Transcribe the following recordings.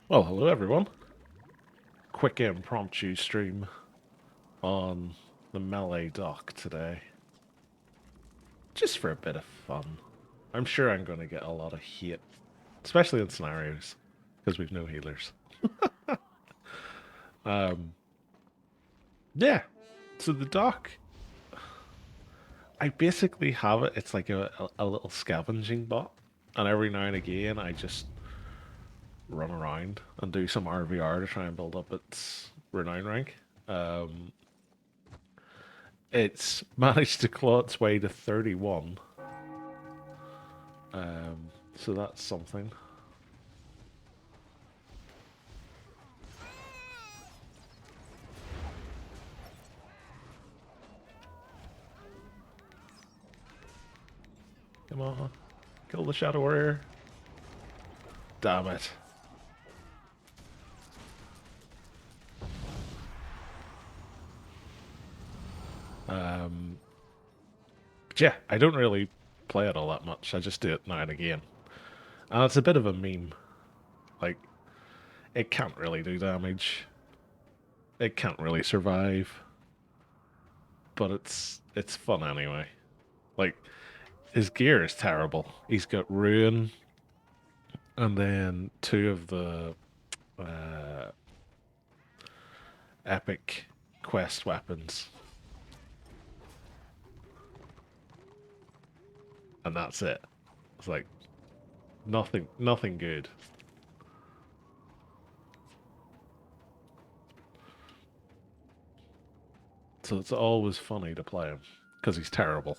Well, hello everyone. Quick impromptu stream on the Melee dock today. Just for a bit of fun. I'm sure I'm going to get a lot of hate, especially in scenarios, because we've no healers. um, yeah, so the dock, I basically have it, it's like a little scavenging bot, and every now and again I just run around and do some RVR to try and build up its renown rank. Um, It's managed to claw its way to 31. So that's something. Come on. Kill the Shadow Warrior. Damn it. Um, yeah, I don't really play it all that much. I just do it now and again. And it's a bit of a meme. Like, it can't really do damage. It can't really survive. But it's fun anyway. Like, his gear is terrible. He's got Ruin, and then two of the uh, epic quest weapons. And that's it. It's like nothing good. So it's always funny to play him because he's terrible,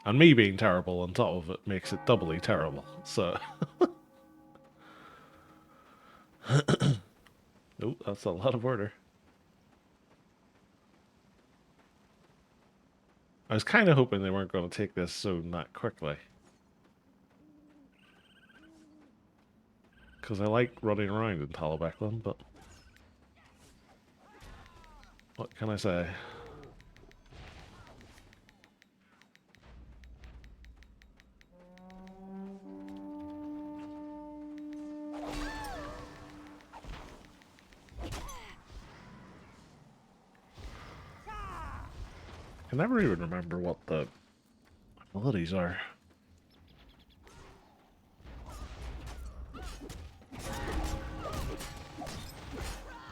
and me being terrible on top of it makes it doubly terrible. So, oh, that's a lot of order. I was kind of hoping they weren't going to take this zone that quickly, because I like running around in Talabeclan, but what can I say? I never even remember what the abilities are.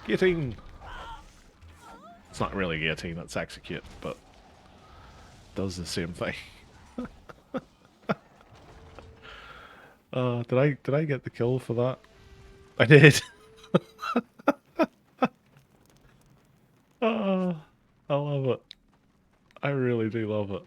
Guillotine! It's not really guillotine, it's execute, but it does the same thing. Did I get the kill for that? I did. Oh, I love it. I really do love it.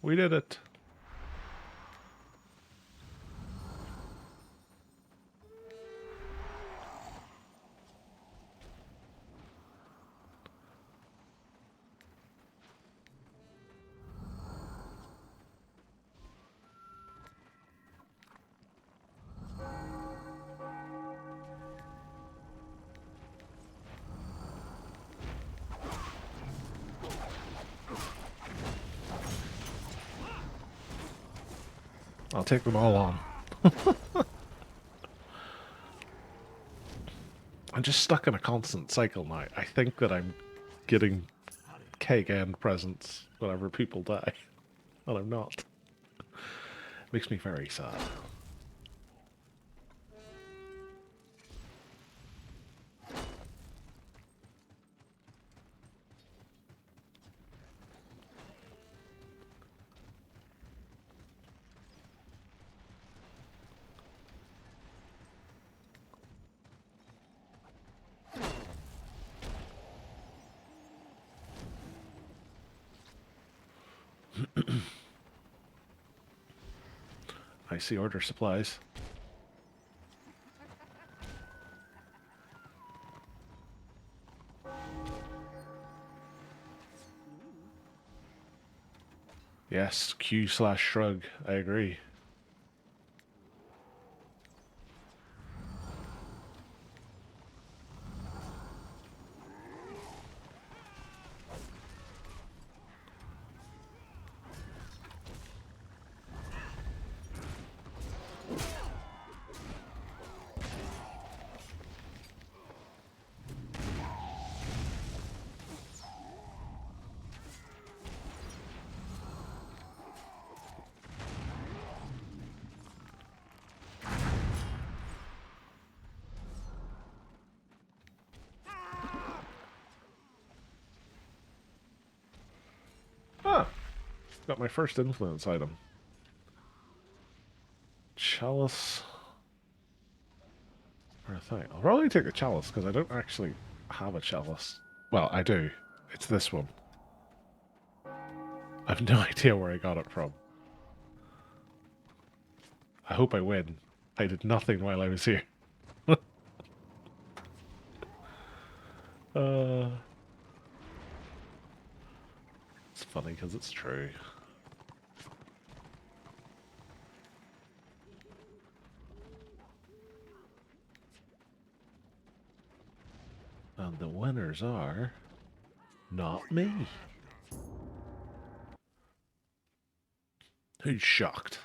We did it. I'll take them all on. I'm just stuck in a constant cycle now. I think that I'm getting cake and presents whenever people die, and I'm not. Makes me very sad. I see order supplies. Yes, Q/shrug. I agree. Ah, got my first influence item. Chalice. Or a thing. I'll probably take the chalice because I don't actually have a chalice. Well, I do. It's this one. I have no idea where I got it from. I hope I win. I did nothing while I was here. It's funny because it's true. And the winners are not me. Who's shocked?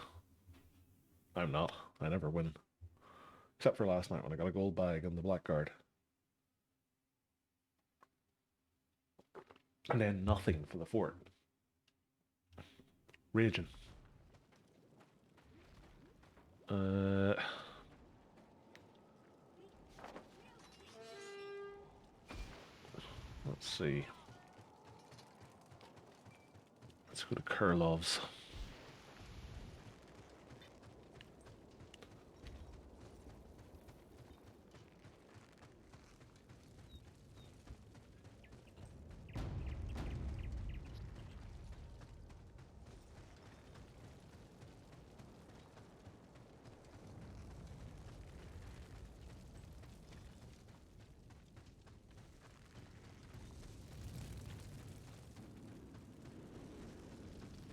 I'm not. I never win. Except for last night when I got a gold bag on the blackguard. And then nothing for the fort. Raging. Let's see. Let's go to Kurlov's.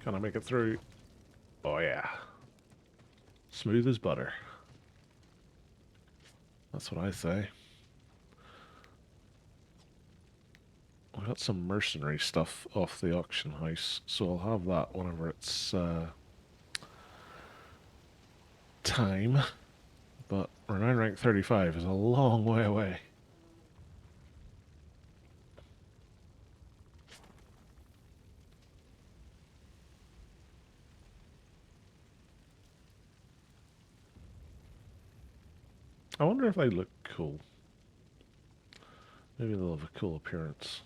Can I make it through? Oh yeah. Smooth as butter. That's what I say. I got some mercenary stuff off the auction house, so I'll have that whenever it's time. But renown rank 35 is a long way away. I wonder if they look cool. Maybe they'll have a cool appearance.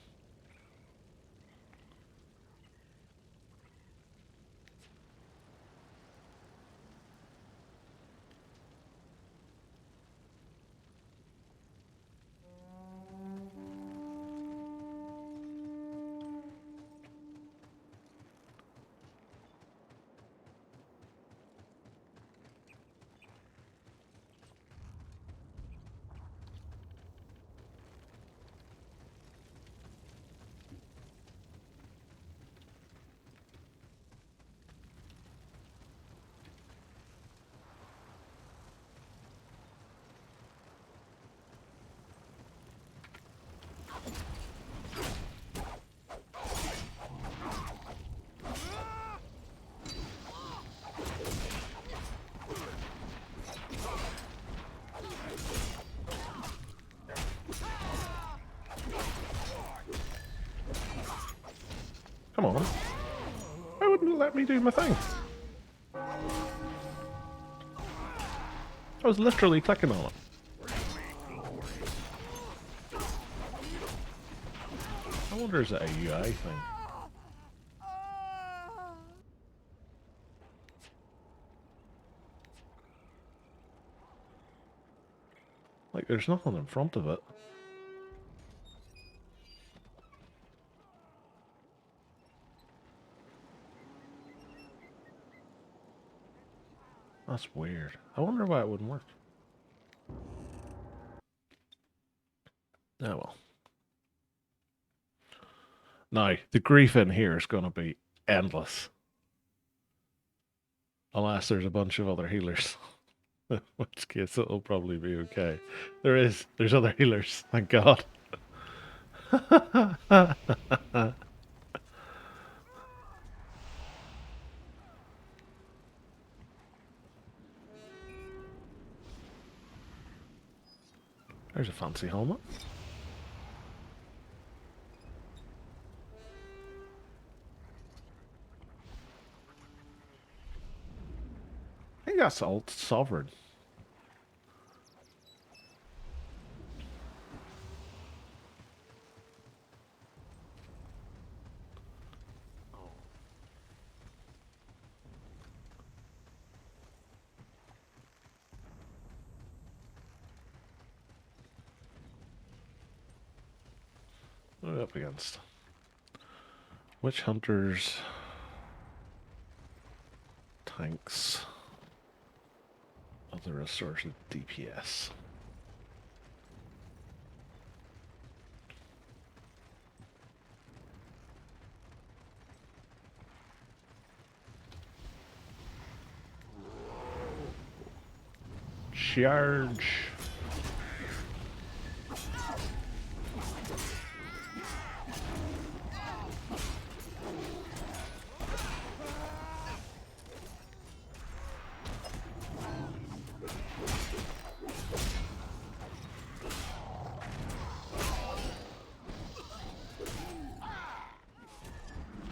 Come on. Why wouldn't it let me do my thing? I was literally clicking on it. I wonder is it a UI thing? Like, there's nothing in front of it. That's weird. I wonder why it wouldn't work. Oh well. Now, the grief in here is going to be endless. Unless there's a bunch of other healers. In which case it'll probably be okay. There's other healers, thank God. There's a fancy helmet. I think that's Alt Sovereign. What are we up against? Witch hunters, tanks, other assorted DPS. Charge.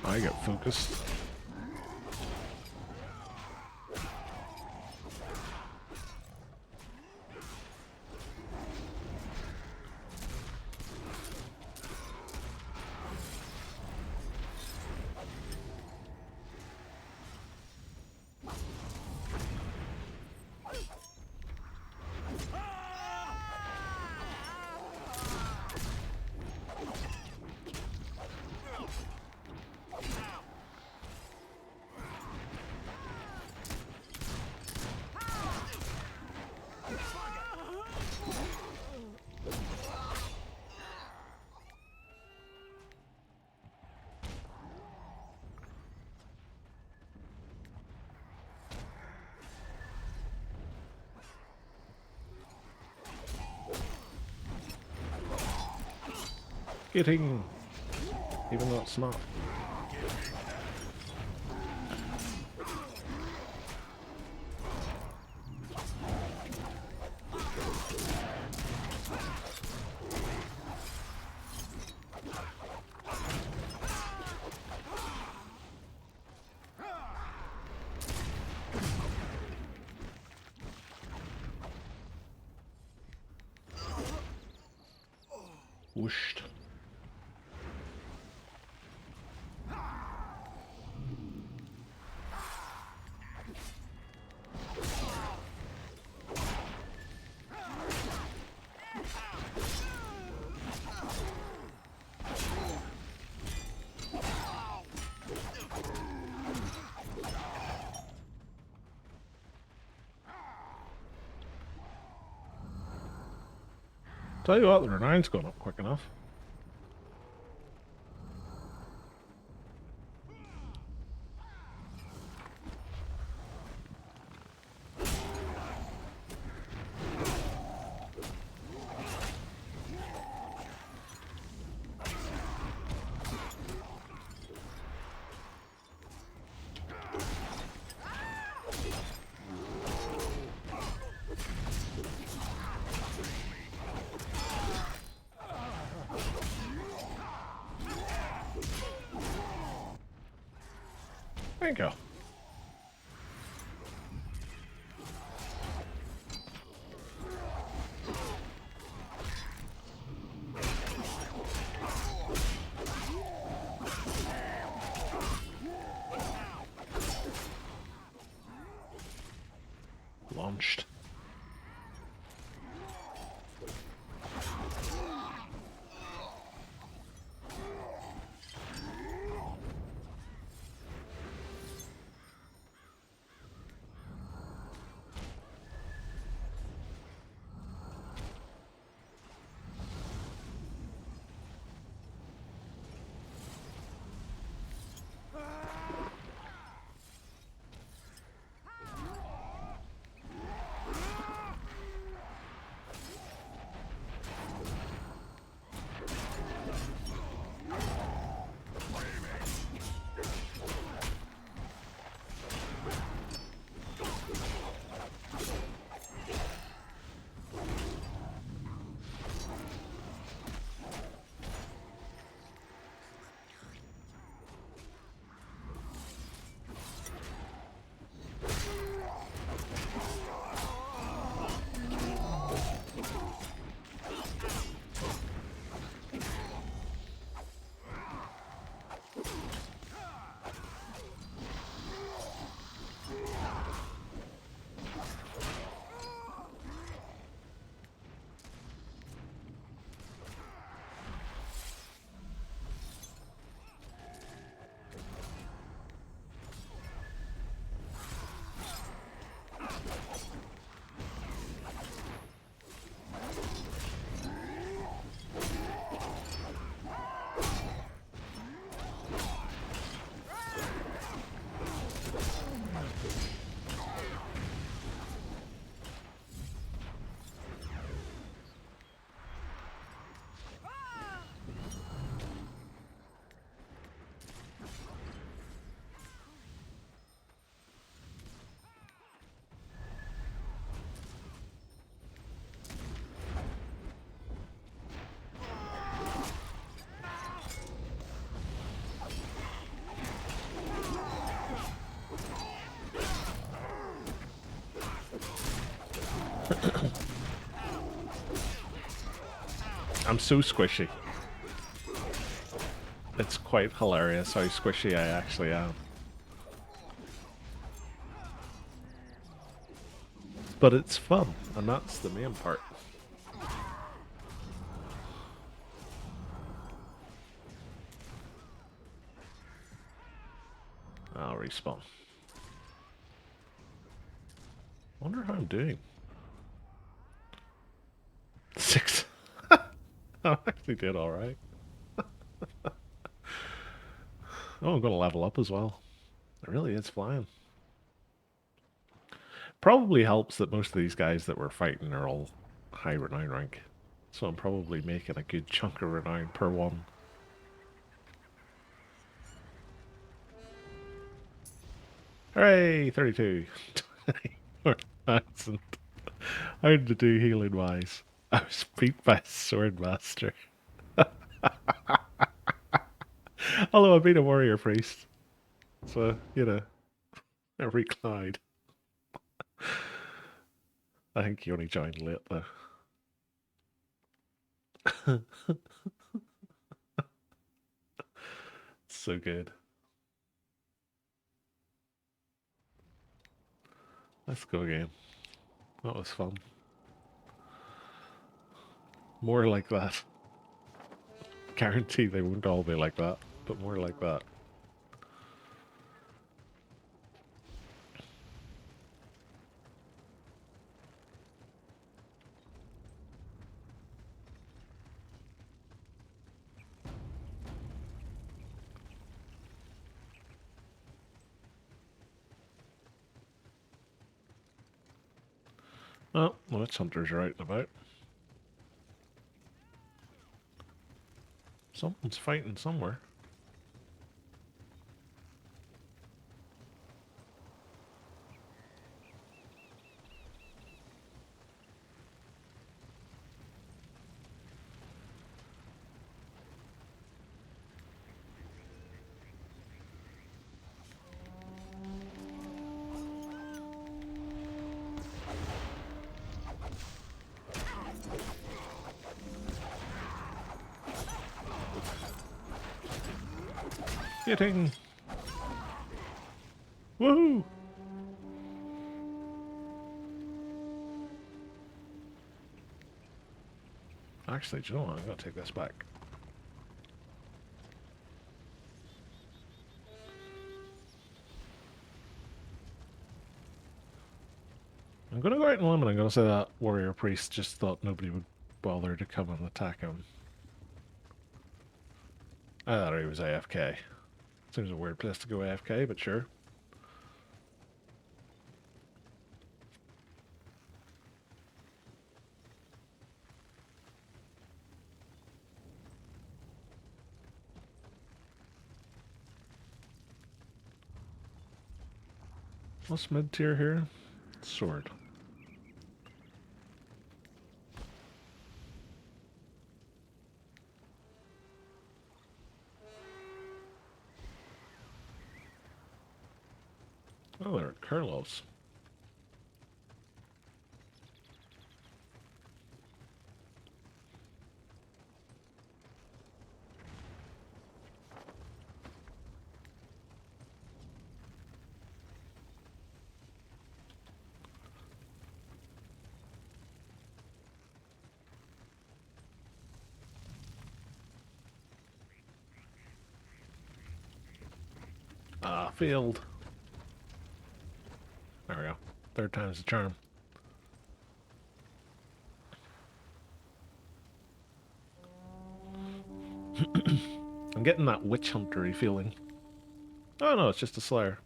I get focused. Hitting, even though it's not. Whooshed. Tell you what, the renown's going up quick enough. There you go. Launched. I'm so squishy. It's quite hilarious how squishy I actually am. But it's fun, and that's the main part. I'll respawn. Wonder how I'm doing. 6. I actually did alright. Oh, I'm gonna level up as well. It really is flying. Probably helps that most of these guys that we're fighting are all high renown rank. So I'm probably making a good chunk of renown per one. Hooray! 32. Accent. How did I do healing wise? I was beat by a sword master. Although I beat a warrior priest. So, you know, every Clyde. I think you only joined late though. So good. Let's go again. That was fun. More like that. Guarantee they won't all be like that, but more like that. Oh, the witch hunters are out and about. Someone's fighting somewhere. Getting! Woohoo! Actually, do you know what? I'm gonna take this back. I'm gonna go out and limb and I'm gonna say that warrior priest just thought nobody would bother to come and attack him. I thought he was AFK. Seems a weird place to go AFK, but sure. What's mid-tier here? Sword. Oh, they're Kurlos. Ah, failed. There we go. Third time's the charm. I'm getting that witch huntery feeling. Oh no, it's just a slayer.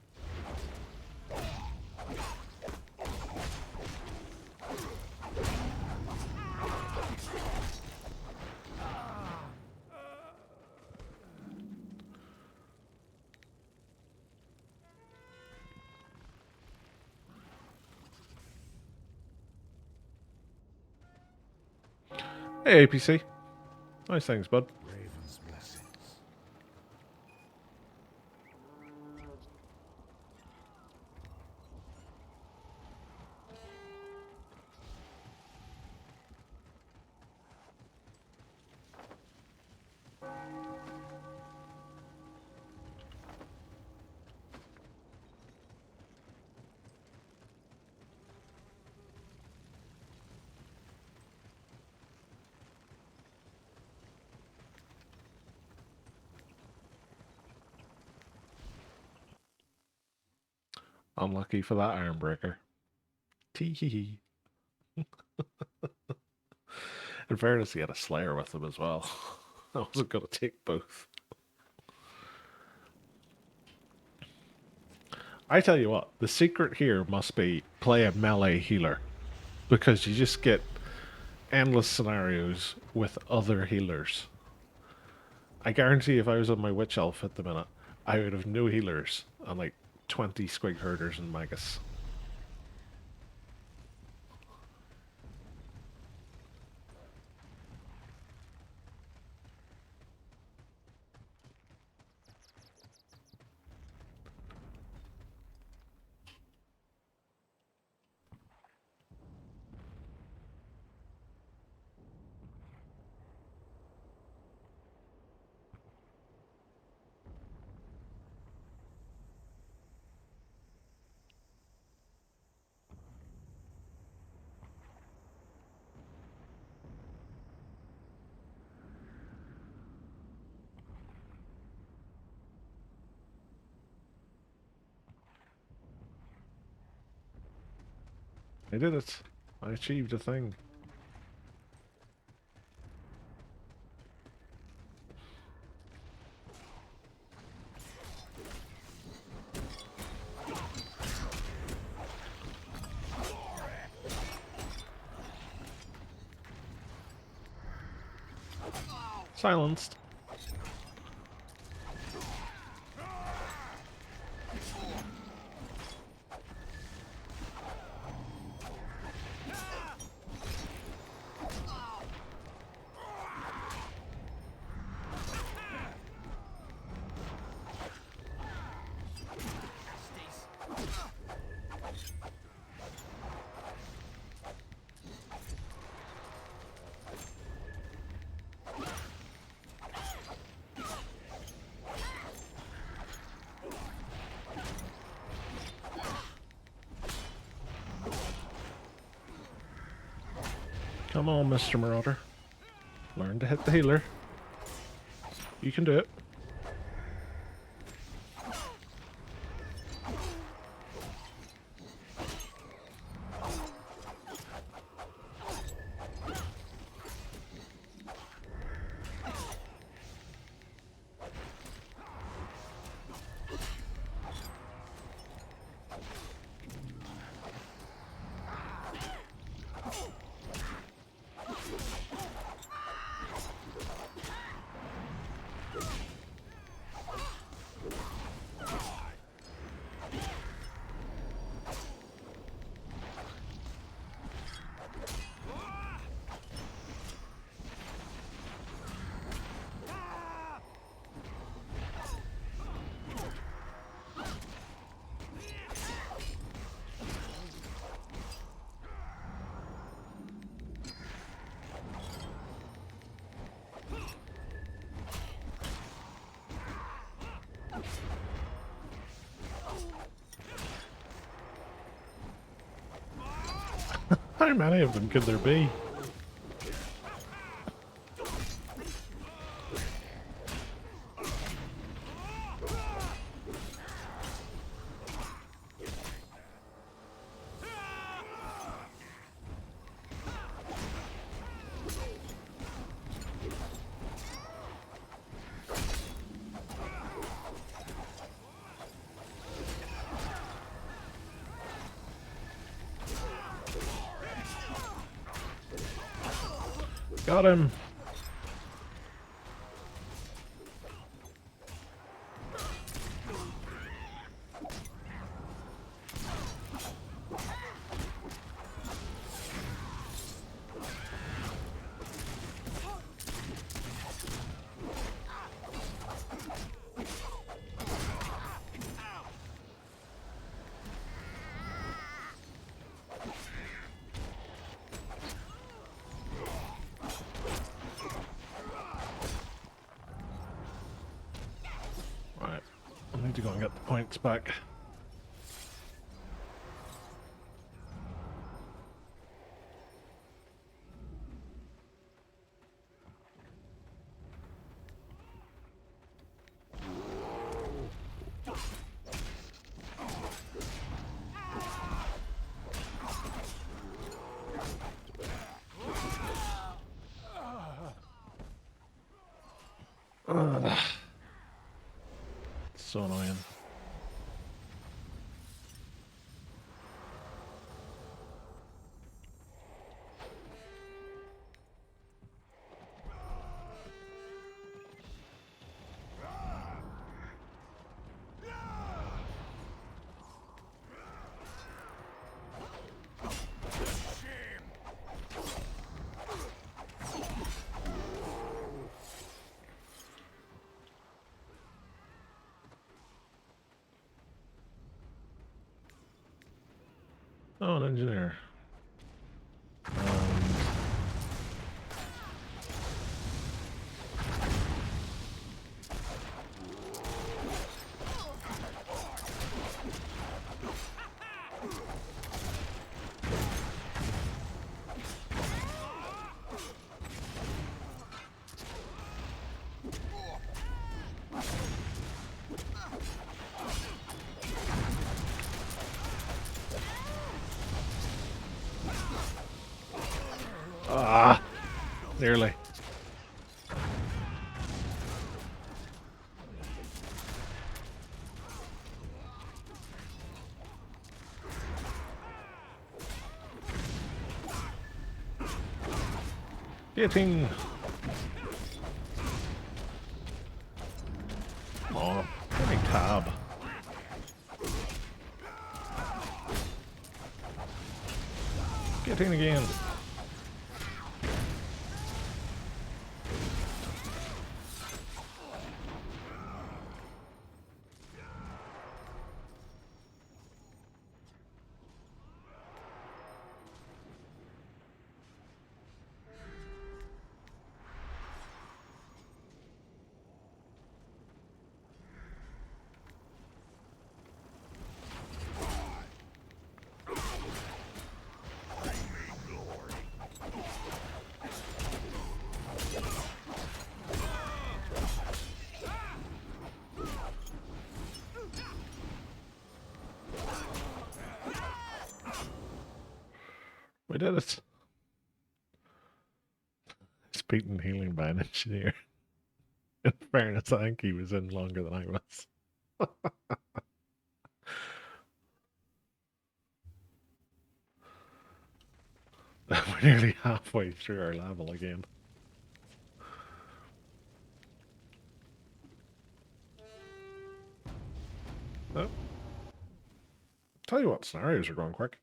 Hey APC. Nice things, bud. Raven's blessings. Unlucky for that Iron Breaker. Tee hee hee. In fairness, he had a Slayer with him as well. I wasn't going to take both. I tell you what, the secret here must be play a melee healer. Because you just get endless scenarios with other healers. I guarantee if I was on my Witch Elf at the minute, I would have no healers and like 20 Squig Herders and Magus. I did it. I achieved a thing. Silenced. Come on, Mr. Marauder. Learn to hit the healer. You can do it. How many of them could there be? Got him. Right. I need to go and get the points back. Ugh. So annoying. Oh, an engineer. Ah, nearly. Getting. Oh, getting tab. Getting again. We did it. It's beaten healing by an engineer. In fairness, I think he was in longer than I was. We're nearly halfway through our level again. Oh. Tell you what, scenarios are going quick.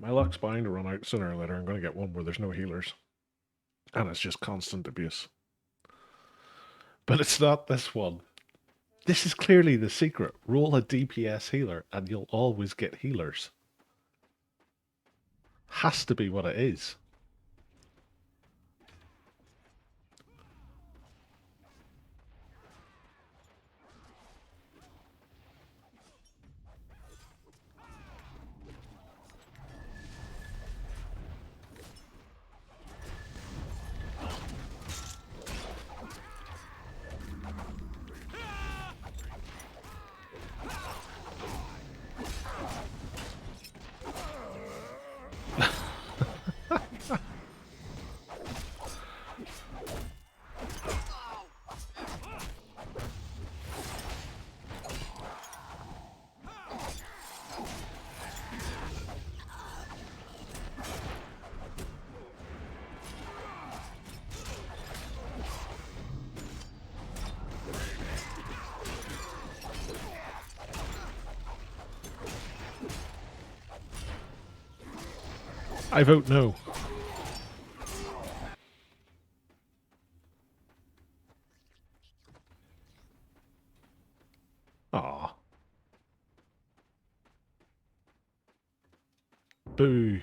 My luck's bound to run out sooner or later. I'm going to get one where there's no healers. And it's just constant abuse. But it's not this one. This is clearly the secret. Roll a DPS healer and you'll always get healers. Has to be what it is. I vote no. Aw. Boo.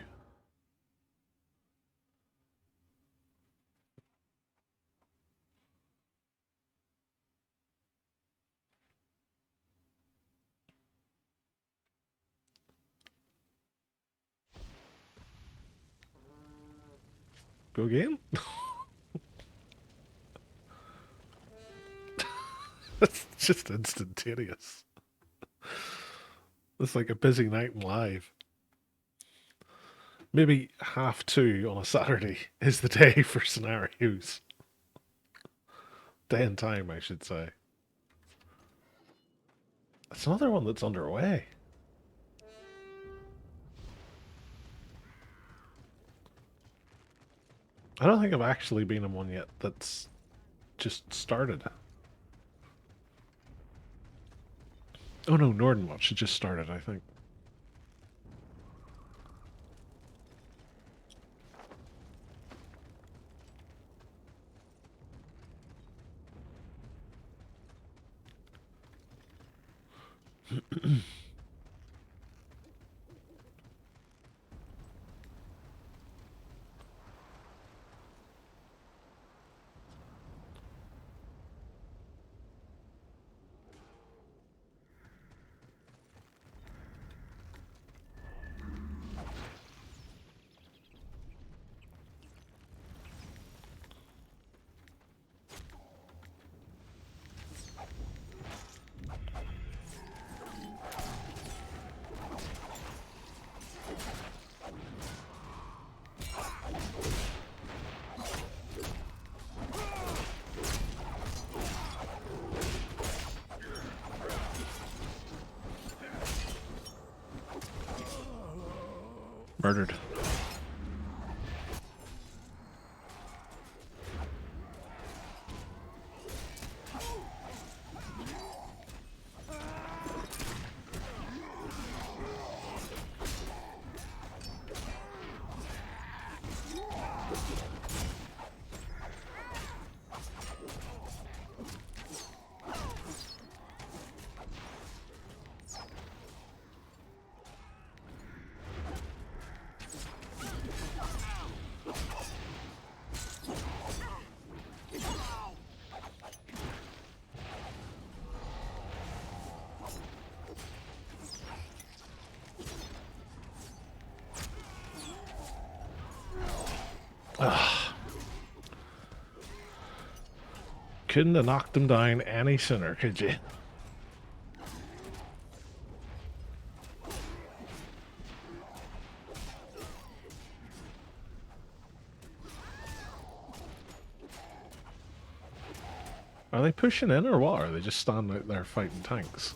Go again? It's just instantaneous. It's like a busy night in live. Maybe 2:30 on a Saturday is the day for scenarios. Day and time, I should say. It's another one that's underway. I don't think I've actually been in one yet that's just started. Oh no, Northernwatch, it just started, I think. Murdered. Couldn't have knocked him down any sooner, could you? Are they pushing in or what? Are they just standing out there fighting tanks?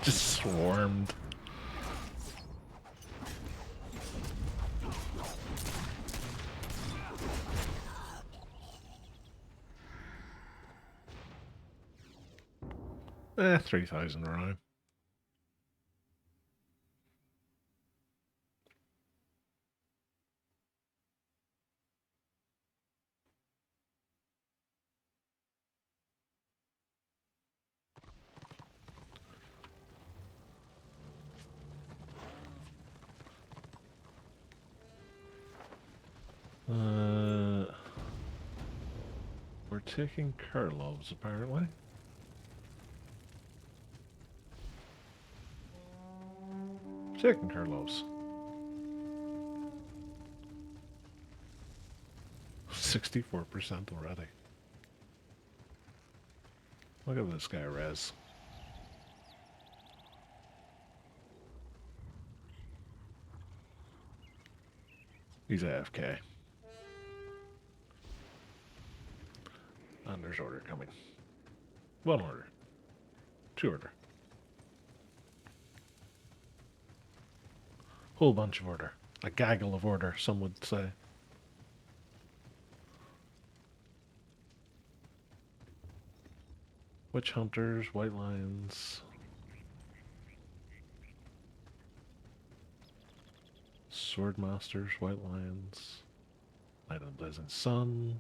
Just swarmed. Eh, 3,000 around. We're taking Kurlovs, apparently. Taking Kurlovs. 64% already. Look at this guy, Rez. He's AFK. And there's order coming. One order. Two order. Whole bunch of order. A gaggle of order, some would say. Witch hunters, white lions. Sword masters, white lions. Light of the blazing sun.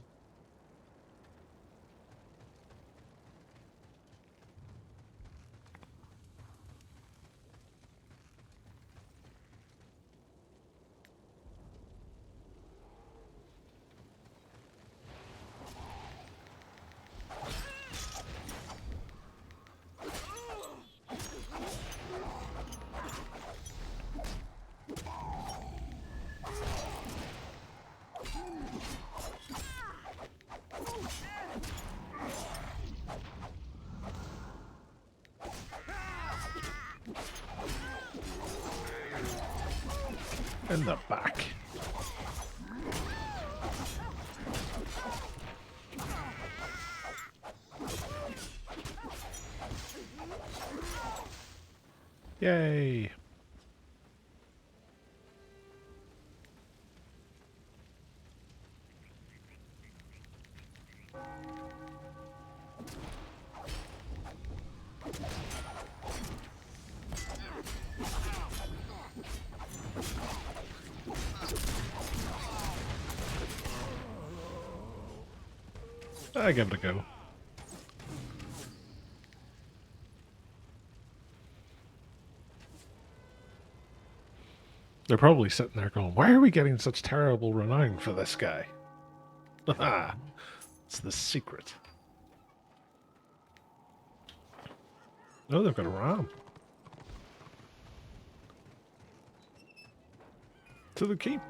In the back. Yay! I give it a go. They're probably sitting there going, why are we getting such terrible renown for this guy? Haha! It's the secret. Oh, they've got a ram. To the keep.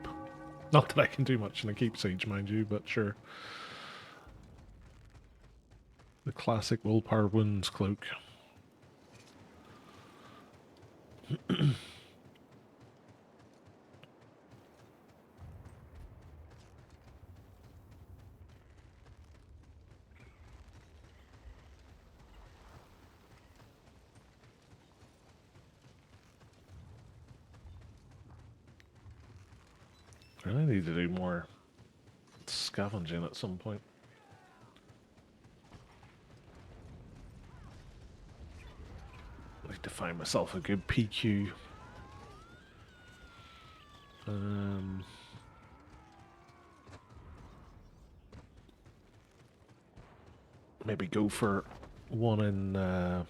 Not that I can do much in the keep siege, mind you, but sure. The classic willpower wounds cloak. I really need to do more scavenging at some point. I need to find myself a good PQ. Maybe go for one in oh,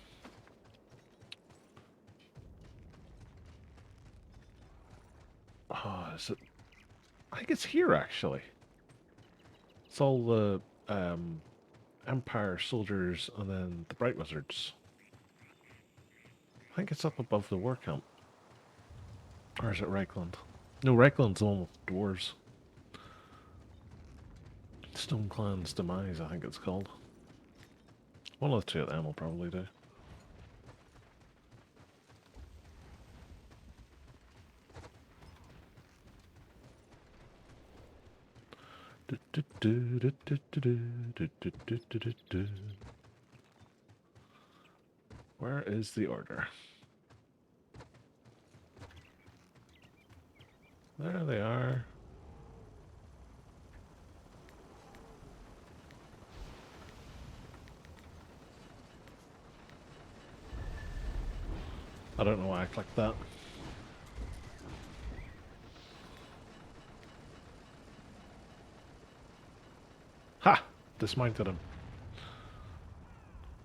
is it? I think it's here actually. It's all the Empire soldiers and then the Bright Wizards. I think it's up above the war camp. Or is it Reichland? No, Reichland's the one with dwarves. Stone Clan's Demise, I think it's called. One of the two of them will probably do. Where is the order? There they are. I don't know why I clicked that. Ha! Dismounted him.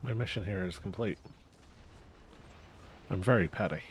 My mission here is complete. I'm very petty.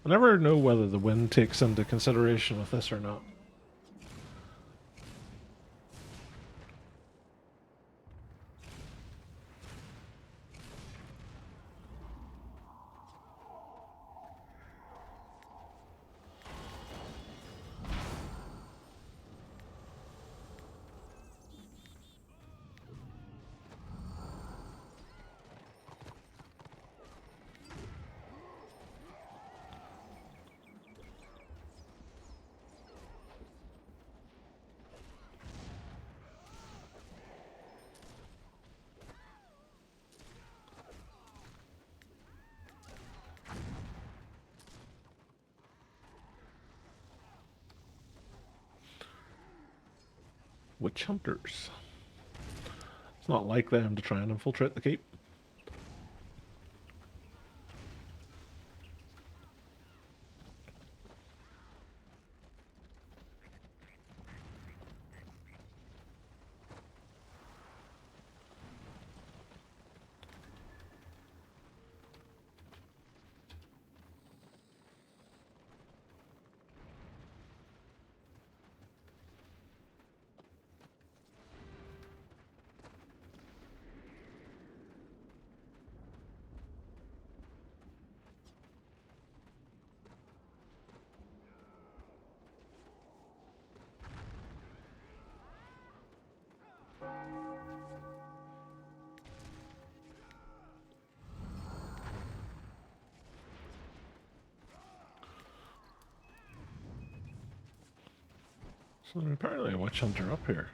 I never know whether the wind takes into consideration with this or not. Witch hunters. It's not like them to try and infiltrate the keep. So there's apparently a witch hunter up here.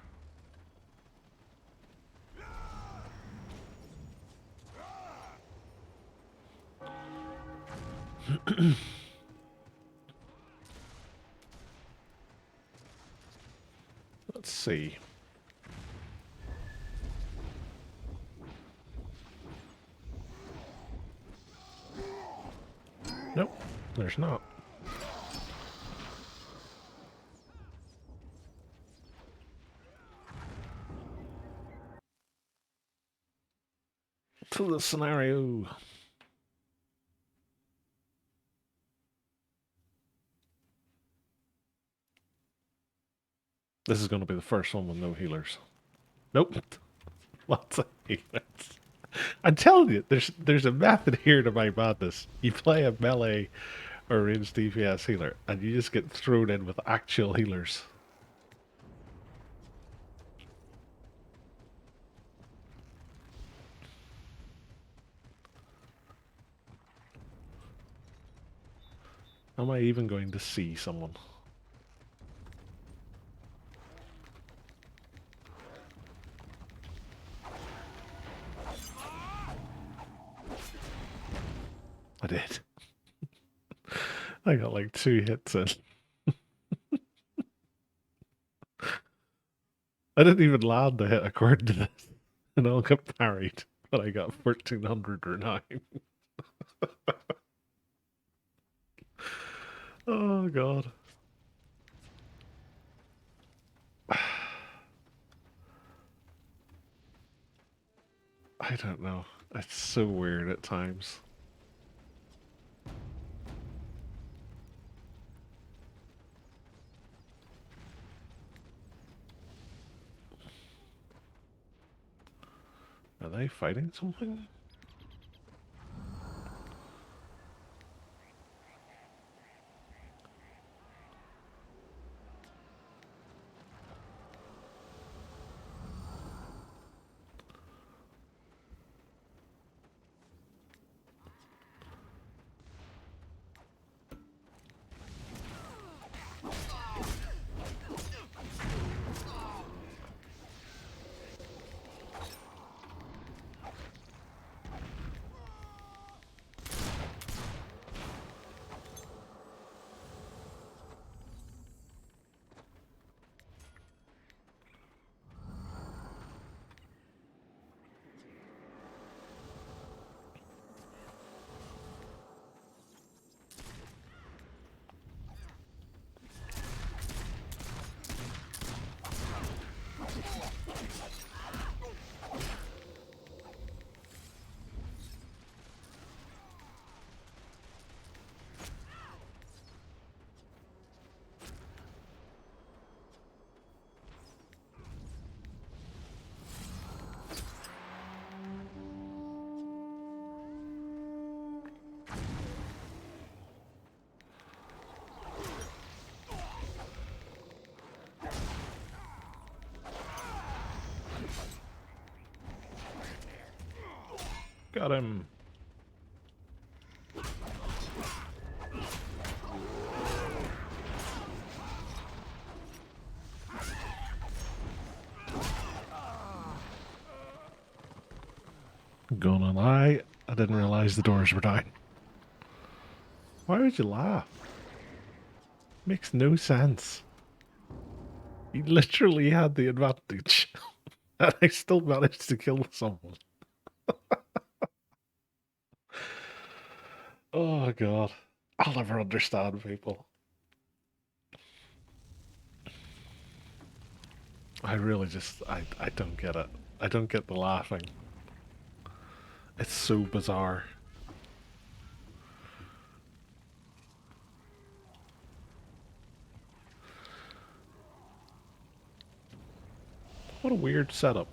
Let's see. Nope, there's not. To the scenario. This is going to be the first one with no healers. Nope. Lots of healers. I'm telling you, there's a method here to my madness. You play a melee or ranged DPS healer, and you just get thrown in with actual healers. Am I even going to see someone? I did. I got like 2 hits in. I didn't even land the hit according to this. And I'll get parried, but I got 1400 or 9. Oh god. I don't know. It's so weird at times. Are they fighting something? Got him. Gonna lie, I didn't realize the doors were down. Why would you laugh? Makes no sense. He literally had the advantage. And I still managed to kill someone. Oh god. I'll never understand people. I really just I don't get it. I don't get the laughing. It's so bizarre. What a weird setup.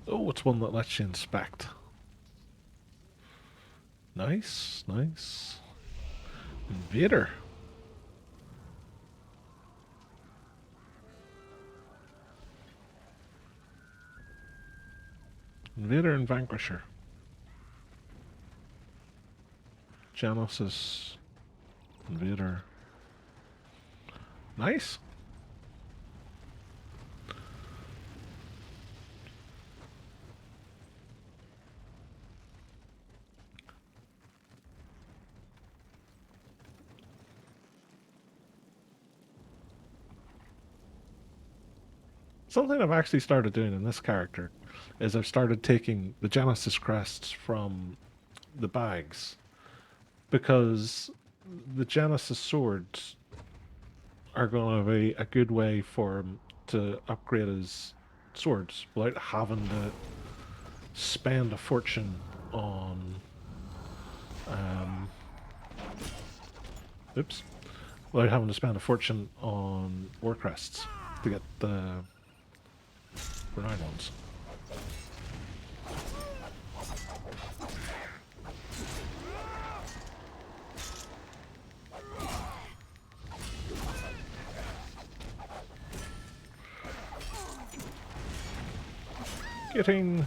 Oh, it's one that lets you inspect. Nice, nice. Invader. Invader and Vanquisher. Genesis. Invader. Nice. Something I've actually started doing in this character is I've started taking the Genesis crests from the bags because the Genesis swords are going to be a good way for him to upgrade his swords without having to spend a fortune on oops, without having to spend a fortune on war crests to get the renowned ones. Getting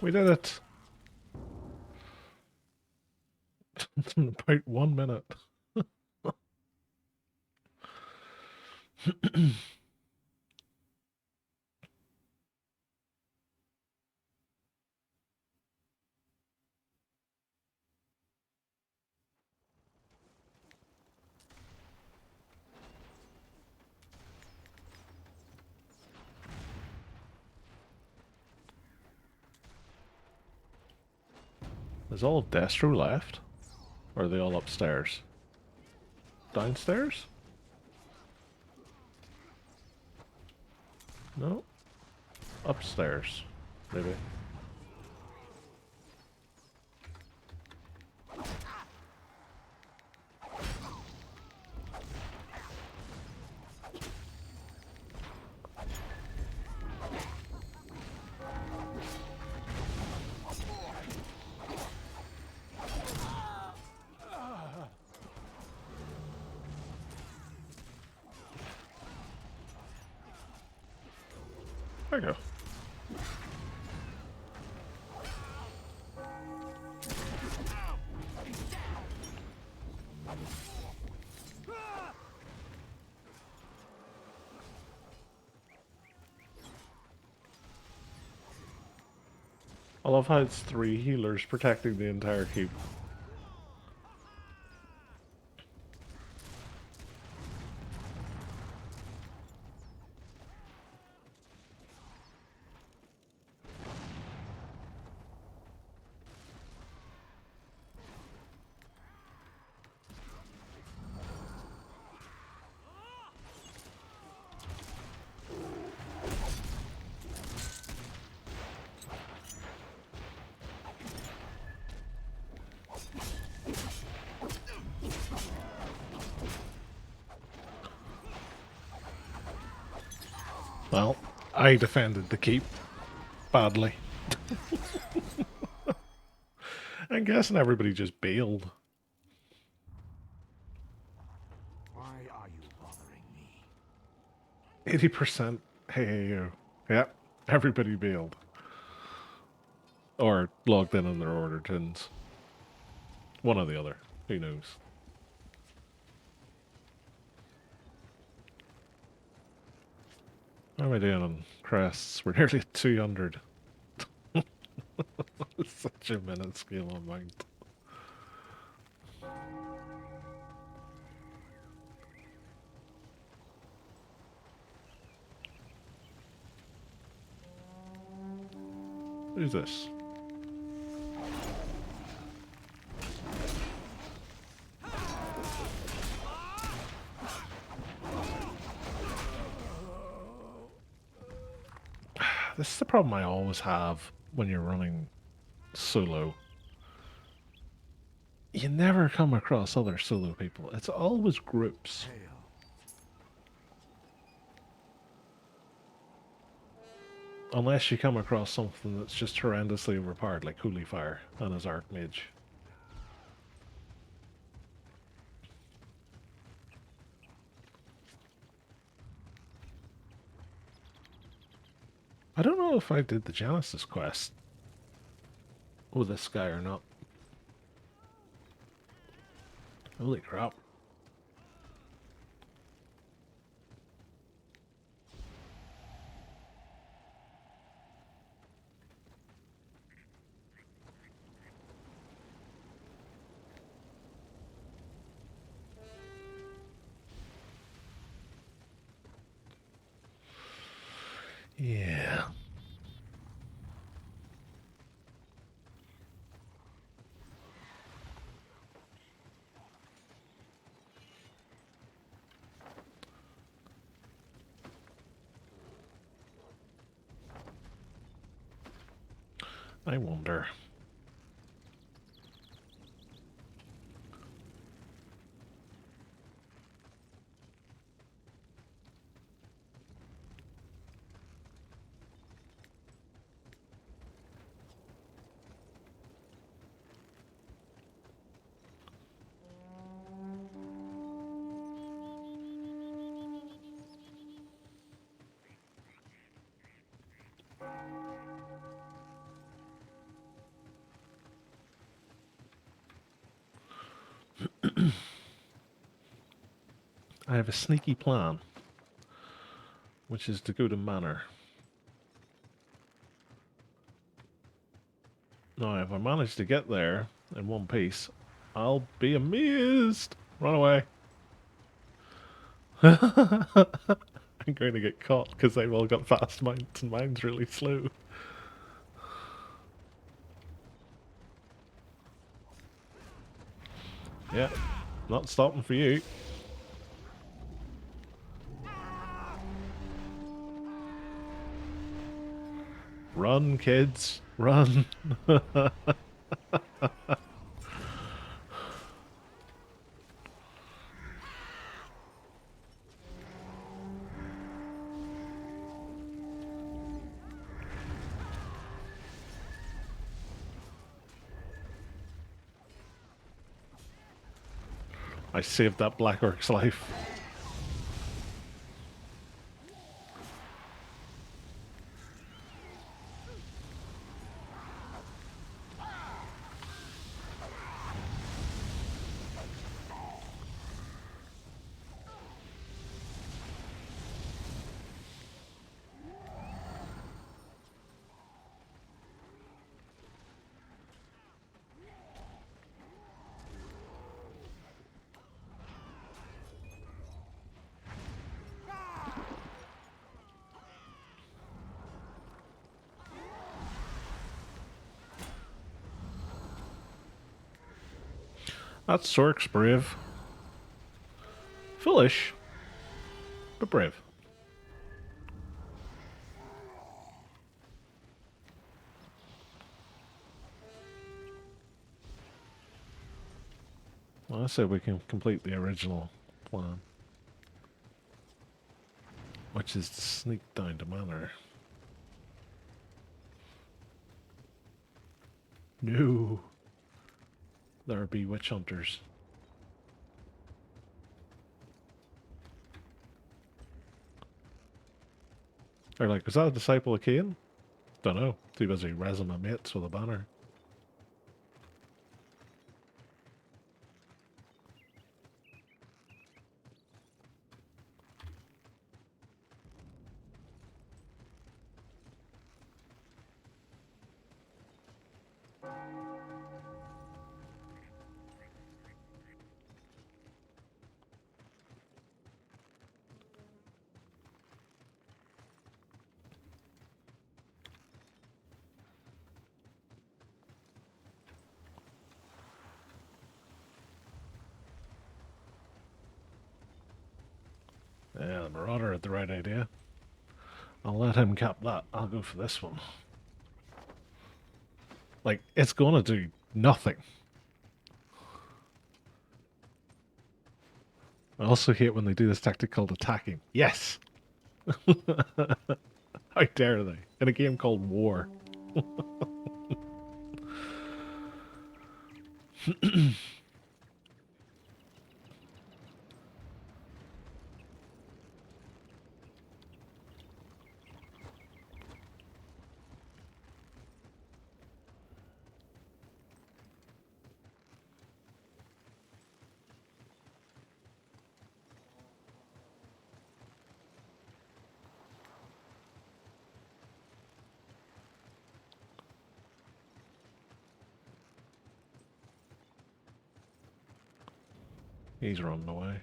we did it. In about 1 minute. Is all of Destro left? Or are they all upstairs? Downstairs? No. Upstairs, maybe. There you go. I love how it's 3 healers protecting the entire keep. Well, I defended the keep badly. I'm guessing everybody just bailed. Why are you bothering me? 80%. Hey. Yep, everybody bailed. Or logged in on their order tins. One or the other. Who knows? How am I doing on crests? We're nearly at 200. It's such a minuscule amount. Who's this? This is the problem I always have when you're running solo. You never come across other solo people. It's always groups. Hail. Unless you come across something that's just horrendously overpowered, like Holy Fire and his Archmage. I don't know if I did the Genesis quest with this guy or not. Holy crap. Yeah. I wonder. I have a sneaky plan, which is to go to Manor. Now, if I manage to get there in one piece, I'll be amazed. Run away. I'm going to get caught because they've all got fast mounts and mine's really slow. Yeah, not stopping for you. Run, kids, run. I saved that Black Orc's life. That Sork's brave. Foolish, but brave. Well, I say we can complete the original plan. which is to sneak down to Manor. No, there be witch hunters. They're like, was that a disciple of Cain? Dunno. Too busy razzing my mates with a banner. Yeah, the Marauder had the right idea. I'll let him cap that. I'll go for this one. Like, it's gonna do nothing. I also hate when they do this tactic called attacking. Yes! How dare they? In a game called War. He's running away.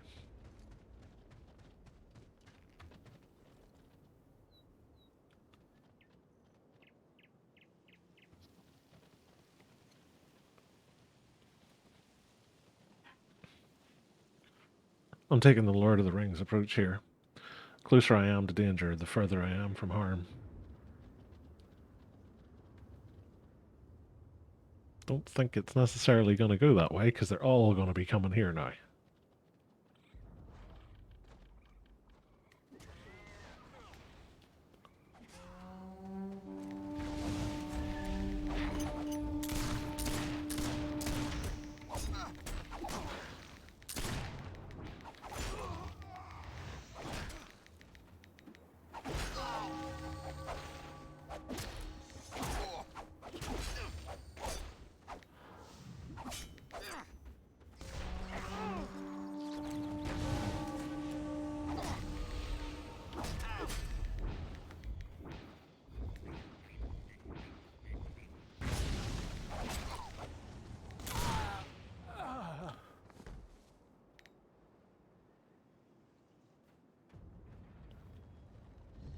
I'm taking the Lord of the Rings approach here. The closer I am to danger, the further I am from harm. Don't think it's necessarily going to go that way, because they're all going to be coming here now.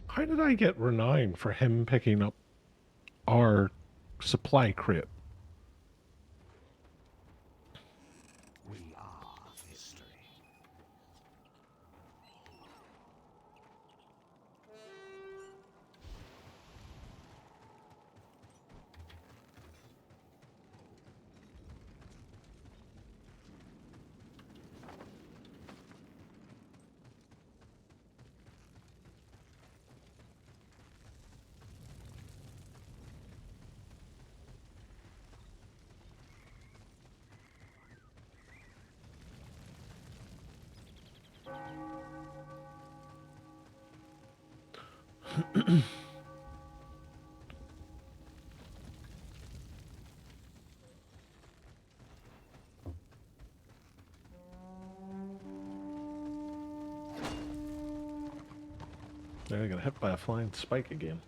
How did I get renown for him picking up our supply crate? We are history. They're gonna hit by a flying spike again.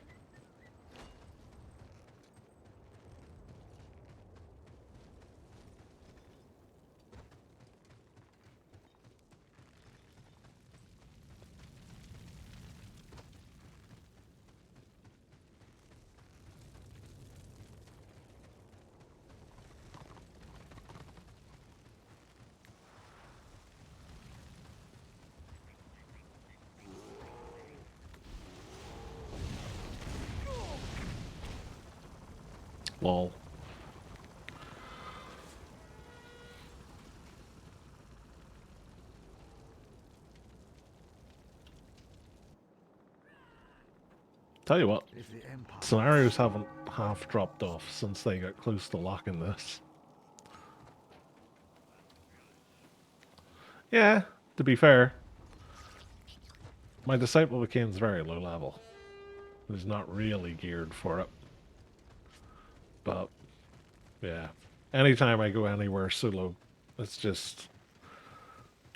Lol. Tell you what, If the Empire scenarios haven't half dropped off since they got close to locking this. Yeah, to be fair, my Disciple of Kane's very low level. He's not really geared for it. But, yeah. Anytime I go anywhere solo, it's just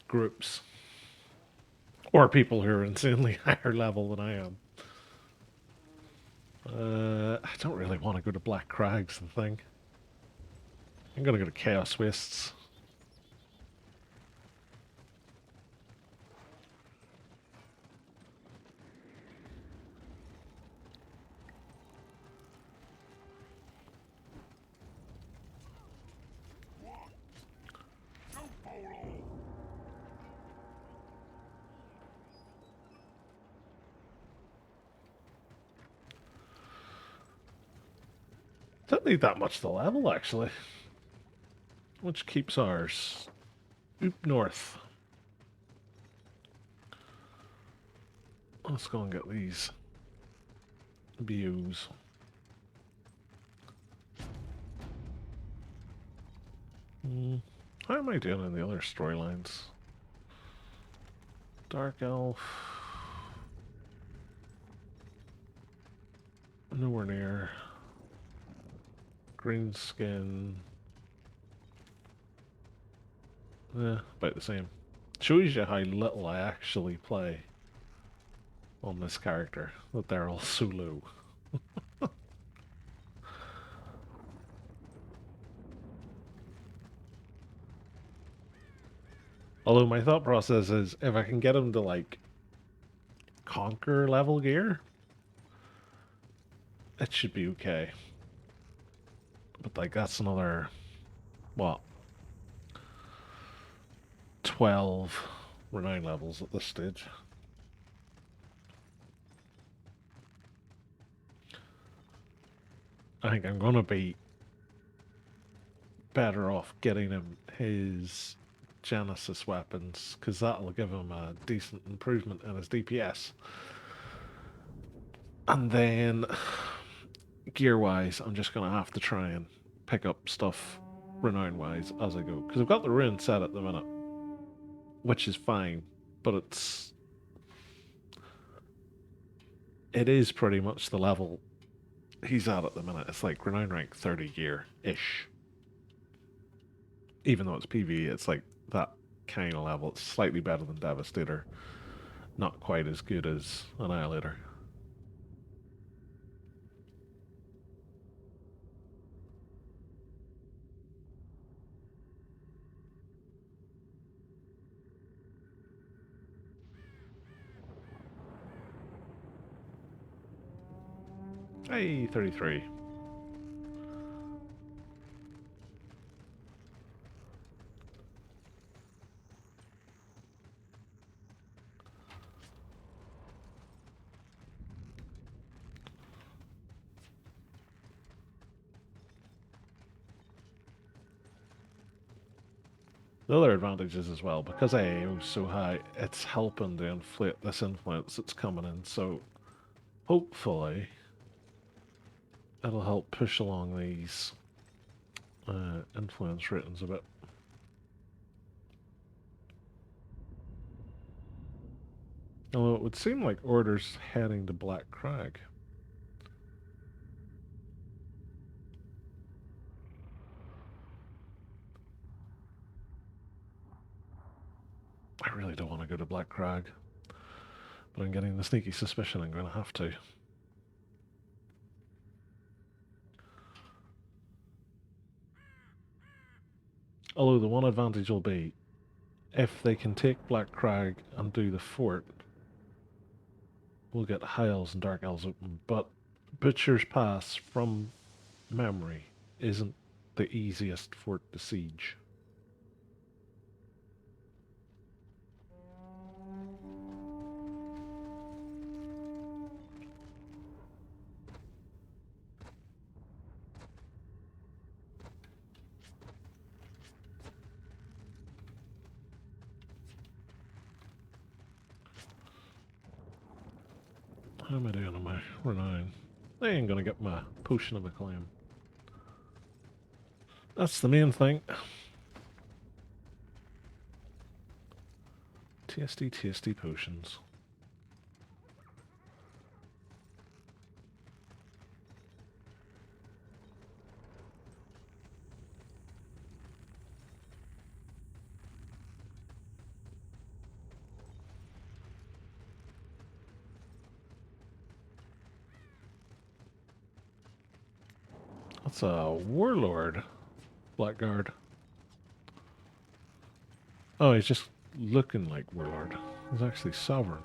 groups. Or people who are insanely higher level than I am. I don't really want to go to Black Crags, the thing. I'm gonna go to Chaos Wastes. Don't need that much to level, actually. Which keeps ours. Oop north. Let's go and get these views. How am I doing in the other storylines? Dark Elf. Nowhere near. Green skin. About the same. Shows you how little I actually play on this character. That they're all so low. Although my thought process is if I can get him to like conquer level gear, it should be okay. But like that's another what 12 renown levels at this stage. I think I'm gonna be better off getting him his Genesis weapons, because that'll give him a decent improvement in his DPS. And then, gear-wise, I'm just going to have to try and pick up stuff renown-wise as I go. Because I've got the rune set at the minute, which is fine, but it is pretty much the level he's at the minute. It's like renown rank 30 gear-ish. Even though it's PvE, it's like that kind of level. It's slightly better than Devastator. Not quite as good as Annihilator. Hey, 33. The other advantage is as well, because AAO is so high, it's helping to inflate this influence that's coming in, so hopefully it'll help push along these influence ratings a bit. Although it would seem like Order's heading to Black Crag. I really don't want to go to Black Crag, but I'm getting the sneaky suspicion I'm going to have to. Although the one advantage will be, if they can take Black Crag and do the fort, we'll get High Elves and Dark Elves open, but Butcher's Pass, from memory, isn't the easiest fort to siege. How am I doing on my renown? I ain't gonna get my potion of acclaim. That's the main thing. TSD potions. That's a warlord. Blackguard. Oh, he's just looking like warlord. He's actually sovereign.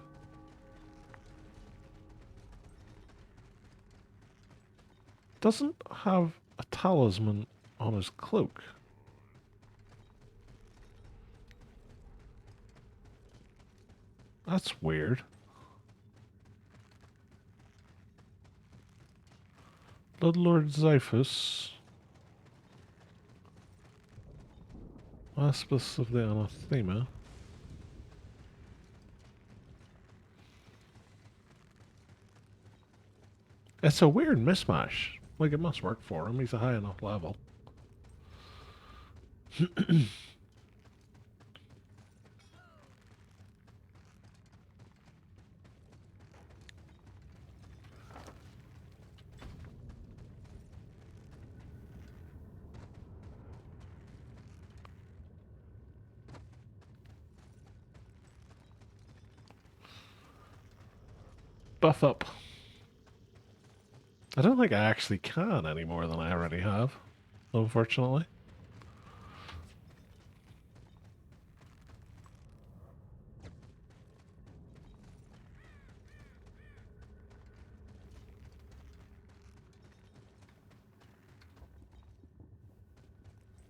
Doesn't have a talisman on his cloak. That's weird. Bloodlord Xiphus. Aspis of the Anathema. It's a weird mismatch. Like, it must work for him. He's a high enough level. Buff up. I don't think I actually can any more than I already have, unfortunately.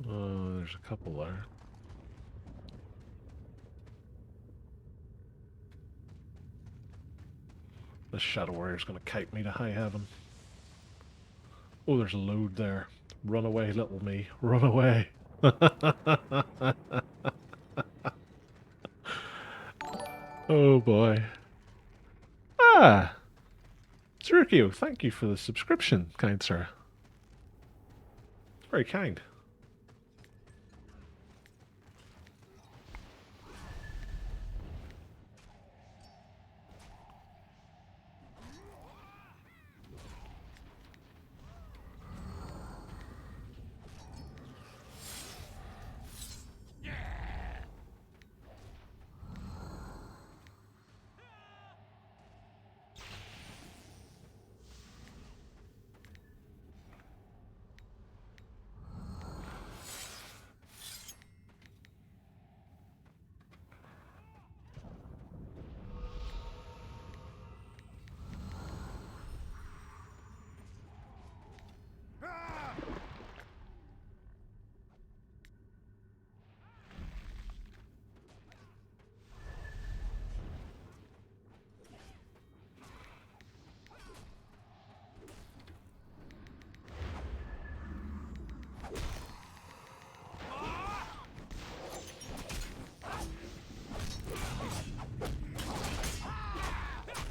There's a couple there. This Shadow Warrior's gonna kite me to high heaven. Oh, there's a load there. Run away, little me. Run away. Oh boy. Ah! Tsurukio, thank you for the subscription, kind sir. Very kind.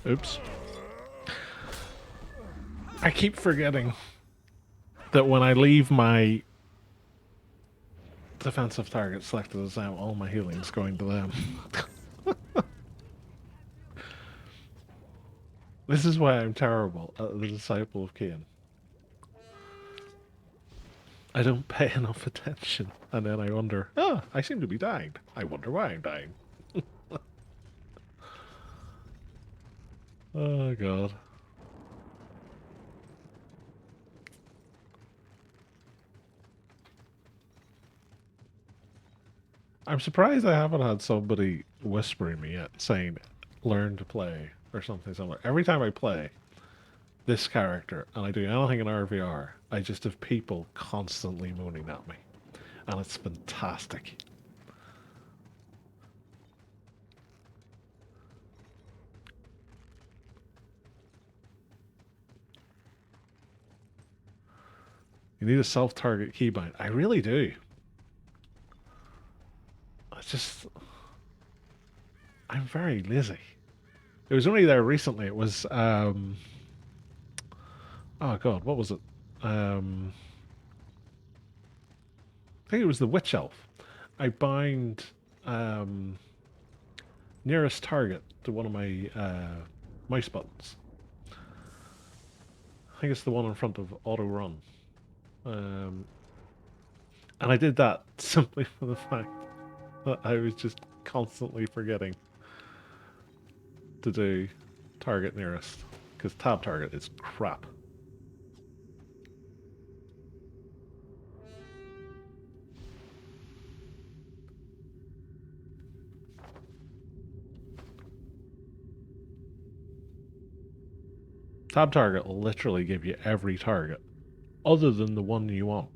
Oops. I keep forgetting that when I leave my defensive target selected as them, all my healing's going to them. This is why I'm terrible at the Disciple of Cain. I don't pay enough attention, and then I wonder, I seem to be dying. I wonder why I'm dying. Oh, God. I'm surprised I haven't had somebody whispering me yet, saying, learn to play, or something similar. Every time I play this character, and I do anything in RVR, I just have people constantly moaning at me. And it's fantastic. You need a self-target keybind. I really do. I'm very lazy. It was only there recently. It was oh god, what was it? Um, I think it was the Witch Elf. I bind um, nearest target to one of my mouse buttons. I think it's the one in front of auto run. Um, and I did that simply for the fact that I was just constantly forgetting to do target nearest because tab target is crap. Tab target will literally give you every target other than the one you want.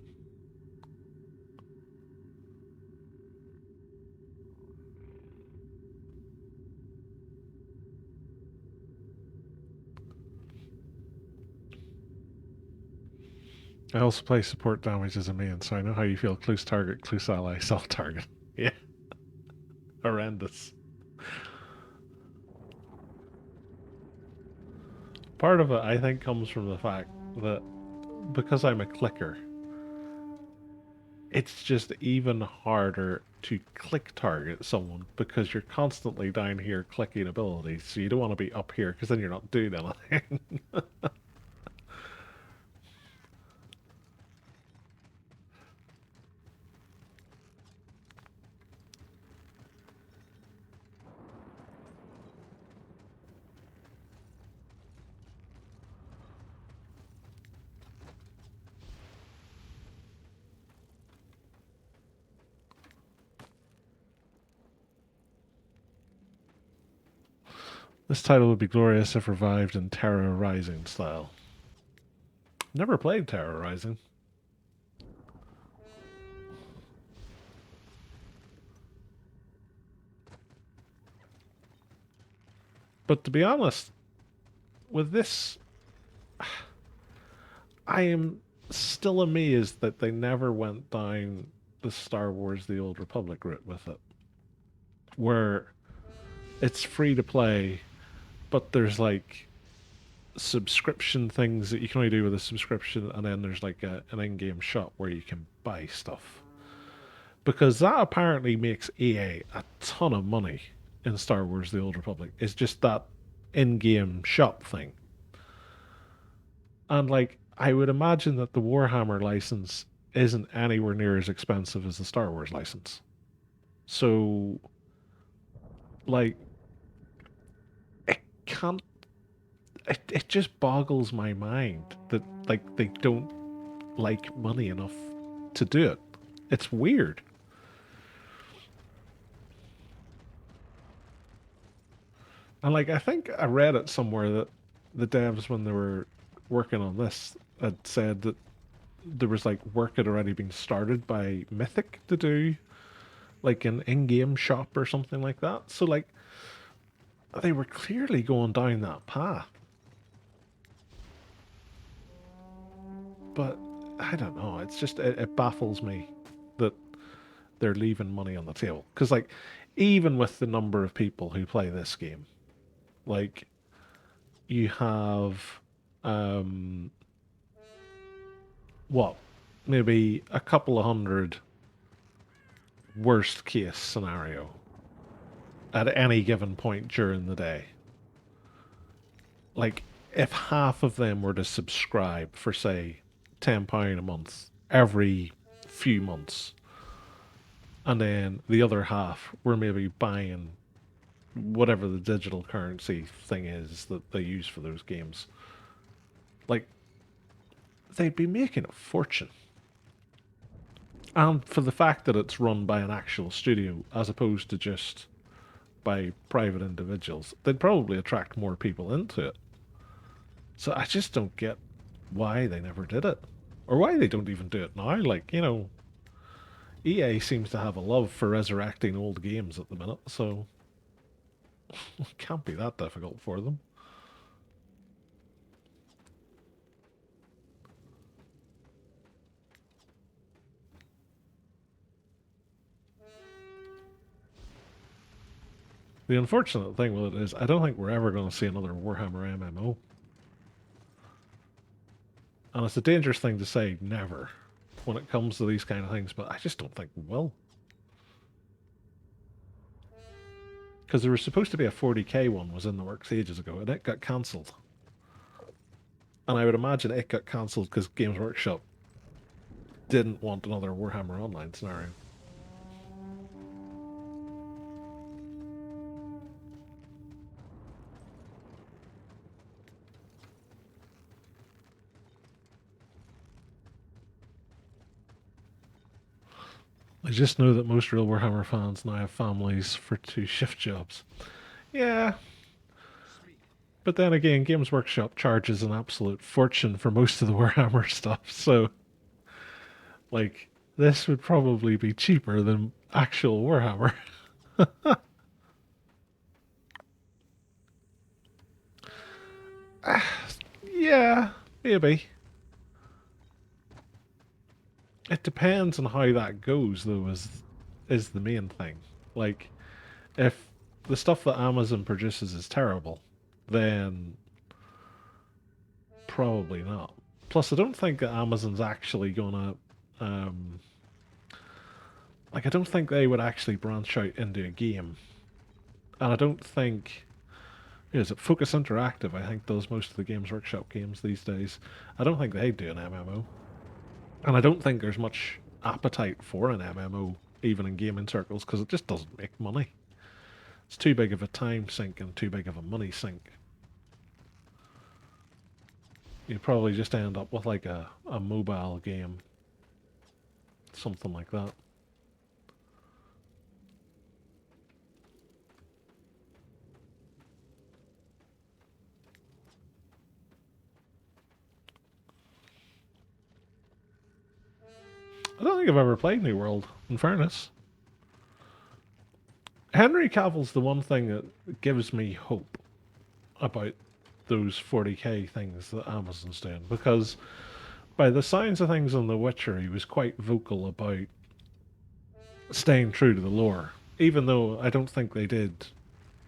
I also play support damage as a main, so I know how you feel. Close target, close ally, soft target. Yeah, horrendous. Part of it, I think, comes from the fact that because I'm a clicker, it's just even harder to click target someone because you're constantly down here clicking abilities, so you don't want to be up here because then you're not doing anything. This title would be glorious if revived in Terra Rising style. Never played Terra Rising. But to be honest, with this, I am still amazed that they never went down the Star Wars The Old Republic route with it, where it's free to play, but there's like subscription things that you can only do with a subscription, and then there's like an in-game shop where you can buy stuff. Because that apparently makes EA a ton of money in Star Wars The Old Republic. It's just that in-game shop thing. And like I would imagine that the Warhammer license isn't anywhere near as expensive as the Star Wars license. So like it can't it just boggles my mind that like they don't like money enough to do it. It's weird. And like I think I read it somewhere that the devs when they were working on this had said that there was like work had already been started by Mythic to do like an in-game shop or something like that. So like they were clearly going down that path. But I don't know. It's just it baffles me that they're leaving money on the table because like even with the number of people who play this game, like you have um what maybe a couple of hundred worst case scenario at any given point during the day. Like if half of them were to subscribe for say £10 a month every few months, and then the other half were maybe buying whatever the digital currency thing is that they use for those games, like they'd be making a fortune. And for the fact that it's run by an actual studio as opposed to just by private individuals, they'd probably attract more people into it. So I just don't get why they never did it. Or why they don't even do it now. Like, EA seems to have a love for resurrecting old games at the minute, so it can't be that difficult for them. The unfortunate thing with it is I don't think we're ever going to see another Warhammer MMO. And it's a dangerous thing to say, never, when it comes to these kind of things, but I just don't think we will. Because there was supposed to be a 40k one was in the works ages ago, and it got cancelled. And I would imagine it got cancelled because Games Workshop didn't want another Warhammer Online scenario. I just know that most real Warhammer fans now have families for 2 shift jobs. Yeah, but then again, Games Workshop charges an absolute fortune for most of the Warhammer stuff, so, like, this would probably be cheaper than actual Warhammer. Yeah, maybe. It depends on how that goes, though, is the main thing. Like, if the stuff that Amazon produces is terrible, then probably not. Plus, I don't think that Amazon's actually gonna, like, I don't think they would actually branch out into a game, and I don't think. Is it Focus Interactive? I think does most of the Games Workshop games these days. I don't think they do an MMO, and I don't think there's much appetite for an MMO even in gaming circles because it just doesn't make money. It's too big of a time sink and too big of a money sink. You'd probably just end up with like a mobile game, something like that. I don't think I've ever played New World, in fairness. Henry Cavill's the one thing that gives me hope about those 40k things that Amazon's doing, because by the signs of things on The Witcher, he was quite vocal about staying true to the lore, even though I don't think they did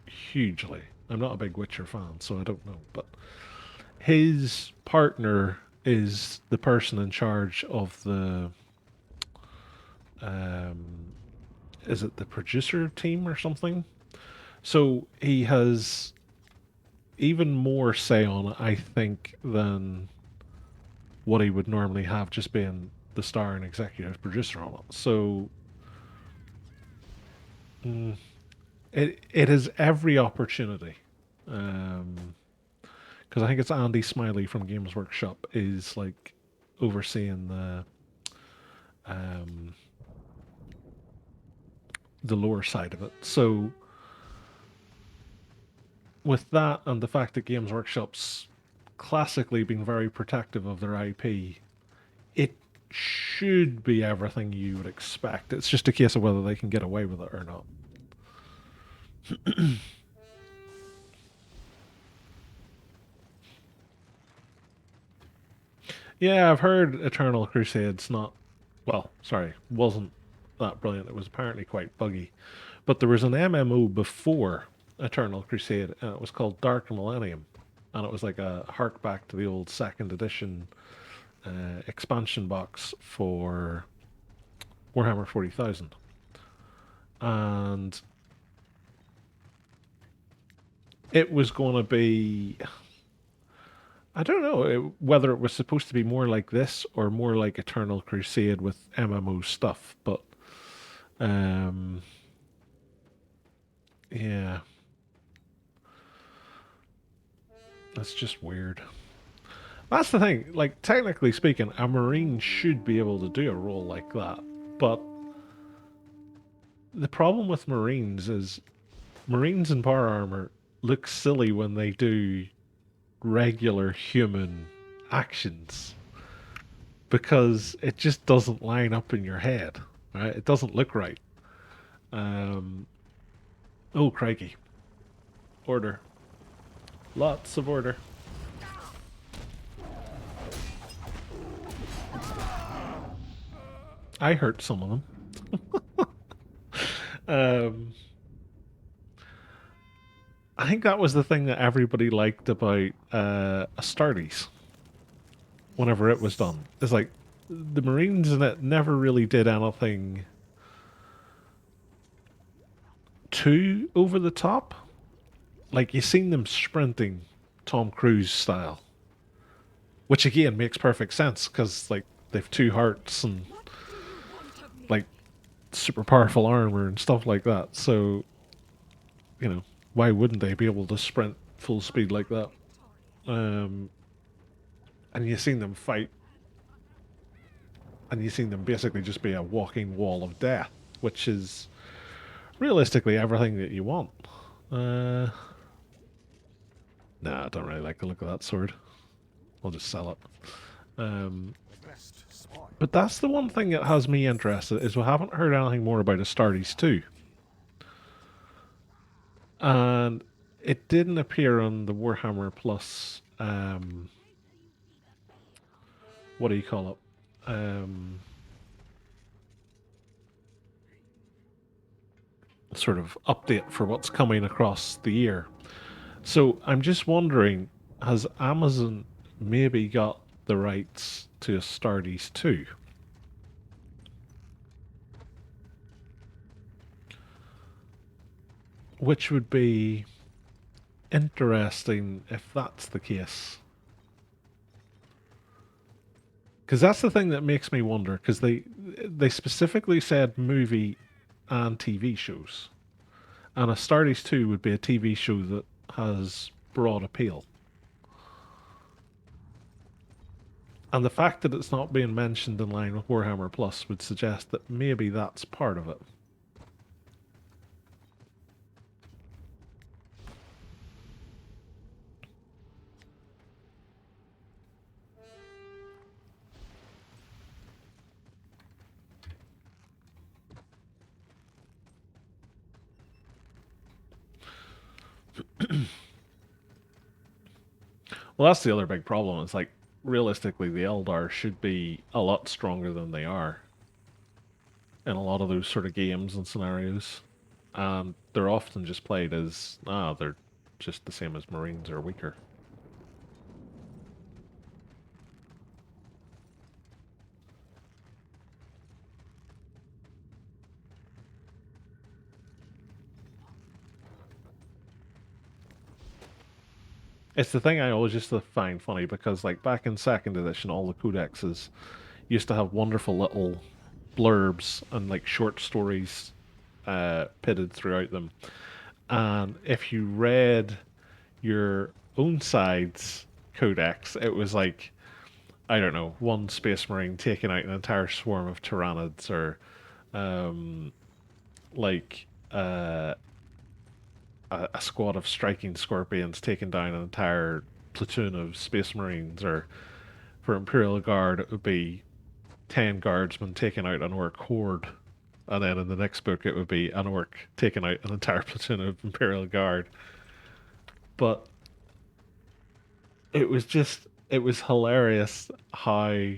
hugely. I'm not a big Witcher fan, so I don't know, but his partner is the person in charge of the um, is it the producer team or something? So he has even more say on it, I think, than what he would normally have just being the star and executive producer on it. So mm, it has every opportunity. Because I think it's Andy Smiley from Games Workshop is like overseeing um, the lore side of it. So with that and the fact that Games Workshop's classically been very protective of their IP, it should be everything you would expect. It's just a case of whether they can get away with it or not. Yeah, I've heard Eternal Crusade's not, well, sorry, wasn't that brilliant. It was apparently quite buggy. But there was an MMO before Eternal Crusade, and it was called Dark Millennium. And it was like a hark back to the old second edition expansion box for Warhammer 40,000. And it was going to be. I don't know whether it was supposed to be more like this or more like Eternal Crusade with MMO stuff, but um, yeah, that's just weird. That's the thing. Like technically speaking, a Marine should be able to do a role like that, but the problem with Marines is Marines in power armor look silly when they do regular human actions because it just doesn't line up in your head, right? It doesn't look right. Um, oh, crikey. Order. Lots of order. I hurt some of them. um, think that was the thing that everybody liked about Astartes whenever it was done. It's like the Marines in it never really did anything too over the top. Like you seen them sprinting Tom Cruise style, which again makes perfect sense because like they've two hearts and like super powerful armor and stuff like that. So you know why wouldn't they be able to sprint full speed like that? Um, and you've seen them fight, and you've seen them basically just be a walking wall of death, which is realistically everything that you want. Uh, nah, I don't really like the look of that sword. I'll just sell it. Um, Best spoil. but that's the one thing that has me interested is we haven't heard anything more about Astartes 2. And it didn't appear on the Warhammer Plus what do you call it? Sort of update for what's coming across the year. So I'm just wondering, has Amazon maybe got the rights to Astartes 2? Which would be interesting if that's the case. Because that's the thing that makes me wonder. Because they specifically said movie and TV shows, and Astartes 2 would be a TV show that has broad appeal. And the fact that it's not being mentioned in line with Warhammer Plus would suggest that maybe that's part of it. Well, that's the other big problem. It's like realistically, the Eldar should be a lot stronger than they are in a lot of those sort of games and scenarios, and they're often just played as they're just the same as Marines or weaker. It's the thing I always used to find funny because, like, back in second edition, all the codexes used to have wonderful little blurbs and like short stories pitted throughout them. And if you read your own side's codex, it was like, I don't know, one space marine taking out an entire swarm of tyrannids, or um, like a squad of striking scorpions taking down an entire platoon of space marines, or for Imperial Guard, it would be 10 guardsmen taking out an orc horde. And then in the next book, it would be an orc taking out an entire platoon of Imperial Guard. But it was hilarious how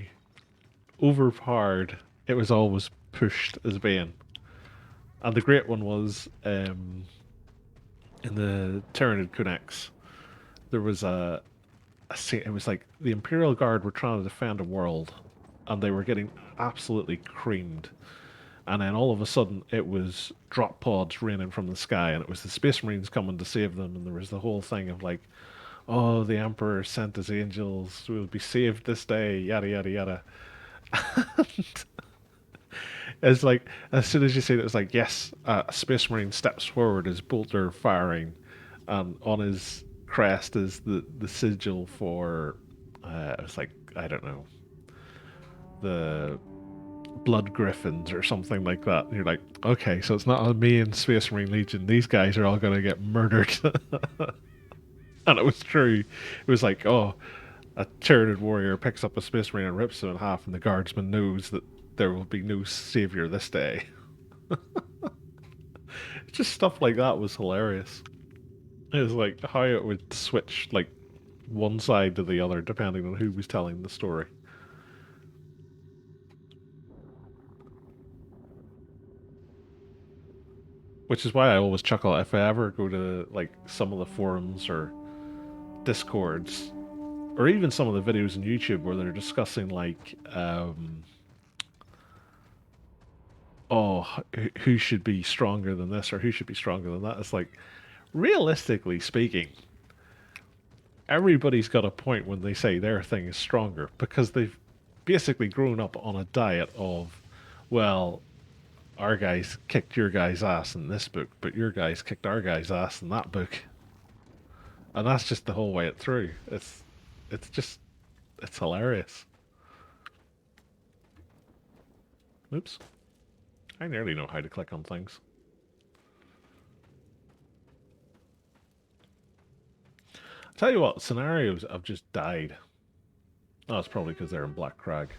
overpowered it was always pushed as being. And the great one was in the Tyranid Codex, there was a scene, it was like the Imperial Guard were trying to defend a world and they were getting absolutely creamed. And then all of a sudden, it was drop pods raining from the sky, and it was the Space Marines coming to save them. And there was the whole thing of like, "Oh, the Emperor sent his angels; we will be saved this day." Yada yada yada. It's like as soon as you say it, it's like, yes, a Space Marine steps forward, his bolter firing, and on his crest is the sigil for. It's like I don't know, the Blood Griffins or something like that. And you're like, okay, so it's not a main Space Marine Legion. These guys are all going to get murdered. And it was true. It was like, oh, a Tyranid warrior picks up a Space Marine and rips him in half, and the guardsman knows that there will be no savior this day. Just stuff like that was hilarious. It was like how it would switch like one side to the other depending on who was telling the story. Which is why I always chuckle if I ever go to like some of the forums or discords, or even some of the videos on YouTube where they're discussing like, oh, who should be stronger than this or who should be stronger than that. It's like, realistically speaking, everybody's got a point when they say their thing is stronger because they've basically grown up on a diet of, well, our guys kicked your guy's ass in this book, but your guys kicked our guy's ass in that book, and that's just the whole way it through. It's just, it's hilarious. Oops, I nearly know how to click on things. I'll tell you what, scenarios have just died. Oh, it's probably because they're in Black Crag.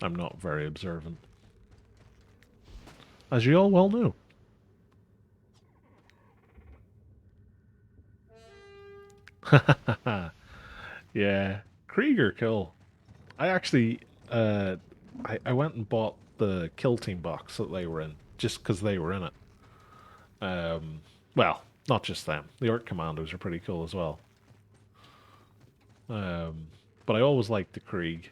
I'm not very observant, as you all well know. Yeah, Krieger kill. I actually, uh, I went and bought the kill team box that they were in just because they were in it. Um, well, not just them. The Orc Commandos are pretty cool as well. Um, but I always liked the Krieg.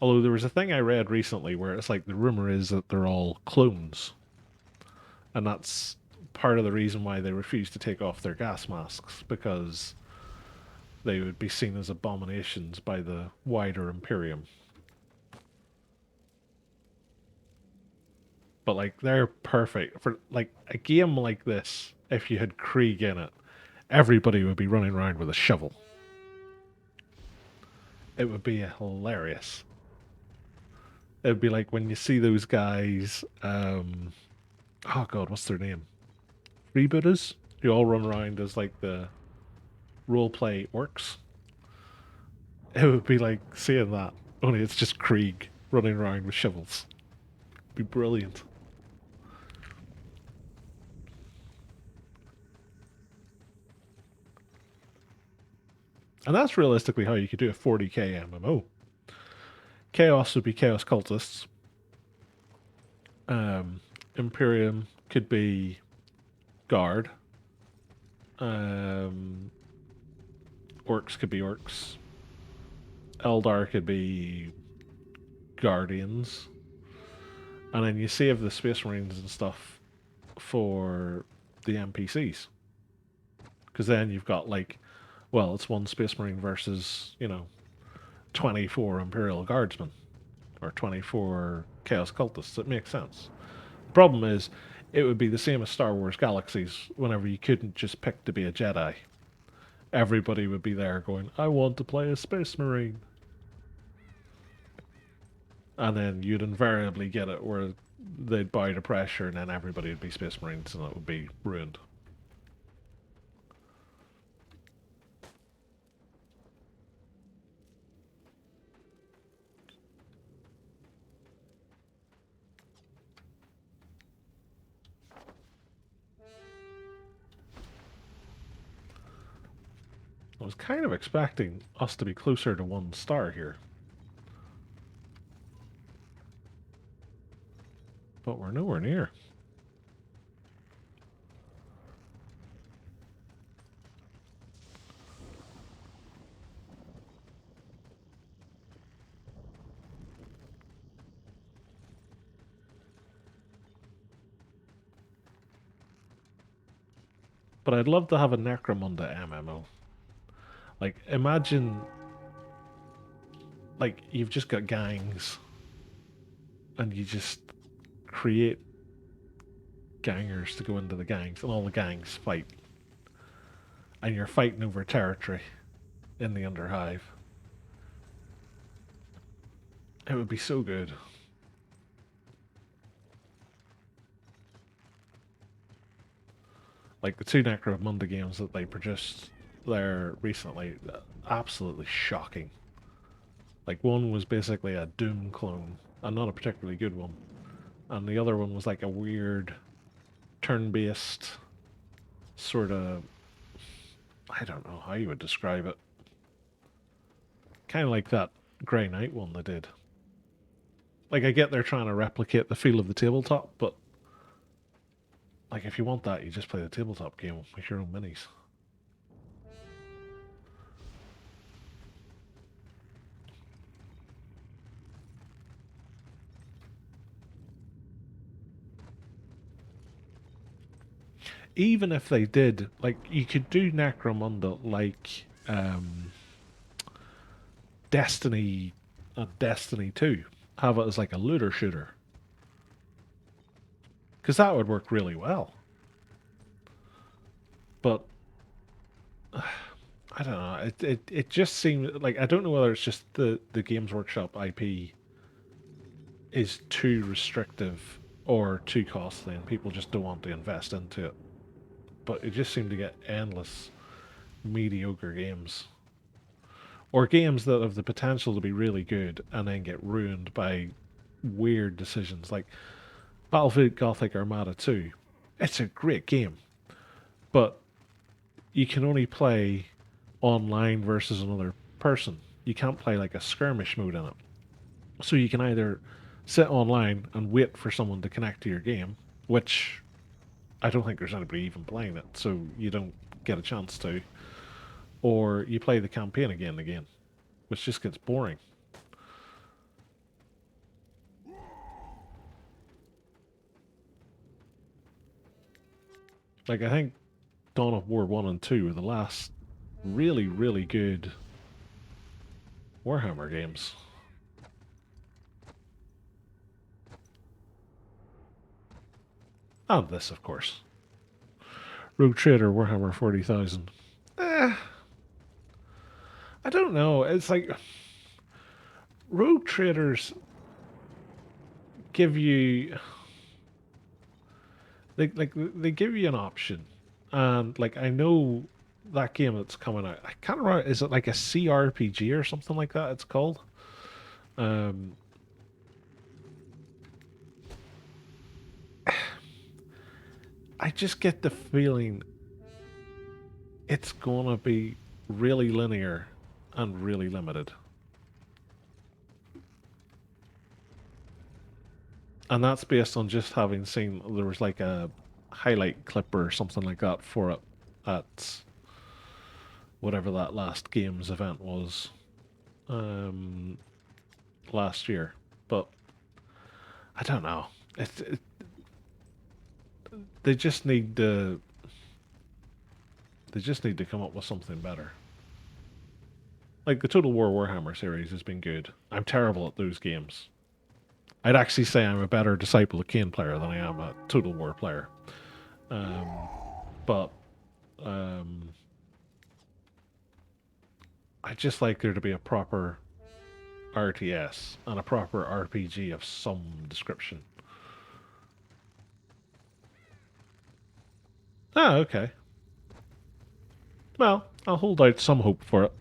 Although there was a thing I read recently where it's like the rumor is that they're all clones, and that's part of the reason why they refuse to take off their gas masks because they would be seen as abominations by the wider Imperium. But like they're perfect for like a game like this. If you had Krieg in it, everybody would be running around with a shovel. It would be hilarious. It would be like when you see those guys. Oh god, what's their name? Freebooters. You all run around as like the roleplay orcs. It would be like seeing that. Only it's just Krieg running around with shovels. It'd be brilliant. And that's realistically how you could do a 40k MMO. Chaos would be Chaos Cultists. Um, Imperium could be Guard. Um, Orcs could be Orcs. Eldar could be Guardians. And then you save the Space Marines and stuff for the NPCs. Because then you've got like, well, it's one Space Marine versus, 24 Imperial Guardsmen. Or 24 Chaos Cultists. It makes sense. The problem is, it would be the same as Star Wars Galaxies whenever you couldn't just pick to be a Jedi. Everybody would be there going, I want to play a Space Marine. And then you'd invariably get it where they'd bow to pressure and then everybody would be Space Marines and it would be ruined. I was kind of expecting us to be closer to 1 star here. But we're nowhere near. But I'd love to have a Necromunda MMO. Like, imagine, like, you've just got gangs, and you just create gangers to go into the gangs, and all the gangs fight. And you're fighting over territory in the Underhive. It would be so good. Like the two Necromunda games that they produced there recently, absolutely shocking. Like one was basically a Doom clone, and not a particularly good one, and the other one was like a weird turn-based sort of, I don't know how you would describe it. Kind of like that Grey Knight one they did. Like, I get they're trying to replicate the feel of the tabletop, but like, if you want that, you just play the tabletop game with your own minis. Even if they did, like, you could do Necromunda like Destiny and Destiny 2. Have it as like a looter shooter. Because that would work really well. But I don't know. It just seems like, I don't know whether it's just the Games Workshop IP is too restrictive or too costly and people just don't want to invest into it. But it just seemed to get endless mediocre games. Or games that have the potential to be really good and then get ruined by weird decisions. Like Battlefield Gothic Armada 2. It's a great game, but you can only play online versus another person. You can't play like a skirmish mode in it. So you can either sit online and wait for someone to connect to your game, which I don't think there's anybody even playing it, so you don't get a chance to, or you play the campaign again and again, which just gets boring. Like, I think Dawn of War 1 and 2 were the last really, really good Warhammer games. And this, of course. Rogue Trader Warhammer 40,000. I don't know. It's like Rogue Traders give you they give you an option, and like, I know that game that's coming out. I can't remember. Is it like a CRPG or something like that? It's called. Um, I just get the feeling it's gonna be really linear and really limited. And that's based on just having seen there was like a highlight clip or something like that for it at whatever that last games event was um, last year. But I don't know. They just need to. They just need to come up with something better. Like the Total War Warhammer series has been good. I'm terrible at those games. I'd actually say I'm a better Disciple of Cain player than I am a Total War player. Um, but um, I just like there to be a proper RTS and a proper RPG of some description. Ah, okay. Well, I'll hold out some hope for it.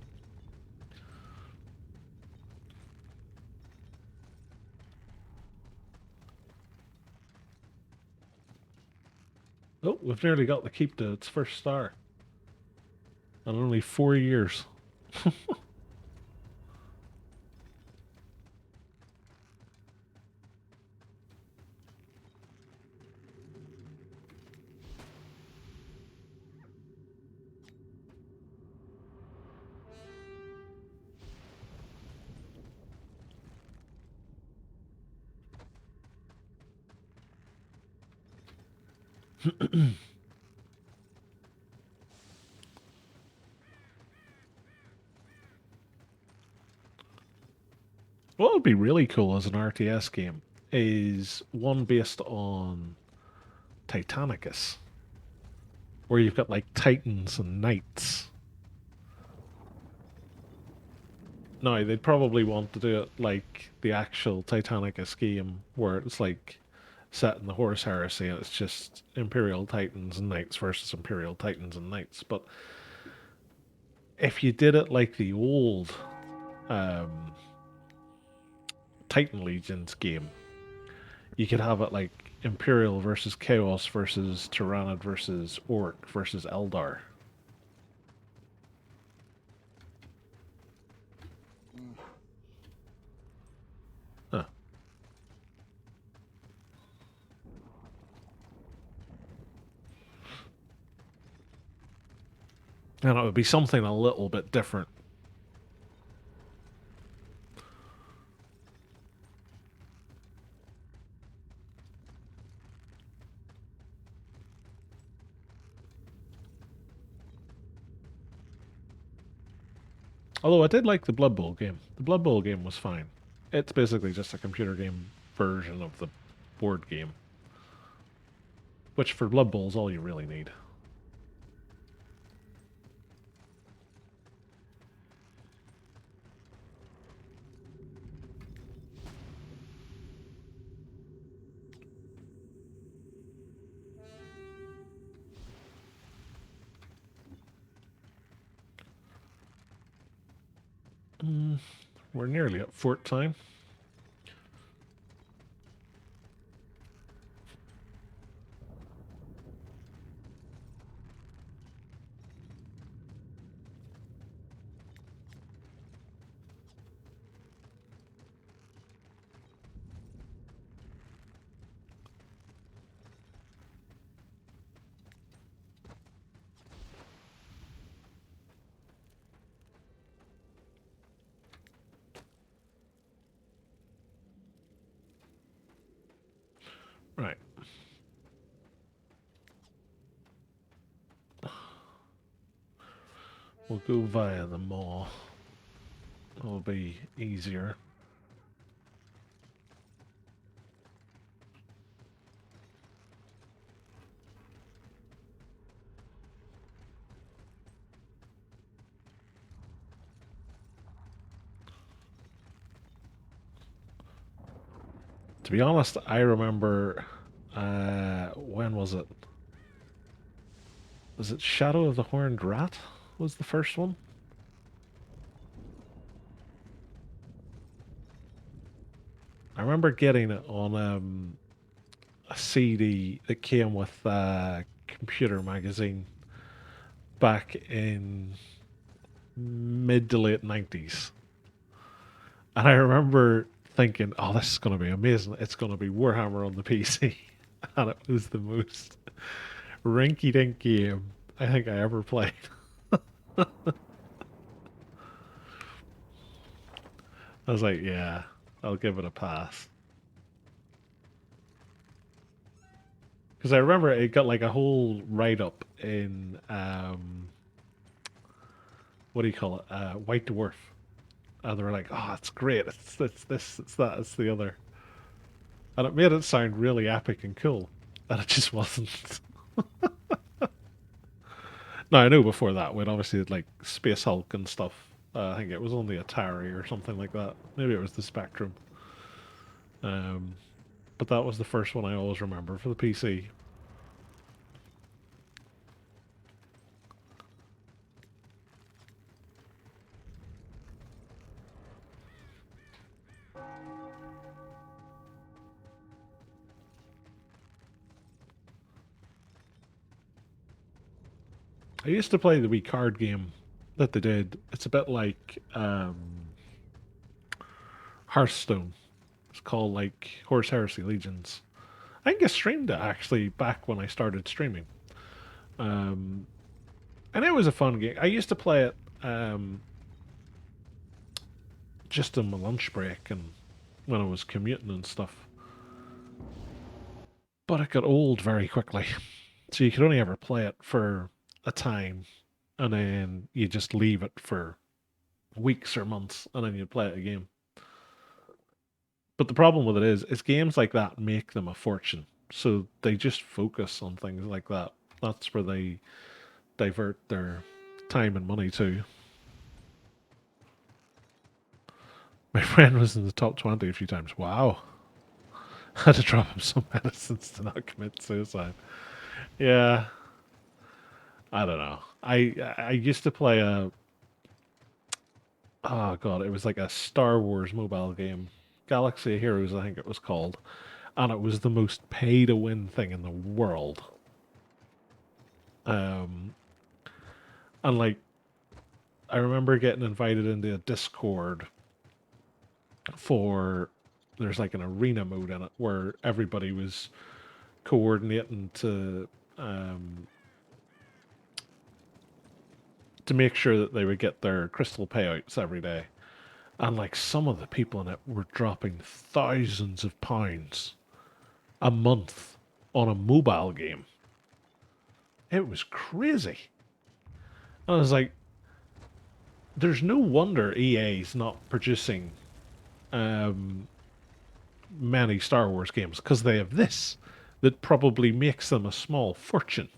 Oh, we've nearly got the keep to its first star. In only 4 years. What would be really cool as an RTS game is one based on Titanicus, where you've got like titans and knights. No, they'd probably want to do it like the actual Titanicus game, where it's like set in the Horus Heresy and it's just Imperial Titans and Knights versus Imperial Titans and Knights. But if you did it like the old um, Titan Legions game, you could have it like Imperial versus Chaos versus Tyrannid versus Orc versus Eldar. And it would be something a little bit different. Although I did like the Blood Bowl game. The Blood Bowl game was fine. It's basically just a computer game version of the board game. Which for Blood Bowl is all you really need. We're nearly at fort time. Right. We'll go via the mall. It'll be easier. To be honest, I remember when was it? Was it Shadow of the Horned Rat? Was the first one? I remember getting it on a CD that came with a computer magazine back in mid to late 90s. And I remember thinking, oh, this is going to be amazing. It's going to be Warhammer on the PC. And it was the most rinky dink game I think I ever played. I was like, yeah, I'll give it a pass. Because I remember it got like a whole write up in, what do you call it? White Dwarf. And they were like, oh, it's great. It's this, it's that, it's the other. And it made it sound really epic and cool. And it just wasn't. Now, I know before that, we'd obviously had like Space Hulk and stuff. I think it was on the Atari or something like that. Maybe it was the Spectrum. Um, but that was the first one I always remember for the PC. I used to play the wee card game that they did. It's a bit like Hearthstone. It's called like Horse Heresy Legions. I think I streamed it actually back when I started streaming. Um, and it was a fun game. I used to play it just on my lunch break and when I was commuting and stuff. But it got old very quickly. So you could only ever play it for a time and then you just leave it for weeks or months and then you play it again. But the problem with it is games like that make them a fortune. So they just focus on things like that. That's where they divert their time and money to. My friend was in the top 20 a few times. Wow. Had to drop him some medicines to not commit suicide. Yeah, I don't know. I used to play a oh god, it was like a Star Wars mobile game, Galaxy of Heroes, I think it was called, and it was the most pay to win thing in the world. Um, and like I remember getting invited into a Discord for there's like an arena mode in it where everybody was coordinating to um to make sure that they would get their crystal payouts every day. And like some of the people in it were dropping thousands of pounds a month on a mobile game. It was crazy. And I was like, there's no wonder EA's not producing many Star Wars games, because they have this that probably makes them a small fortune.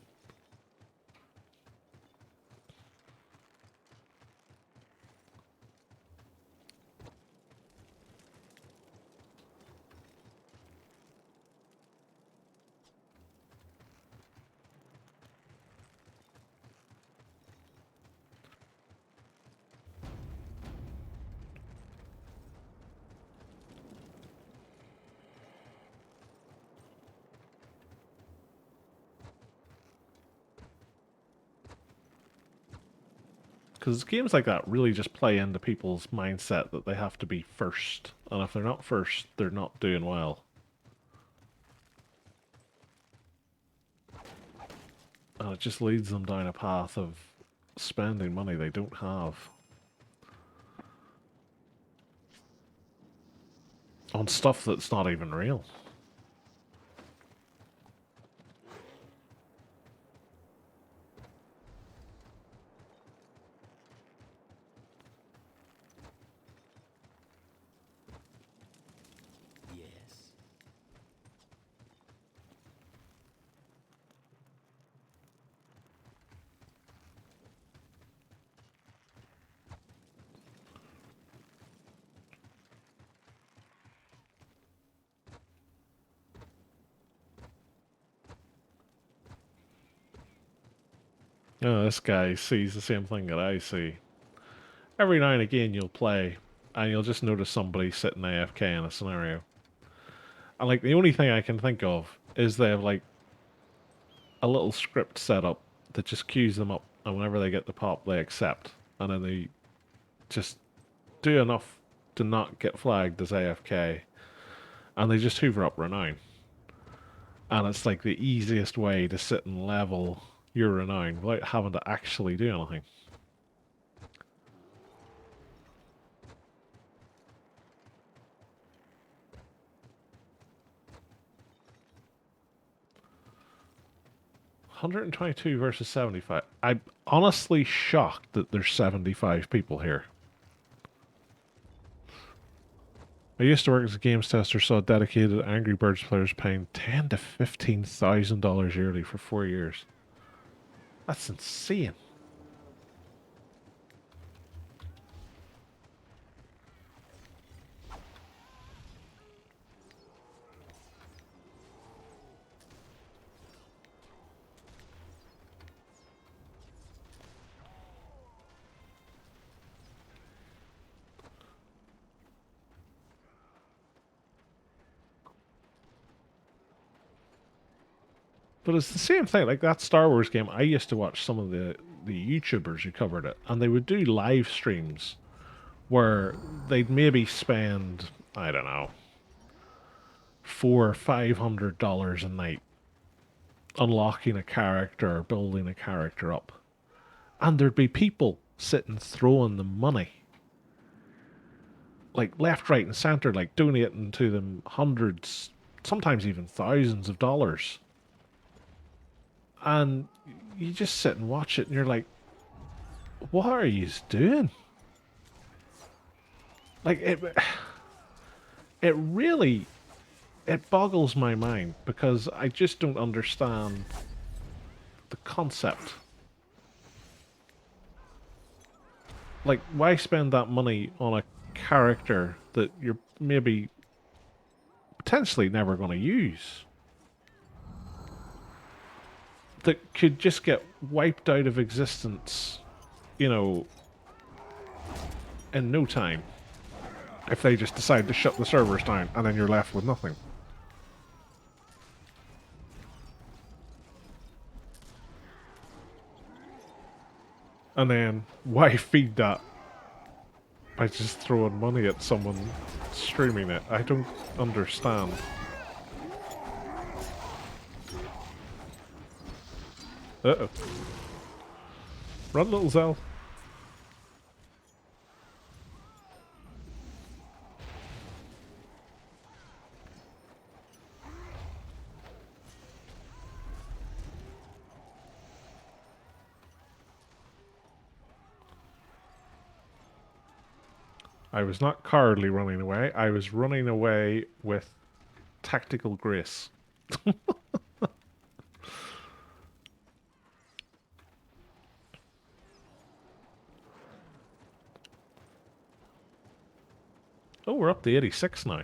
Because games like that really just play into people's mindset that they have to be first. And if they're not first, they're not doing well. And it just leads them down a path of spending money they don't have. On stuff that's not even real. Yes. Oh, this guy sees the same thing that I see. Every now and again you'll play, and you'll just notice somebody sitting AFK in a scenario. And like the only thing I can think of is they have like a little script set up that just queues them up, and whenever they get the pop, they accept, and then they just do enough to not get flagged as AFK, and they just hoover up renown. And it's like the easiest way to sit and level your renown without having to actually do anything. $122 versus 75. I'm honestly shocked that there's 75 people here. I used to work as a games tester, saw dedicated Angry Birds players paying $10,000 to $15,000 yearly for 4 years. That's insane. But it's the same thing. Like that Star Wars game, I used to watch some of the YouTubers who covered it, and they would do live streams where they'd maybe spend, I don't know, $400 or $500 a night unlocking a character or building a character up. And there'd be people sitting throwing them money. Like left, right, and center, like donating to them hundreds, sometimes even thousands of dollars. And you just sit and watch it and you're like, what are you doing? Like it really, it boggles my mind because I just don't understand the concept. Like, why spend that money on a character that you're maybe potentially never going to use? That could just get wiped out of existence, you know, in no time. If they just decide to shut the servers down and then you're left with nothing. And then, why feed that by just throwing money at someone streaming it? I don't understand. Uh-oh. Run, little Zell. I was not cowardly running away. I was running away with tactical grace. Oh, we're up to 86 now.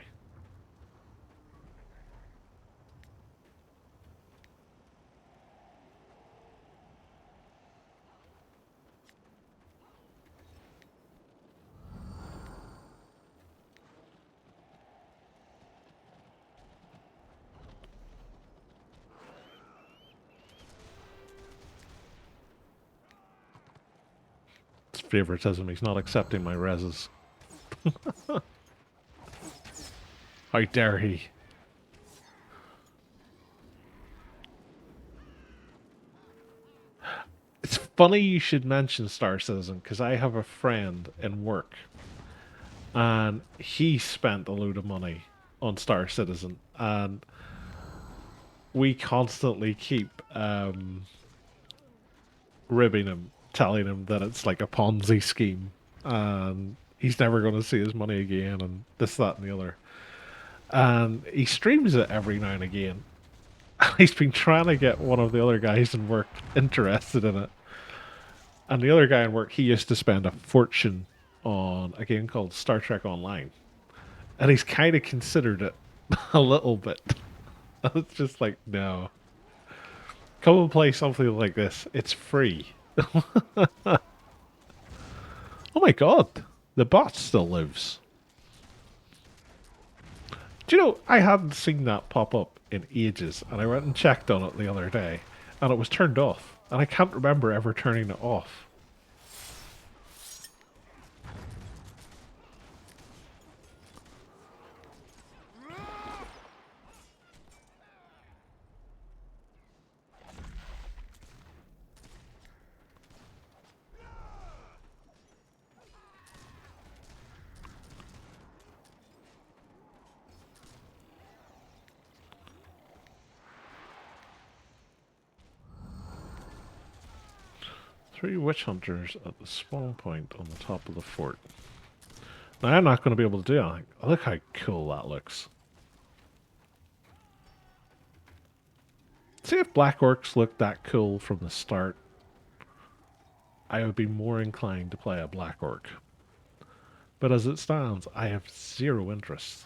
It's favoritism. He's not accepting my reses. How dare he? It's funny you should mention Star Citizen because I have a friend in work and he spent a load of money on Star Citizen and we constantly keep ribbing him, telling him that it's like a Ponzi scheme and he's never going to see his money again and this, that, and the other. And he streams it every now and again. He's been trying to get one of the other guys in work interested in it. And the other guy in work, he used to spend a fortune on a game called Star Trek Online. And he's kind of considered it a little bit. It's just like, no. Come and play something like this. It's free. Oh my god. The bot still lives. Do you know, I hadn't seen that pop up in ages, and I went and checked on it the other day, and it was turned off. And I can't remember ever turning it off. Three witch hunters at the spawn point on the top of the fort. Now, I'm not going to be able to do anything. Look how cool that looks. See, if Black Orcs looked that cool from the start, I would be more inclined to play a Black Orc. But as it stands, I have zero interest.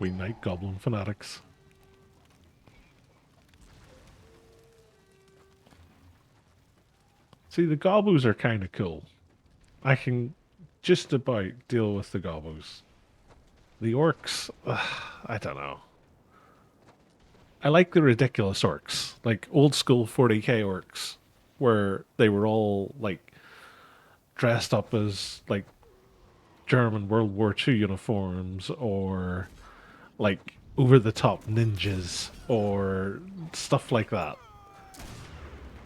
We Night Goblin fanatics. See, the Gobos are kind of cool. I can just about deal with the Gobos. The Orcs, I don't know. I like the ridiculous Orcs, like old school 40k Orcs, where they were all like dressed up as like German World War II uniforms or like over the top ninjas or stuff like that.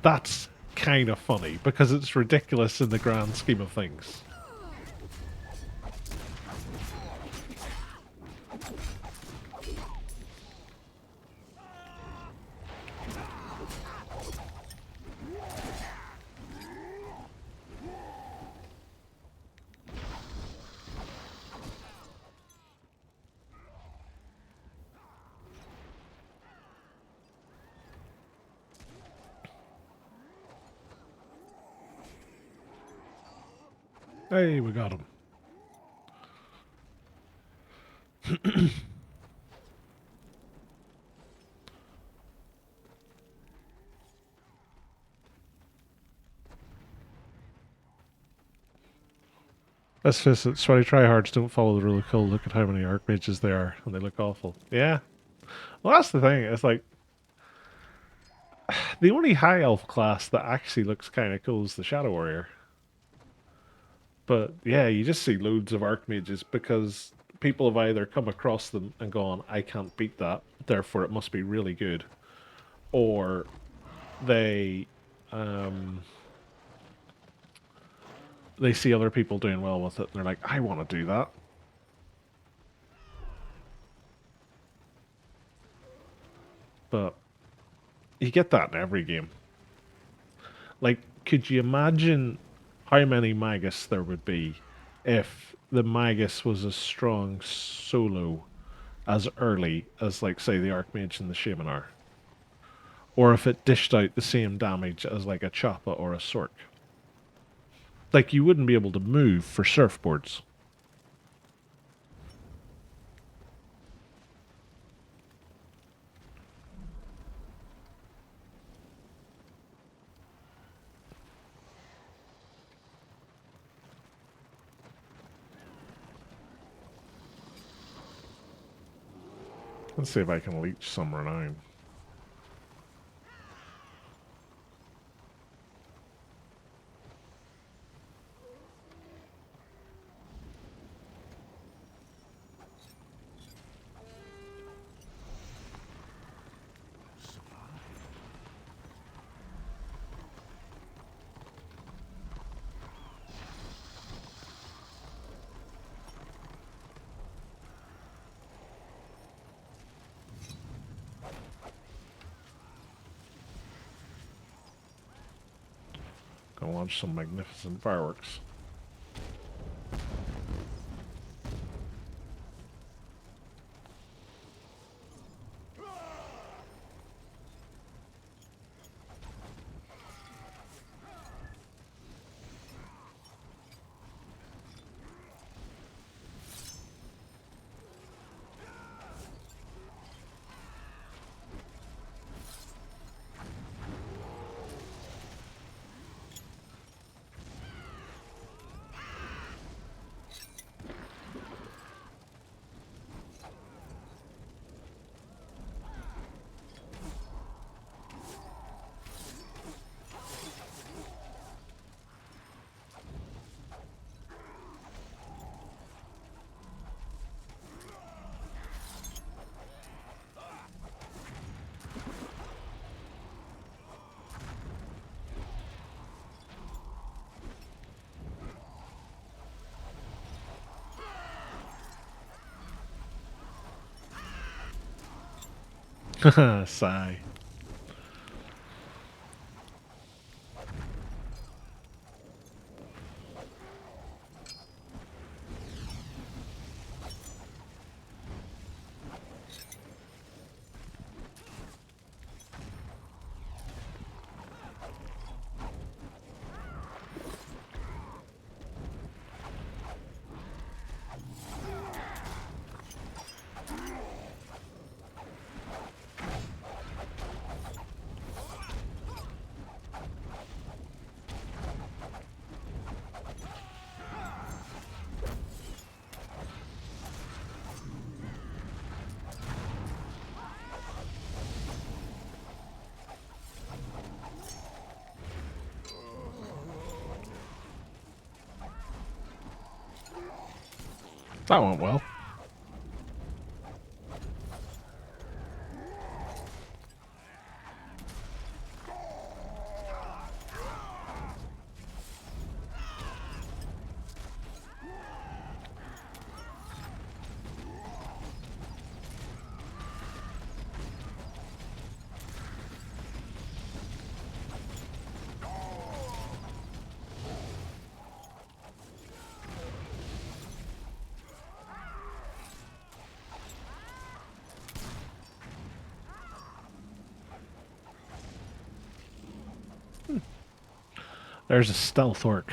That's kind of funny because it's ridiculous in the grand scheme of things. Hey, we got him. Let's face it, sweaty tryhards don't follow the rule of cool. Look at how many archmages there are, and they look awful. Yeah. Well, that's the thing. It's like the only high elf class that actually looks kind of cool is the Shadow Warrior. But yeah, you just see loads of archmages because people have either come across them and gone, I can't beat that, therefore it must be really good, or they um, they see other people doing well with it, and they're like, I want to do that. But you get that in every game. Like, could you imagine how many Magus there would be if the Magus was as strong solo as early as, like, say, the Archmage and the Shaman are? Or if it dished out the same damage as, like, a Choppa or a Sork? Like, you wouldn't be able to move for surfboards. Let's see if I can leech some renown. Gonna launch some magnificent fireworks. Haha, sigh. That went well. There's a stealth orc.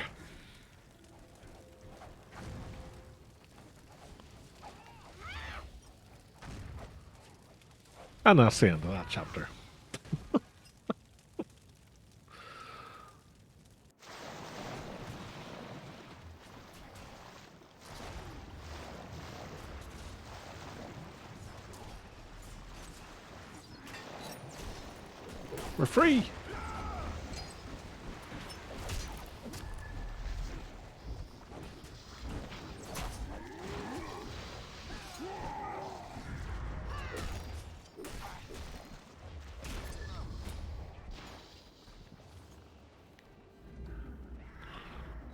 And that's the end of that chapter. We're free!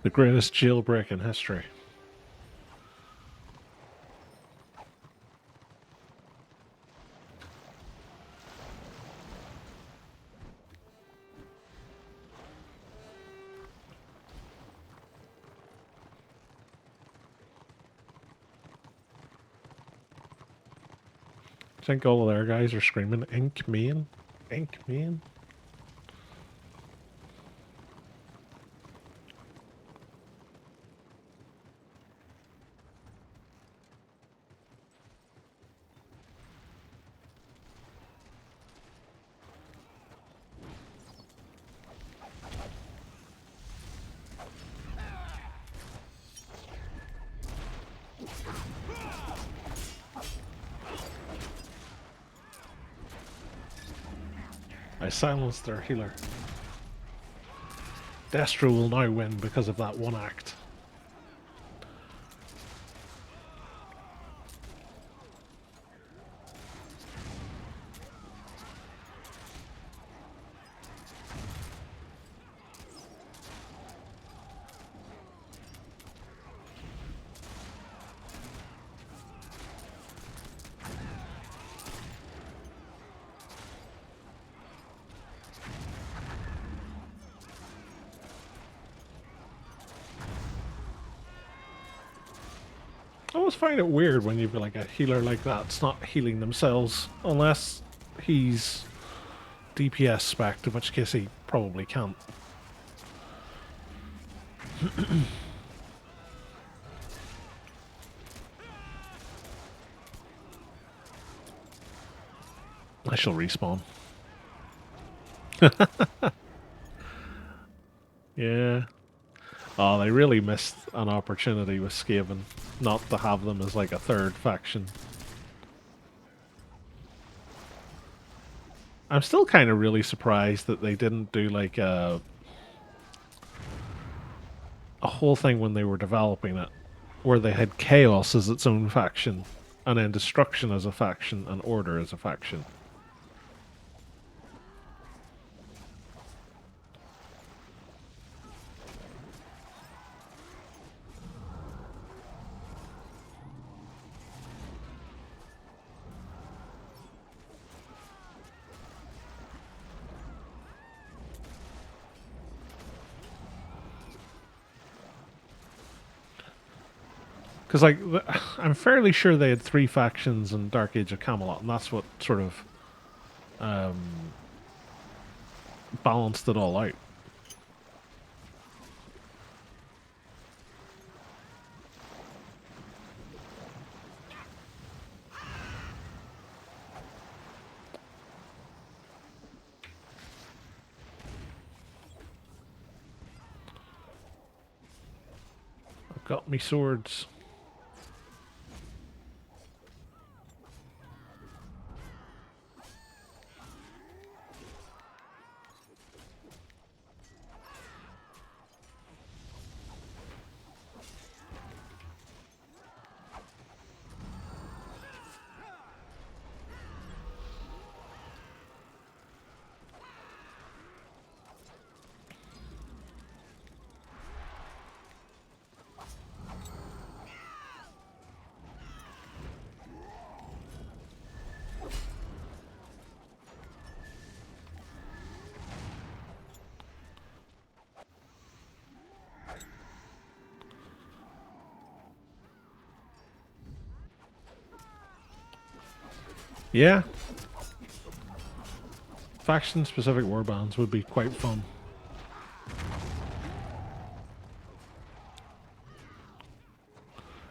The greatest jailbreak in history. I think all of their guys are screaming, Ink man? Ink man? I silenced their healer. Destro will now win because of that one act. I always find it weird when you've got like a healer like that. It's not healing themselves unless he's DPS spec'd, in which case he probably can't. I shall respawn. Yeah. Oh, they really missed an opportunity with Skaven not to have them as like a third faction. I'm still kind of really surprised that they didn't do like a whole thing when they were developing it, where they had Chaos as its own faction, and then Destruction as a faction, and Order as a faction. Because, like, I'm fairly sure they had 3 factions in Dark Age of Camelot, and that's what sort of balanced it all out. I've got me swords. Yeah. Faction-specific warbands would be quite fun.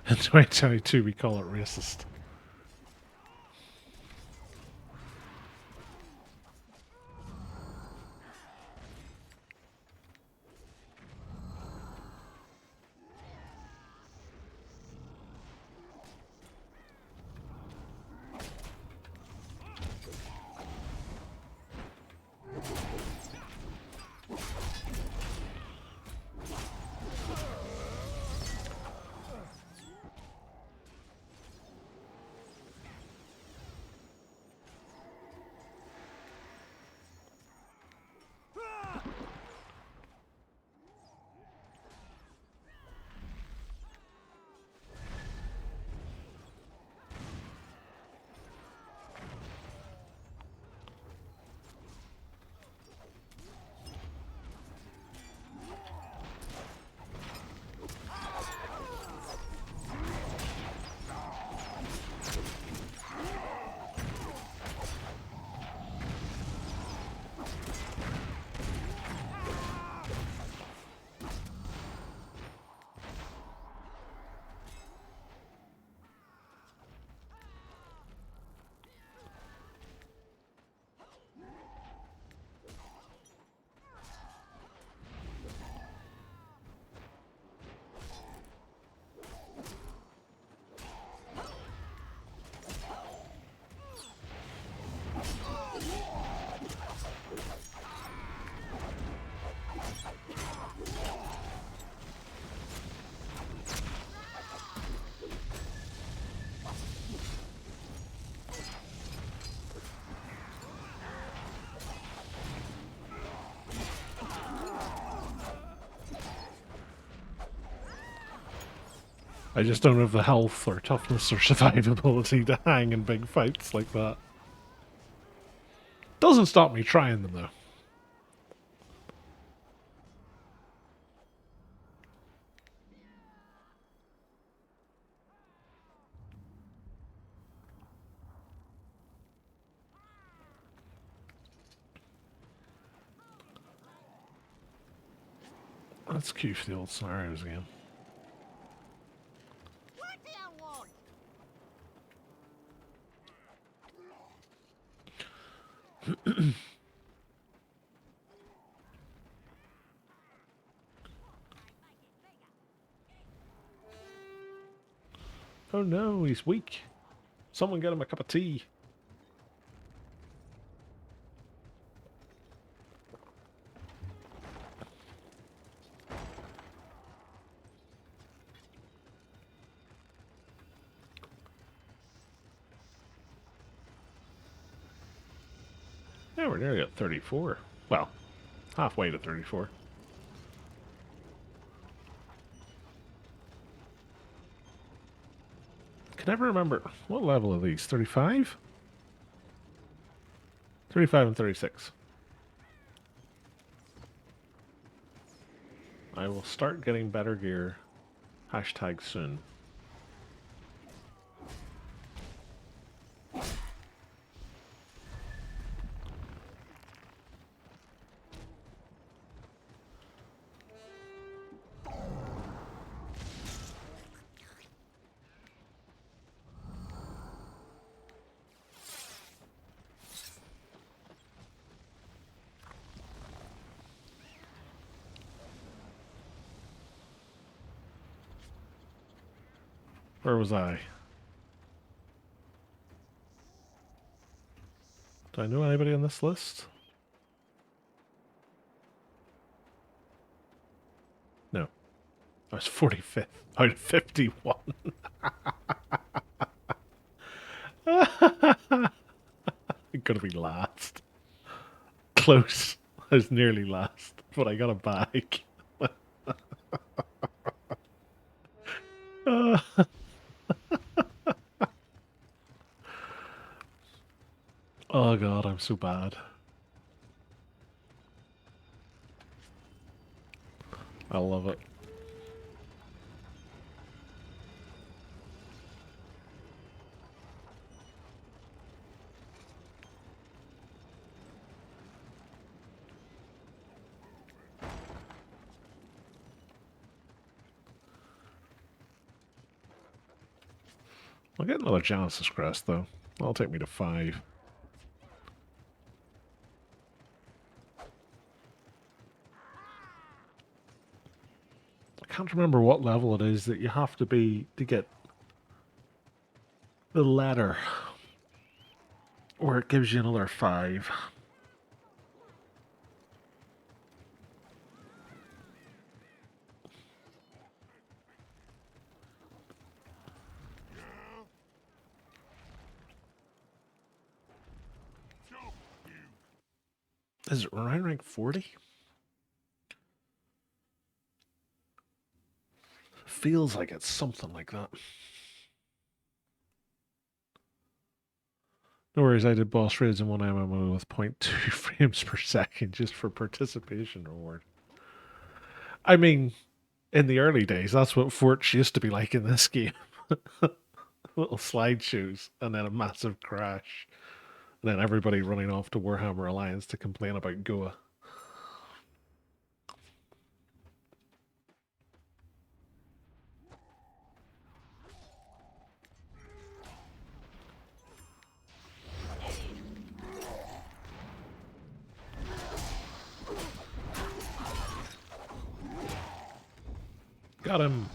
In 2022, we call it racist. I just don't have the health or toughness or survivability to hang in big fights like that. Doesn't stop me trying them though. Let's queue for the old scenarios again. What do you want? Oh no, he's weak. Someone get him a cup of tea. Yeah, we're nearly at 34. Well, halfway to 34. Can never remember. What level are these? 35? 35 and 36. I will start getting better gear. Hashtag soon. Where was I? Do I know anybody on this list? No. I was 45th out of 51. I'm gonna be last. Close. I was nearly last, but I got a bag. Oh god, I'm so bad. I love it. I'll get another Genesis crest though. That'll take me to 5. I can't remember what level it is that you have to be to get the letter where it gives you another 5. Is it around rank 40? Feels like it's something like that. No worries, I did boss raids in one MMO with 0.2 frames per second just for participation reward. I mean, in the early days, that's what Forts used to be like in this game. Little slideshows and then a massive crash. And then everybody running off to Warhammer Alliance to complain about Goa. Got him.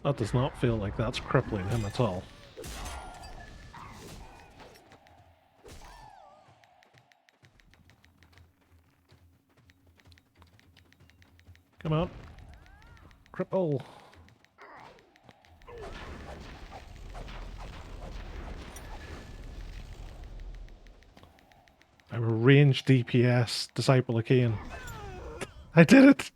That does not feel like that's crippling him at all. Come on. Cripple. I'm a ranged DPS disciple of Cain. I did it!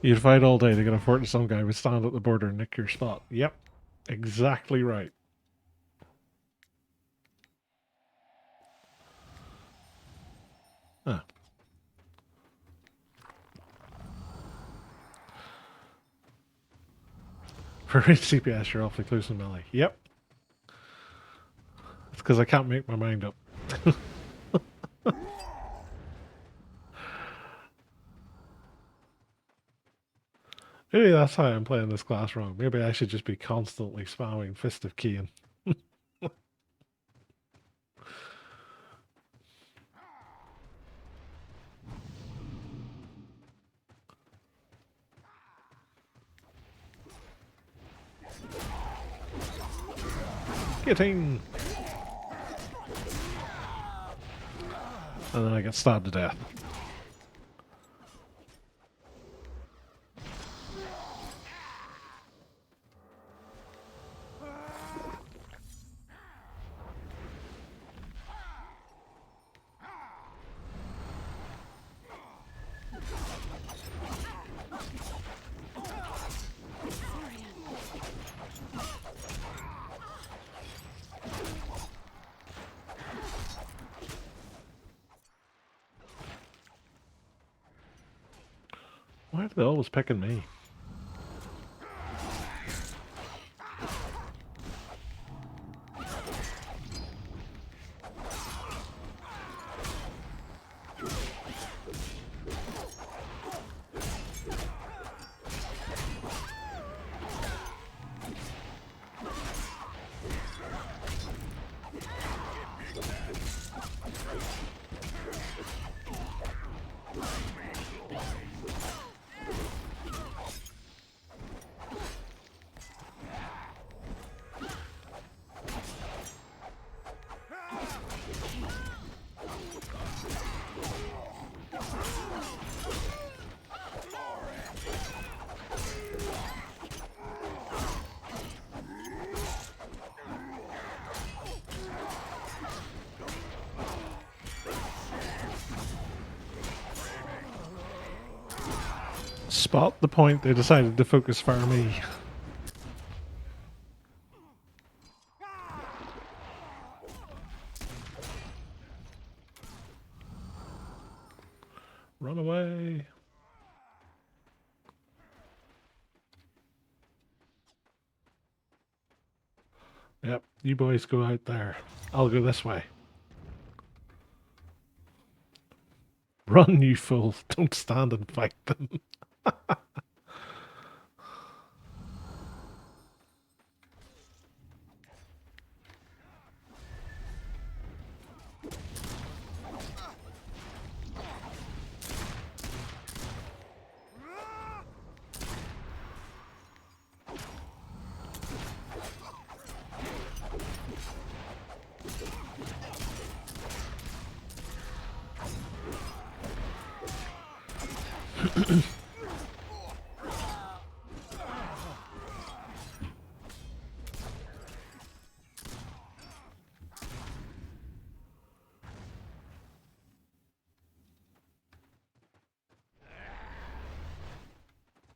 You'd fight all day to get a fort, and some guy would stand at the border and nick your spot. Yep, exactly right. Ah. For ranged CPS, you're awfully close in melee. Yep. It's because I can't make my mind up. Maybe that's how I'm playing this class wrong. Maybe I should just be constantly spamming Fist of Cain. Getting! And then I get stabbed to death. Why are they always picking me? Spot the point they decided to focus fire me. Run away. Yep, you boys go out there. I'll go this way. Run, you fool. Don't stand and fight them.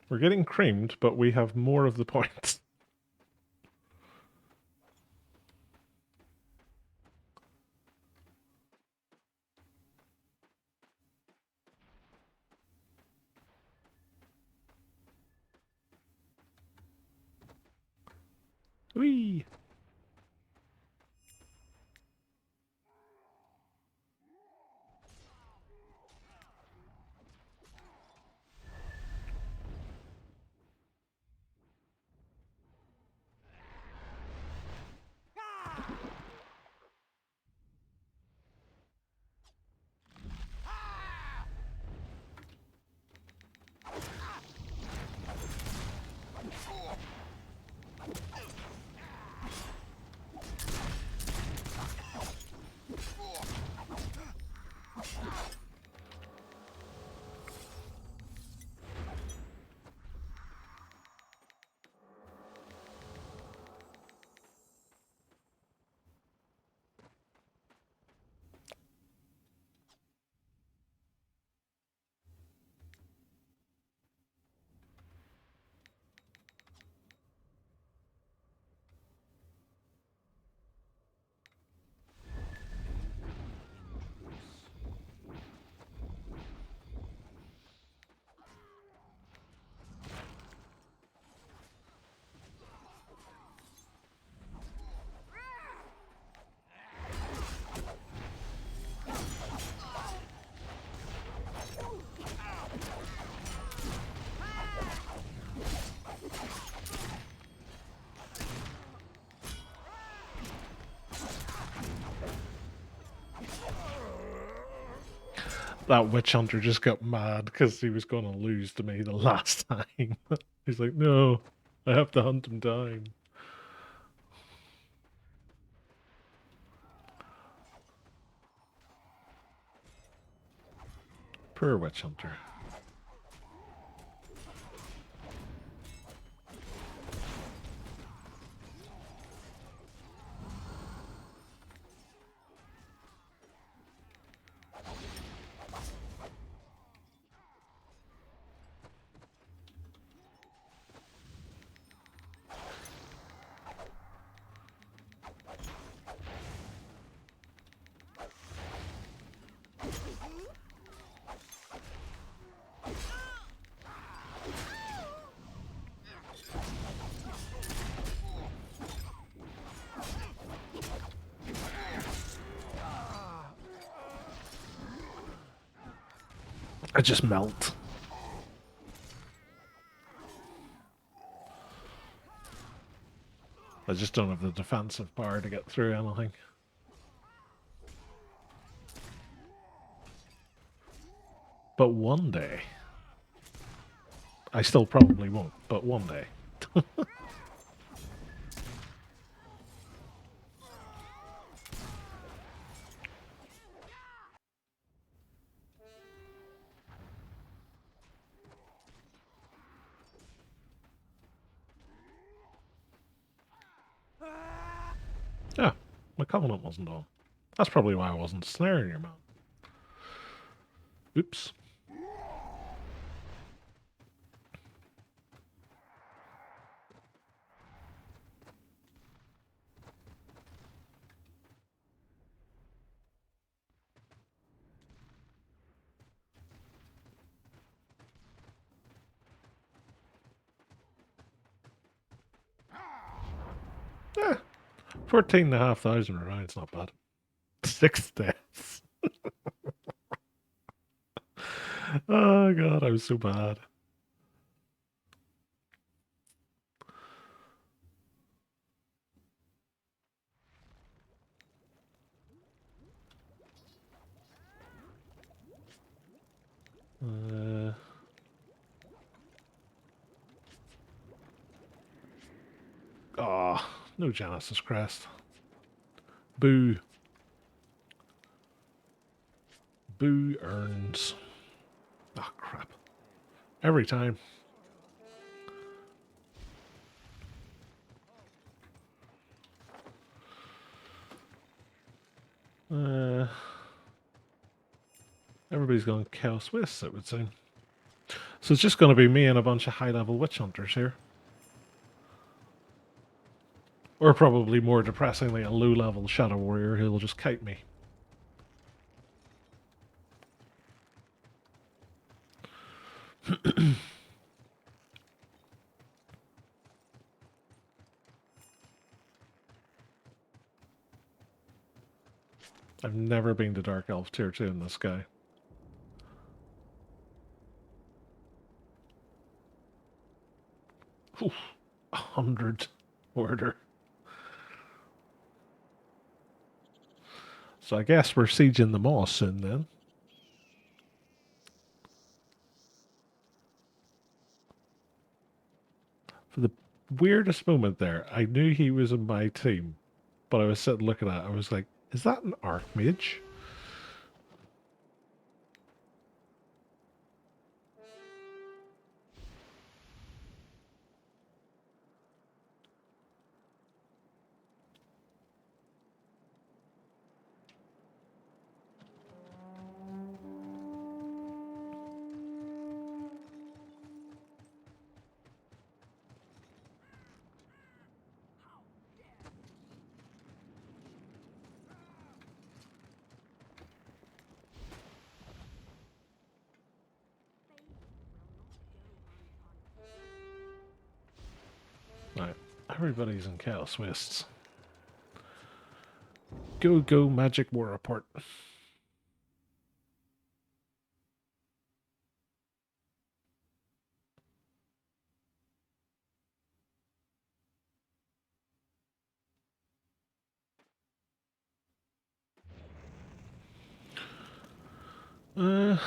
We're getting creamed, but we have more of the points. Whee! That witch hunter just got mad because he was going to lose to me the last time. He's like, no, I have to hunt him down. Poor witch hunter. I just melt. I just don't have the defensive power to get through anything. But one day, I still probably won't, but one day. Yeah, my covenant wasn't on. That's probably why I wasn't snaring your man. Oops. Yeah, 14,500 rounds, not bad. 6 deaths. Oh god, I was so bad. Oh, no Genesis Crest. Boo. Boo earns. Oh, crap. Every time. Everybody's going Chaos Wisps, it would seem. So it's just going to be me and a bunch of high-level witch hunters here. Or probably more depressingly, a low-level shadow warrior who'll just kite me. I've never been to Dark Elf Tier 2 in this guy. Oof, 100 order. So I guess we're sieging the moss soon then. For the weirdest moment there, I knew he was in my team, but I was sitting looking at it, I was like, is that an Archmage? Right, everybody's in Chaos Wastes. Go, go, Magic War Report. We're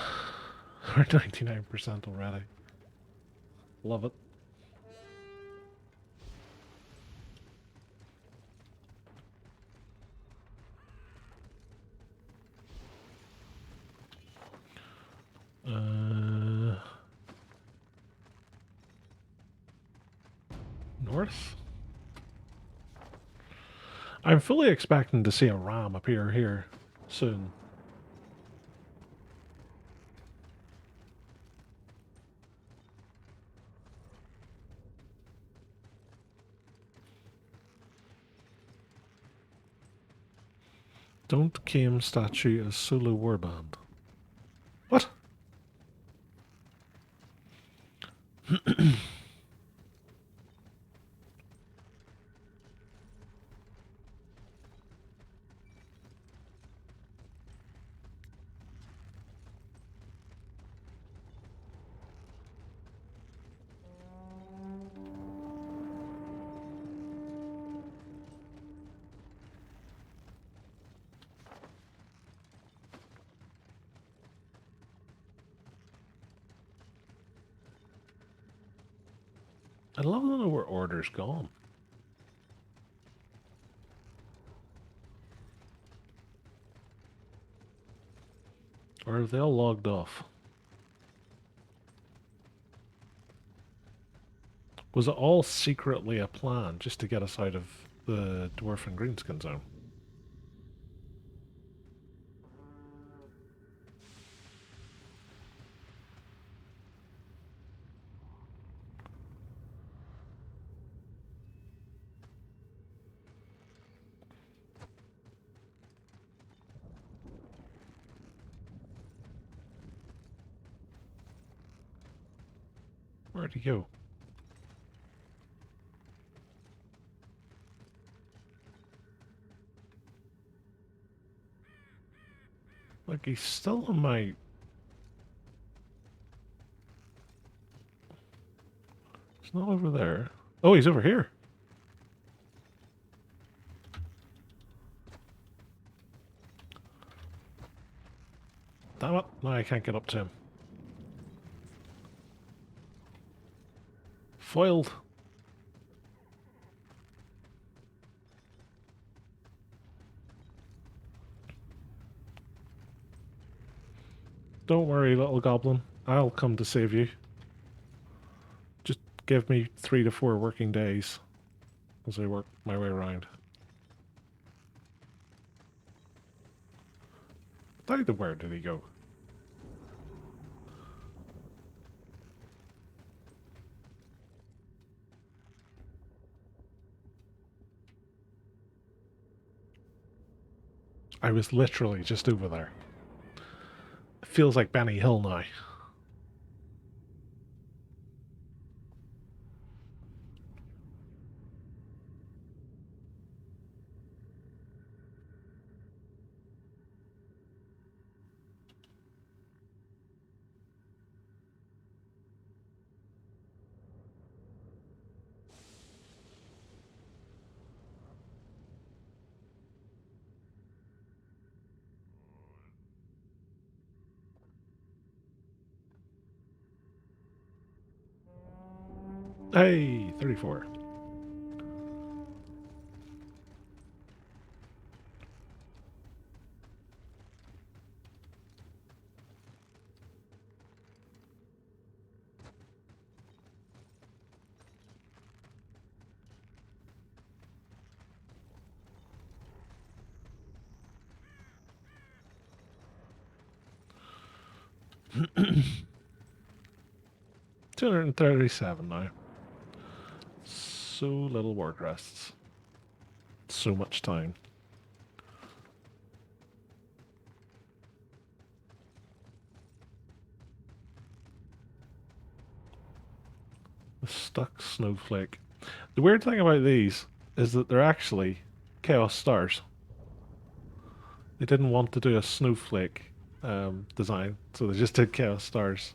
99% already. Love it. North? I'm fully expecting to see a ram appear here soon. Don't claim statue as solo warband. What? I'd love to know where Order's gone. Or have they all logged off? Was it all secretly a plan just to get us out of the Dwarf and Greenskin zone? Where'd he go? Like, he's still on my... He's not over there. Oh, he's over here. Damn it. No, I can't get up to him. Foiled. Don't worry, little goblin. I'll come to save you. Just give me 3 to 4 working days as I work my way around. Where did he go? I was literally just over there. It feels like Benny Hill now. Hey, 34. $237 now. So little work rests. So much time. The stuck snowflake. The weird thing about these is that they're actually chaos stars. They didn't want to do a snowflake design, so they just did chaos stars.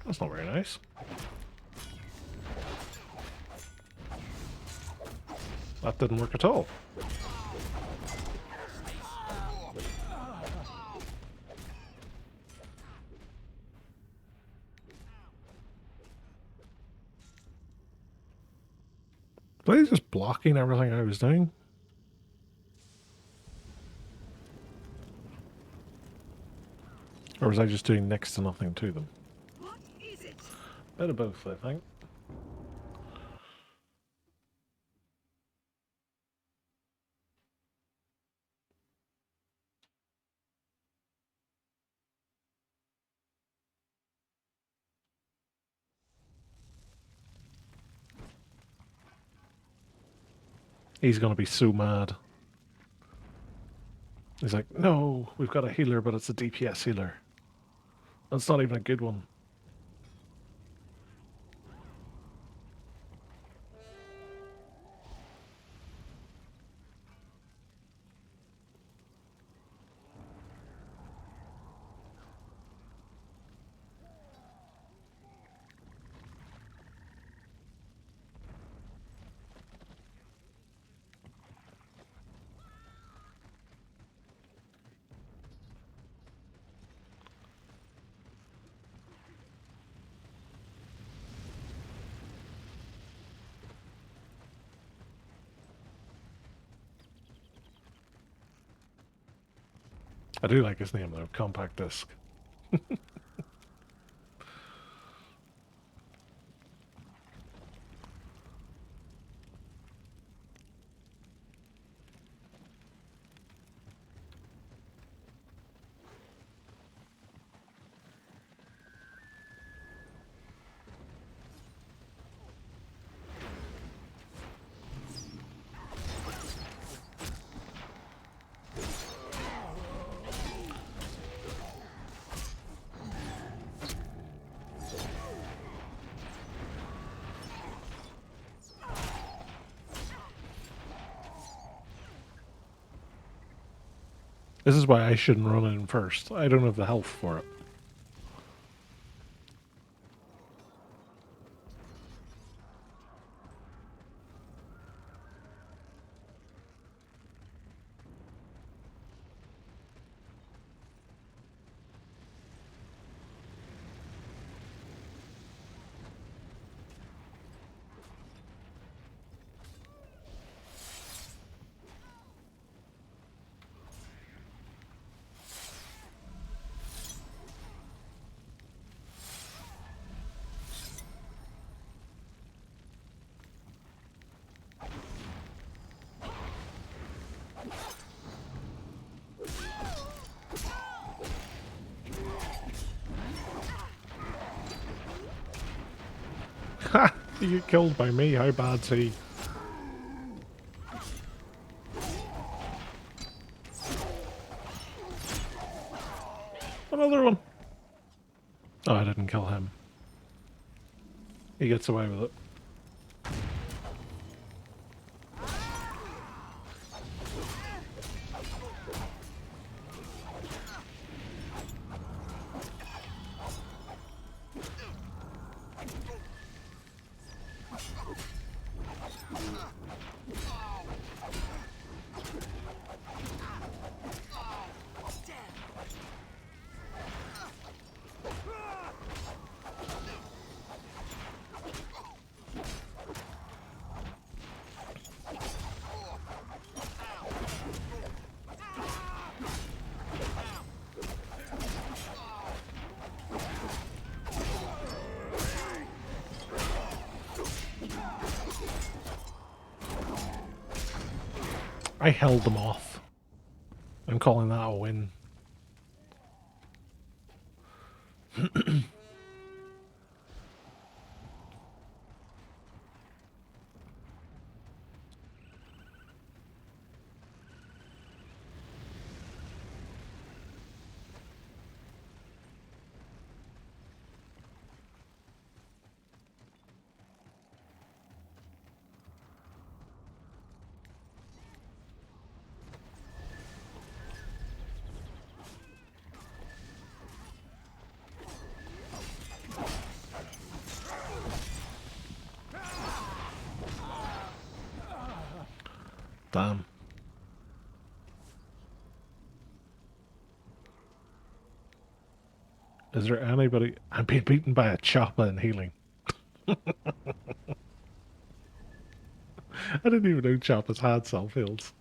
That's not very nice. That didn't work at all. Was I just blocking everything I was doing? Or was I just doing next to nothing to them? What is it? Bit of both, I think. He's gonna be so mad. He's like, no, we've got a healer, but it's a DPS healer. That's not even a good one. I do like his name though, Compact Disc. This is why I shouldn't run in first. I don't have the health for it. Ha! You get killed by me, how bad's he? Another one! Oh, I didn't kill him. He gets away with it. I held them off. I'm calling that a win. Damn. Is there anybody... I'm being beaten by a chopper in healing. I didn't even know choppers had self heals.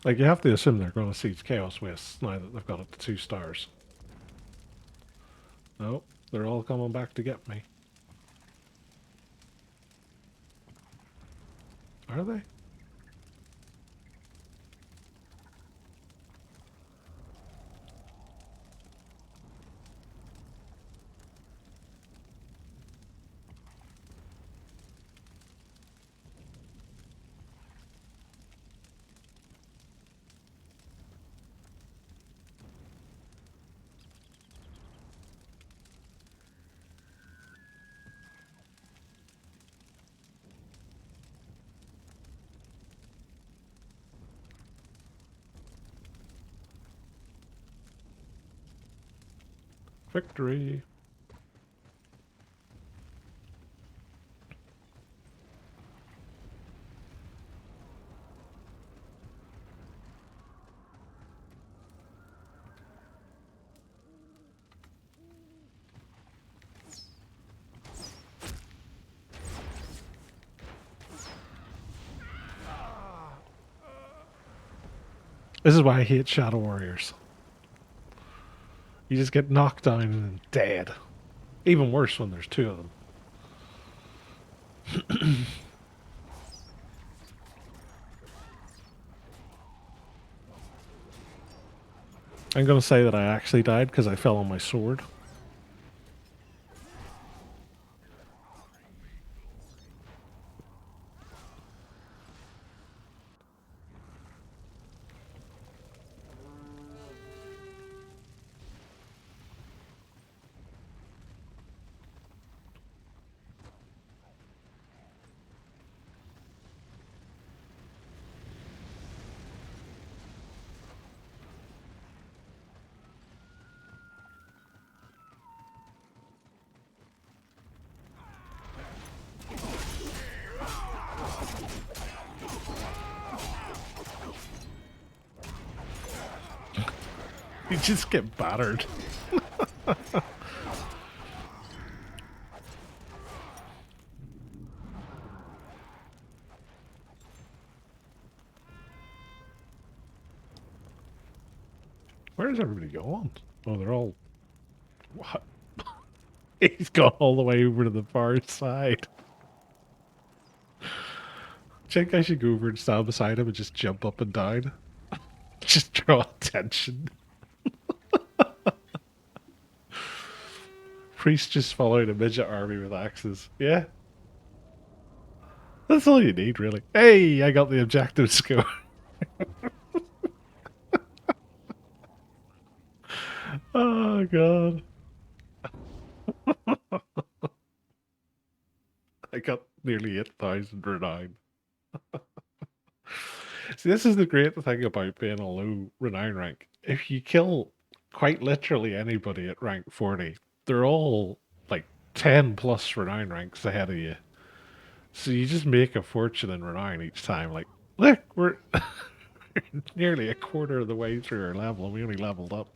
Like, you have to assume they're going to siege Chaos Wastes now that they've got it to 2 stars. No, they're all coming back to get me. Are they? Victory! This is why I hate Shadow Warriors. You just get knocked down and dead. Even worse when there's 2 of them. I'm going to say that I actually died because I fell on my sword. You just get battered. Where is everybody going? Oh, they're all... What? He's gone all the way over to the far side. Think I should go over and stand beside him and just jump up and down. Just draw attention. Priest just following a midget army with axes. Yeah. That's all you need, really. Hey, I got the objective score. Oh, God. I got nearly 8,000 renown. See, this is the great thing about being a low renown rank. If you kill quite literally anybody at rank 40, they're all like 10 plus renown ranks ahead of you. So you just make a fortune in renown each time. Like, look, we're nearly a quarter of the way through our level and we only leveled up.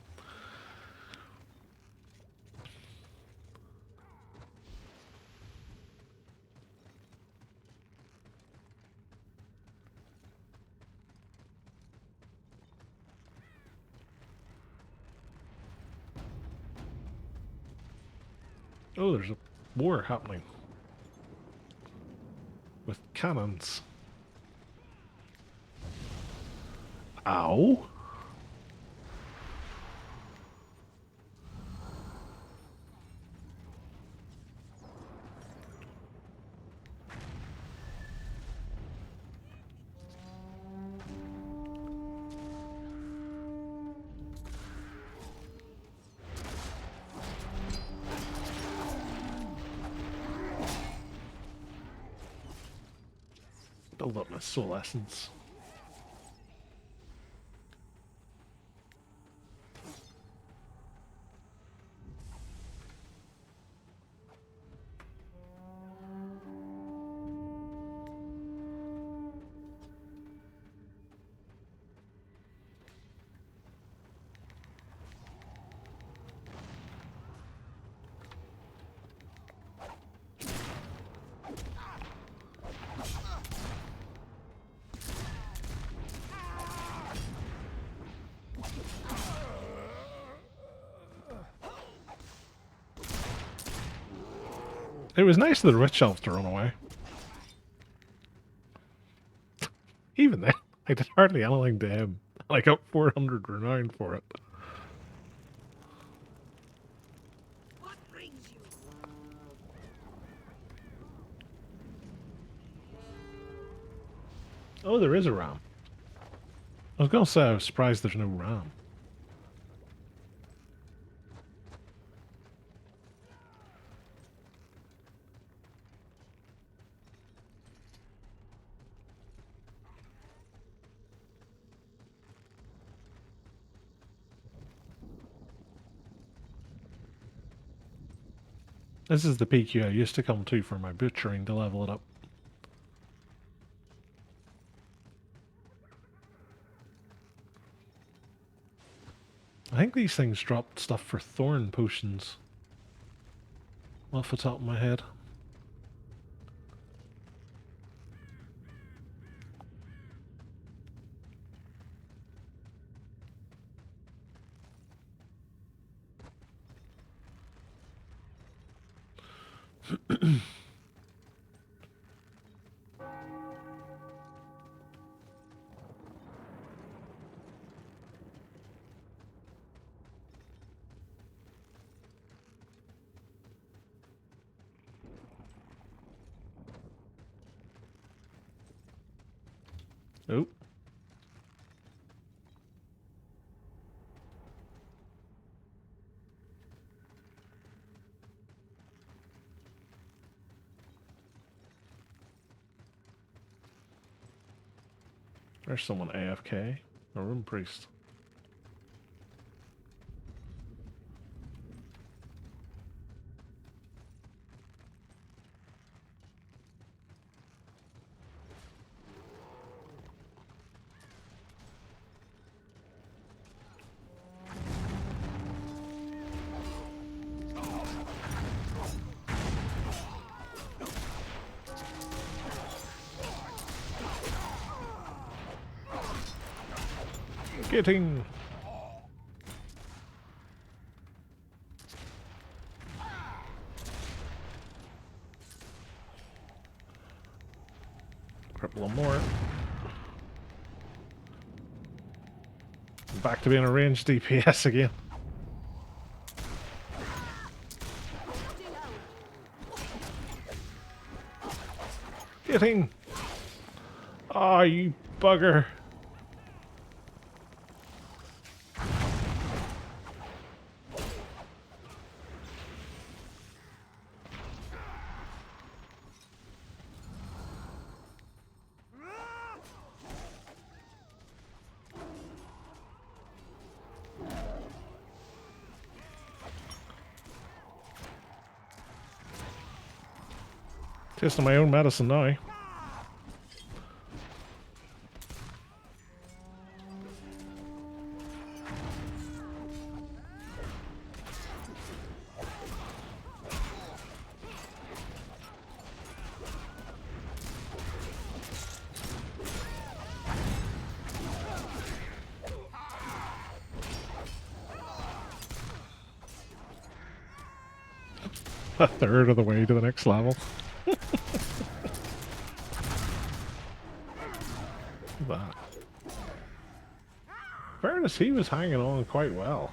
Oh, there's a war happening with cannons. Ow! Build up my soul essence. It was nice of the rich elf to run away. Even then, I did hardly anything to him. I got 400 renown for it. What brings you? Oh, there is a ram. I was going to say I was surprised there's no ram. This is the PQ I used to come to for my butchering to level it up. I think these things dropped stuff for thorn potions. Off the top of my head. Oh. There's someone AFK. A room priest. Getting. Cripple them more. Back to being a ranged DPS again. Getting. Ah, you bugger. Tasting my own medicine now. A third of the way to the next level. That. Fairness, he was hanging on quite well.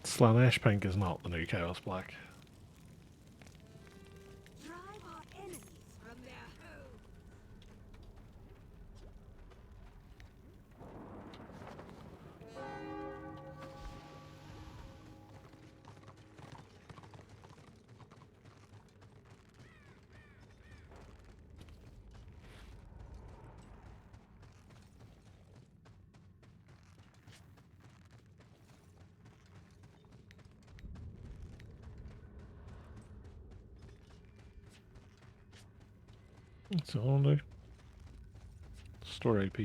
Slanesh Pink is not the new Chaos Black. Drive our enemies from their home. What's it all do? Store AP.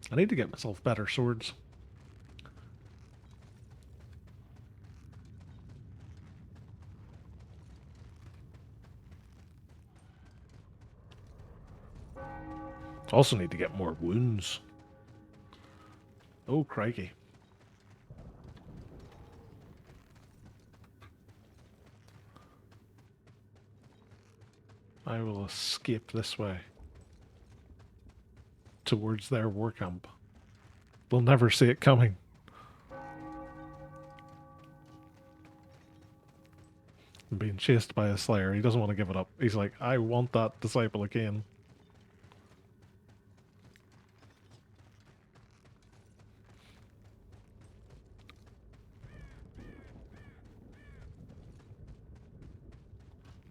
I need to get myself better swords. Also need to get more wounds. Oh, crikey. I will escape this way. Towards their war camp. They'll never see it coming. I'm being chased by a slayer. He doesn't want to give it up. He's like, I want that disciple again.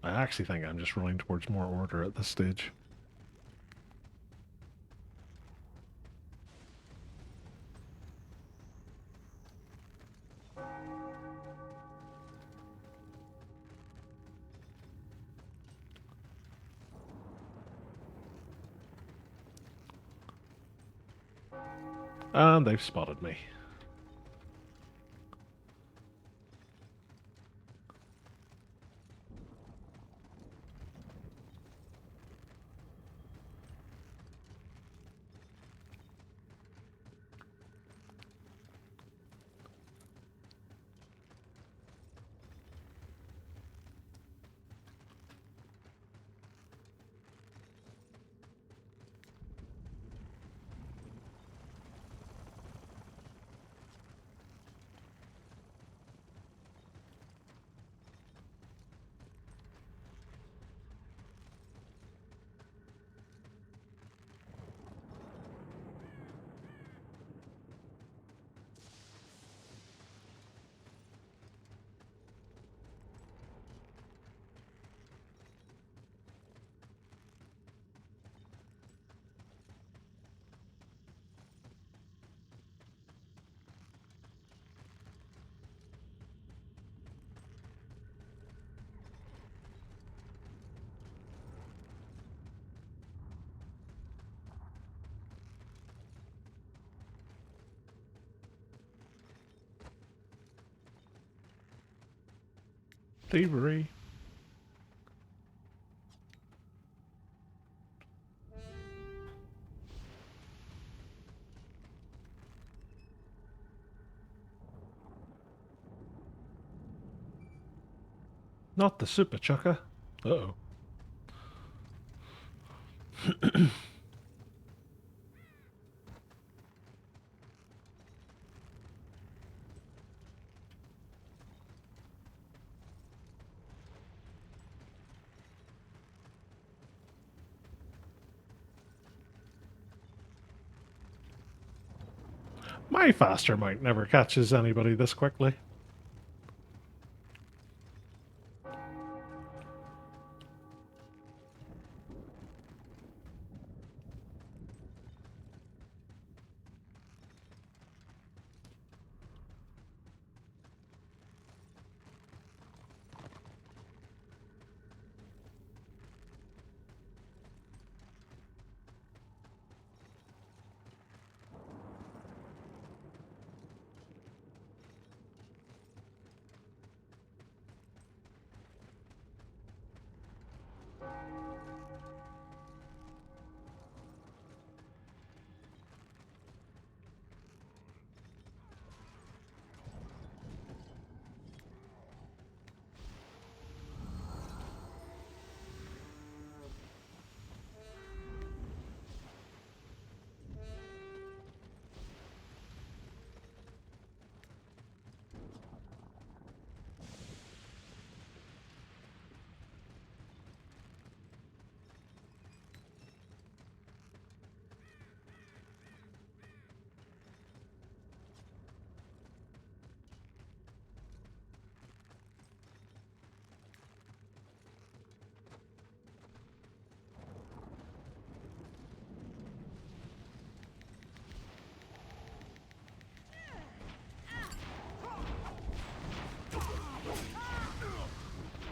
I actually think I'm just running towards more order at this stage. And they've spotted me. Thievery. Not the super chucker. Uh-oh. My faster mount never catches anybody this quickly.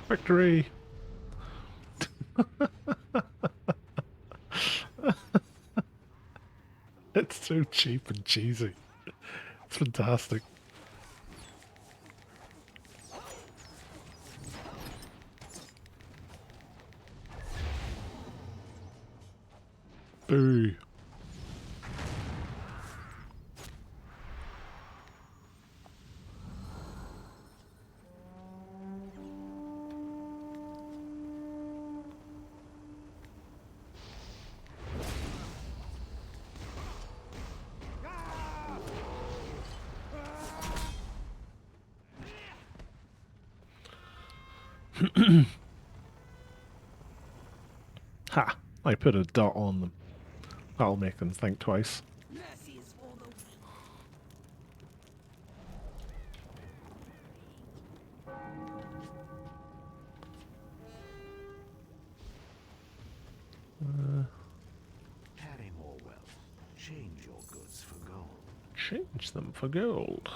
Victory! It's so cheap and cheesy. It's fantastic. Boo. Ha! I put a dot on them. That'll make them think twice. Mercy is for the weak. Carry more wealth. Change your goods for gold. Change them for gold.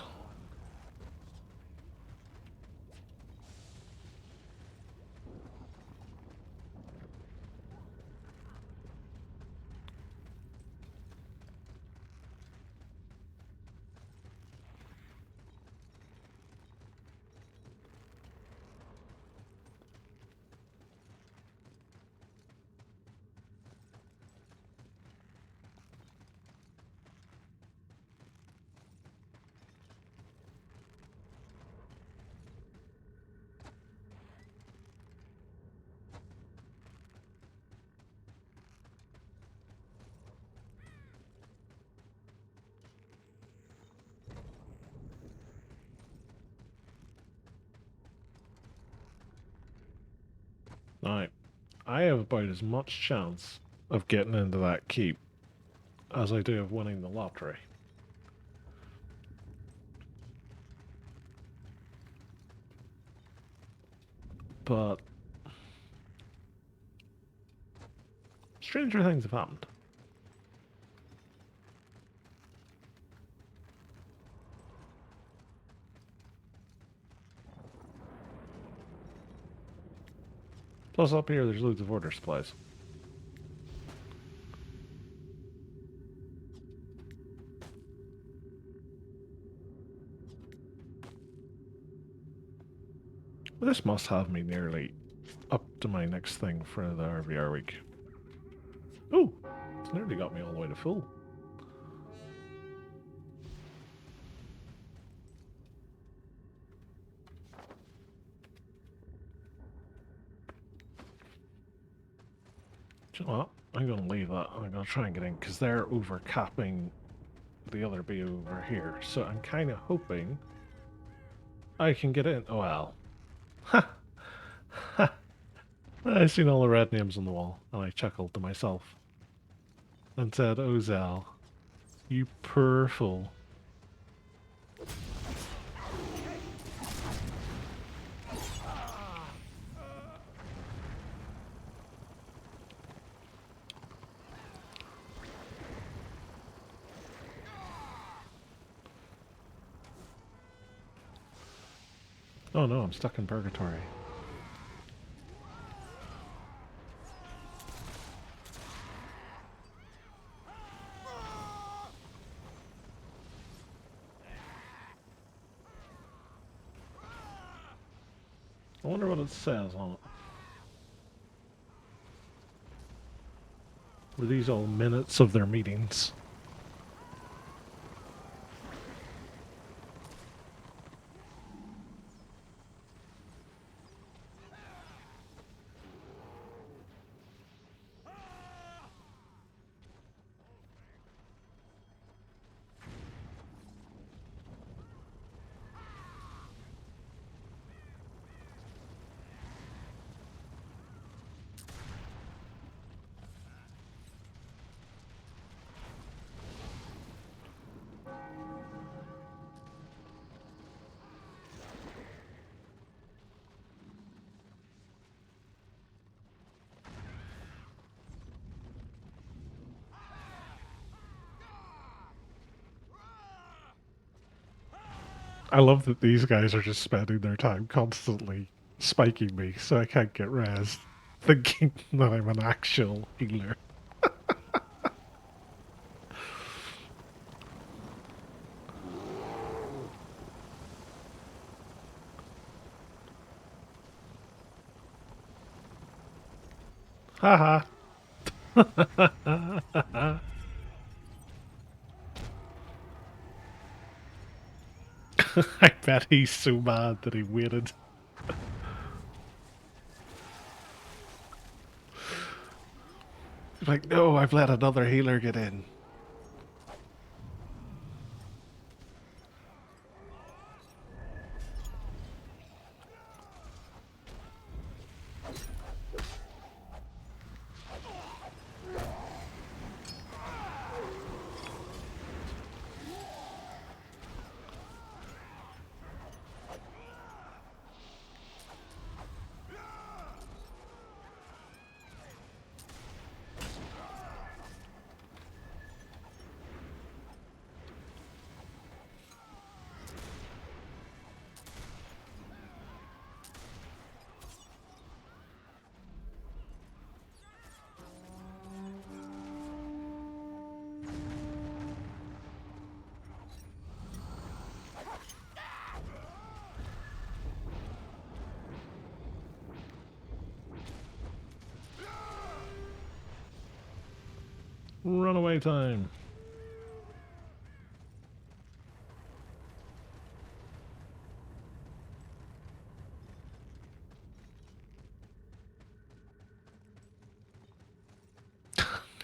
Now, I have about as much chance of getting into that keep as I do of winning the lottery. But stranger things have happened. Plus up here there's loads of order supplies. This must have me nearly up to my next thing for the RVR week. Oh, it's nearly got me all the way to full. Do you know what? I'm going to leave that. I'm going to try and get in because they're overcapping the other B over here. So I'm kind of hoping I can get in. Oh well. Ha! Ha! I seen all the red names on the wall and I chuckled to myself and said, "Oh Zal, you poor fool." Oh no, I'm stuck in purgatory. I wonder what it says on it. Were these all minutes of their meetings? I love that these guys are just spending their time constantly spiking me so I can't get res, thinking that I'm an actual healer. Haha. I bet he's so mad that he waited. Like, no, I've let another healer get in. Runaway time.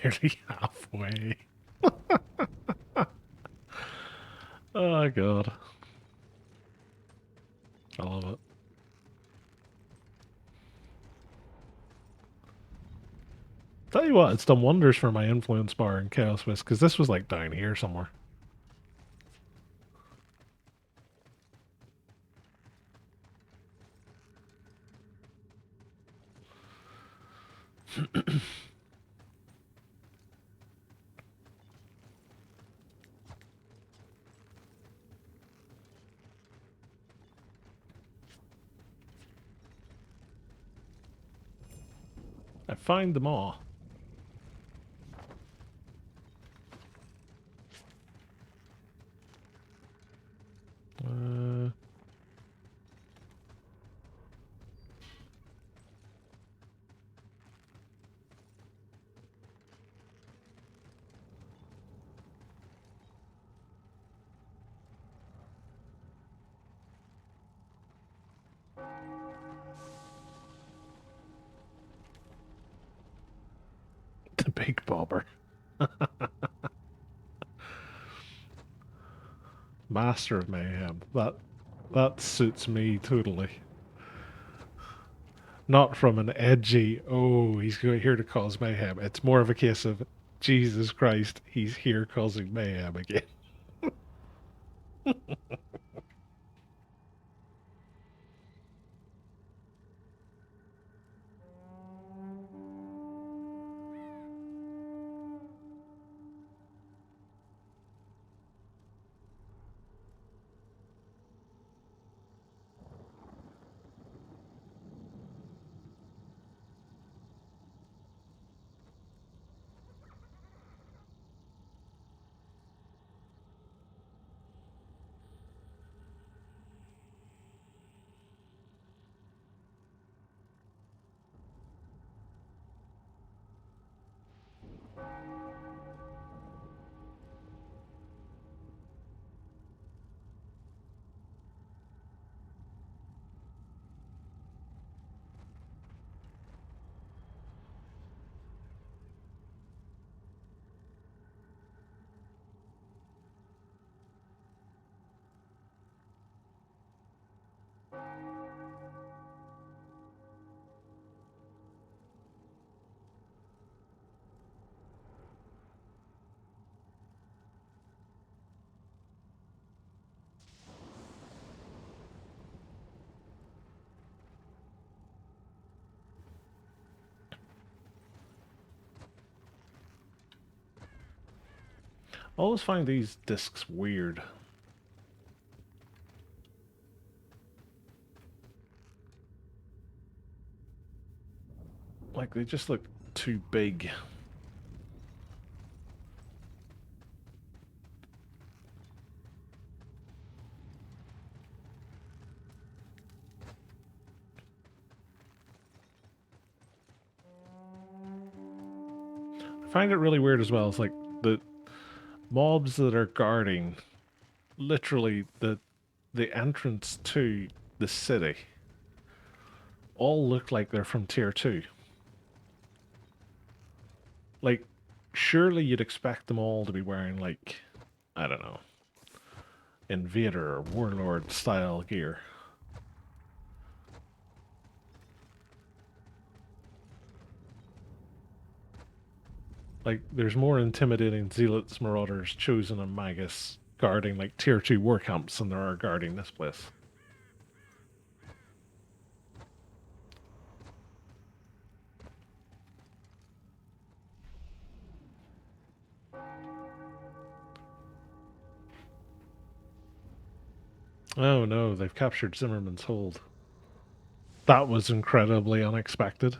Nearly halfway. Oh god. I love it. Tell you what, it's done wonders for my influence bar in Chaos Wisp, because this was like down here somewhere. I find them all. Uh, the big bobber. Master of Mayhem. That suits me totally. Not from an edgy, oh, he's here to cause mayhem. It's more of a case of, Jesus Christ, he's here causing mayhem again. I always find these discs weird. Like, they just look too big. I find it really weird as well. It's like the mobs that are guarding literally the entrance to the city all look like they're from tier 2. Like, surely you'd expect them all to be wearing, like, I don't know, Invader or Warlord style gear. Like, there's more intimidating Zealots, Marauders, Chosen, and Magus guarding, like, tier 2 war camps than there are guarding this place. Oh no, they've captured Zimmerman's hold. That was incredibly unexpected.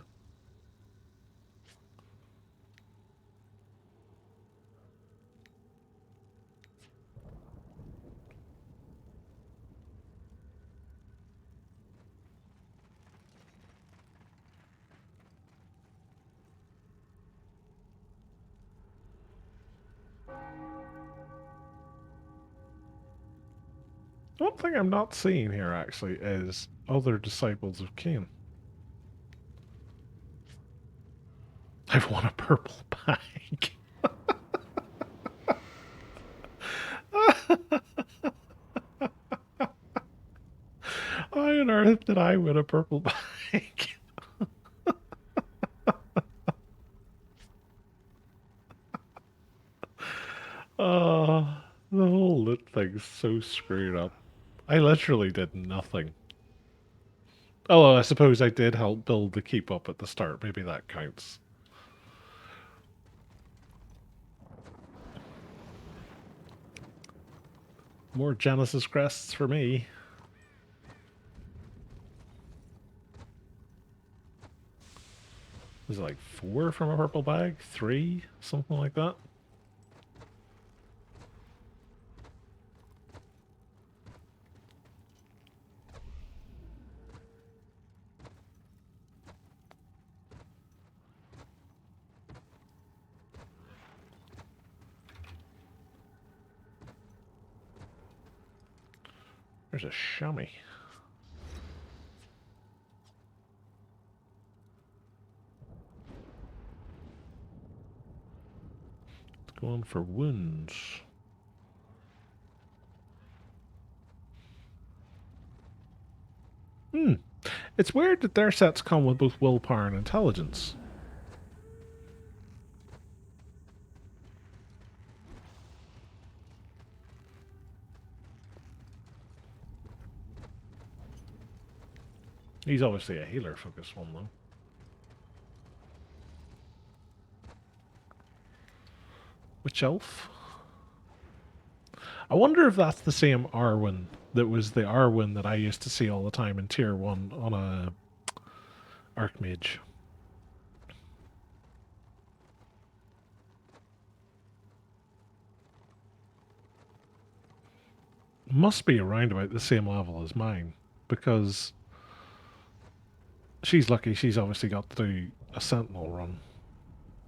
One thing I'm not seeing here, actually, is other disciples of Cain. I've won a purple bag. Why on earth did I win a purple bag? The whole loot thing's so screwed up. I literally did nothing. Although I suppose I did help build the keep up at the start. Maybe that counts. More Genesis crests for me. Is it like 4 from a purple bag? 3? Something like that? There's a chamois. Let's go on for wounds. It's weird that their sets come with both willpower and intelligence. He's obviously a healer focused one though. Which elf? I wonder if that's the same Arwen that was the Arwen that I used to see all the time in tier 1 on a Archmage. Must be around about the same level as mine, because she's lucky she's obviously got to do a Sentinel run,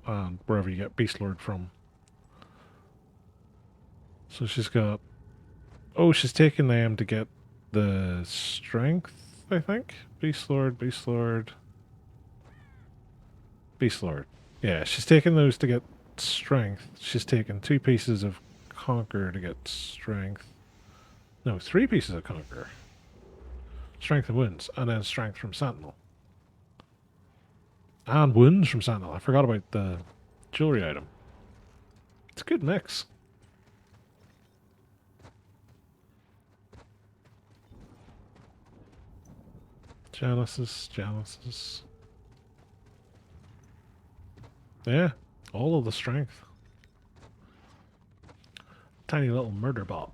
and wherever you get Beastlord from. So she's got... Oh, she's taking them to get the strength, I think? Beastlord, Beastlord... Beastlord. Yeah, she's taking those to get strength. She's taken 2 pieces of Conquer to get strength. No, 3 pieces of Conquer. Strength and wounds, and then strength from Sentinel. And wounds from Sentinel. I forgot about the jewelry item. It's a good mix. Genesis. Yeah, all of the strength. Tiny little murder bot.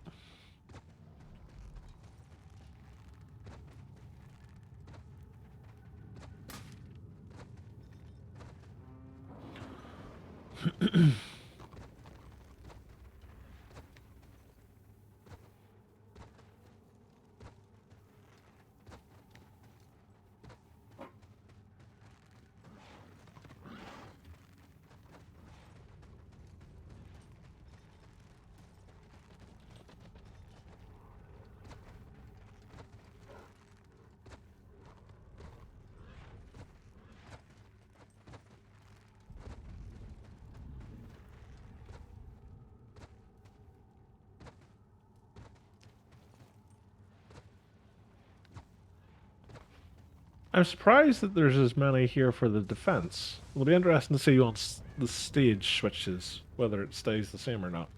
I'm surprised that there's as many here for the defense. It'll be interesting to see once the stage switches, whether it stays the same or not.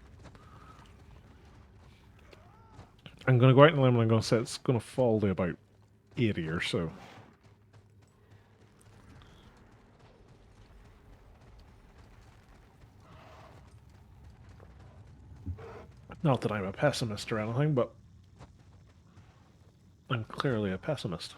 I'm going to go out on a limb and I'm going to say it's going to fall to about 80 or so. Not that I'm a pessimist or anything, but I'm clearly a pessimist.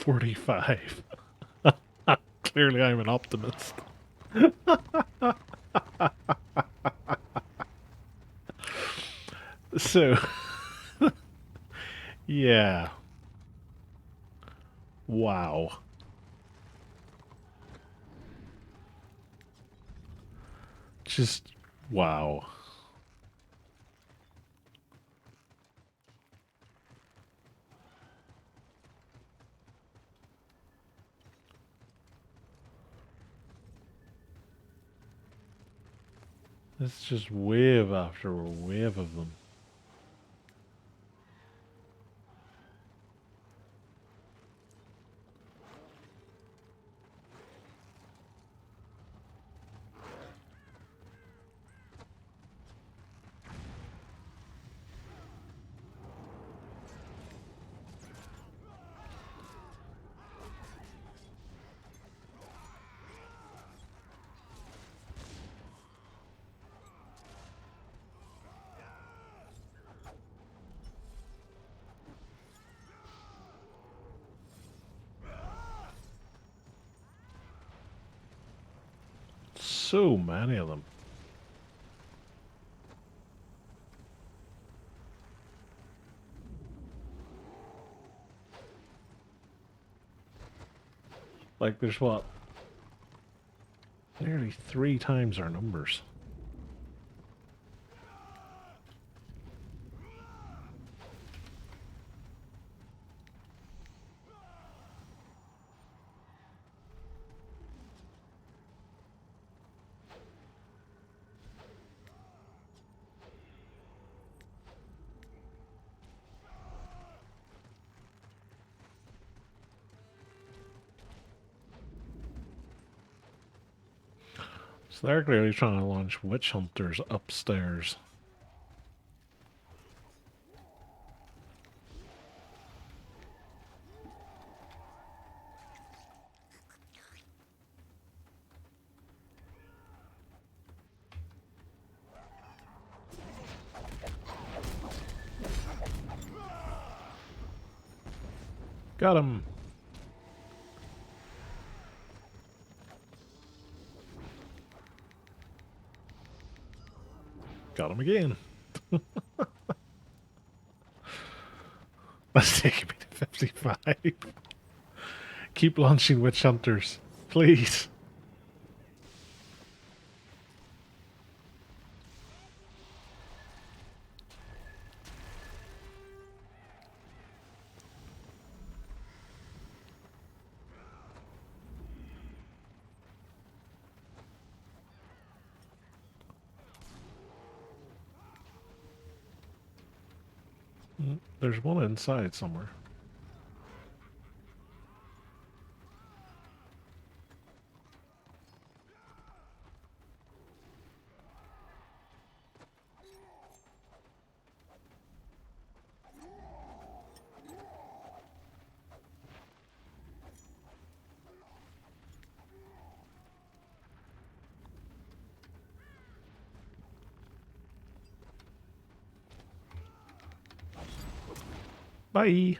$45. Clearly I'm an optimist. So, yeah. Wow. Just, wow. It's just wave after wave of them. So many of them. Like, there's what? Nearly 3 times our numbers. So they're clearly trying to launch witch hunters upstairs. Got him. Got him again. That's taking me to 55. Keep launching witch hunters, please. There's one inside somewhere. Bye.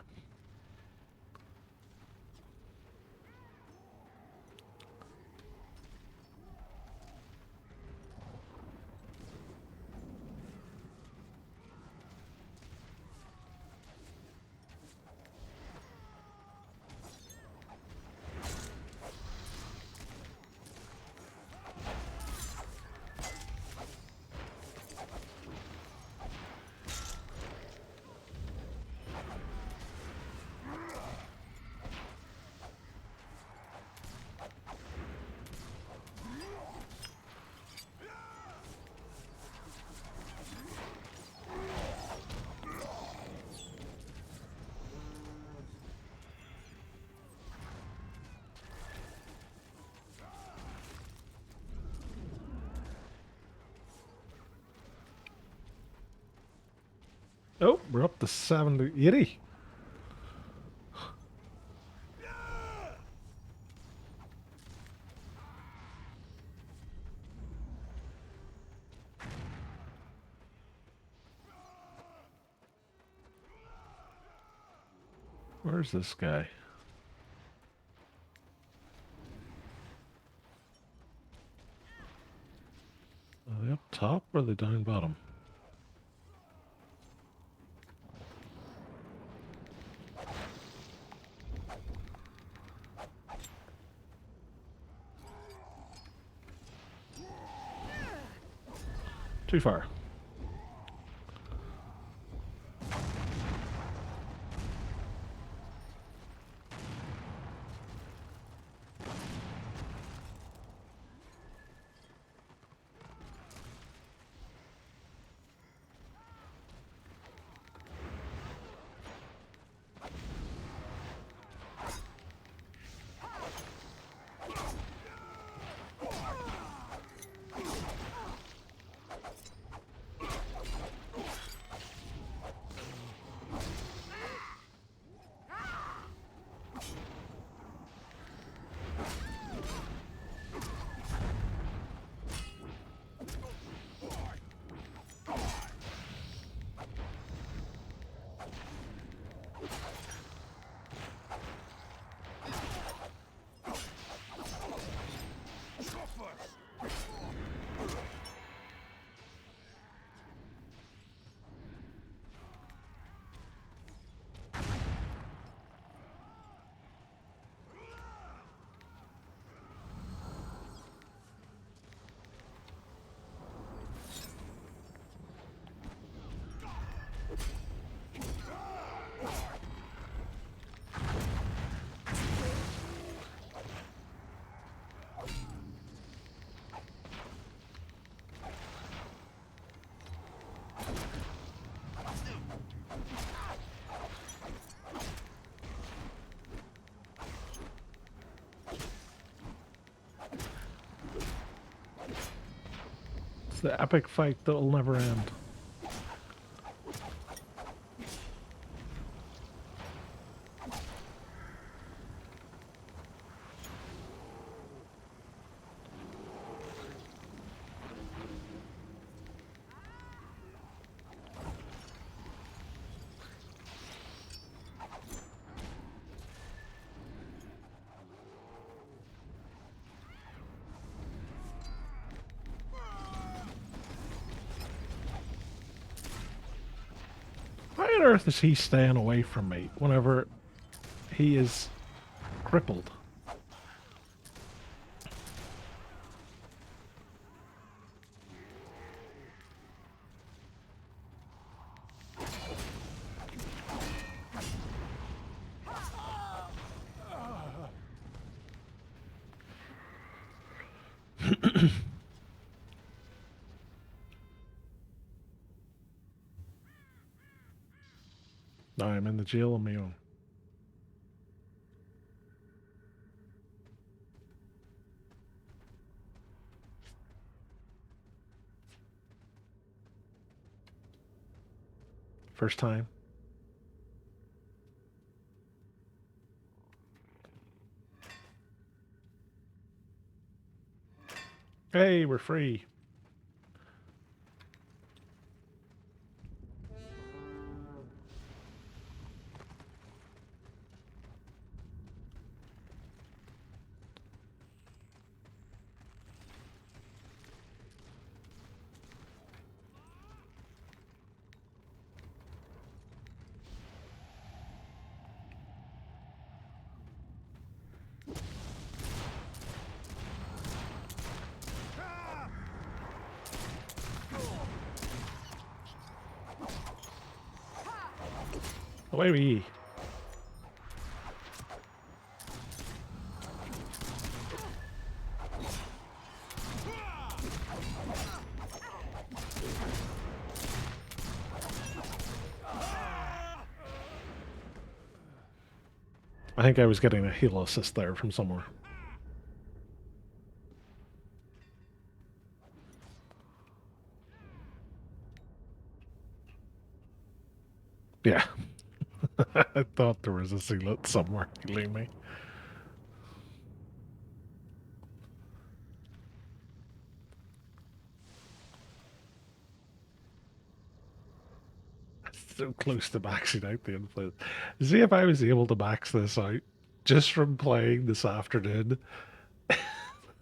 Oh, we're up to 70, 80. Where's this guy? Are they up top or are they down bottom? Too far. It's the epic fight that'll never end. Why on earth is he staying away from me whenever he is crippled? I'm in the jail on my own. First time. Hey, we're free. Away we. I think I was getting a heal assist there from somewhere. Yeah. I thought there was a sealant somewhere healing me. So close to maxing out the influence. See if I was able to max this out just from playing this afternoon.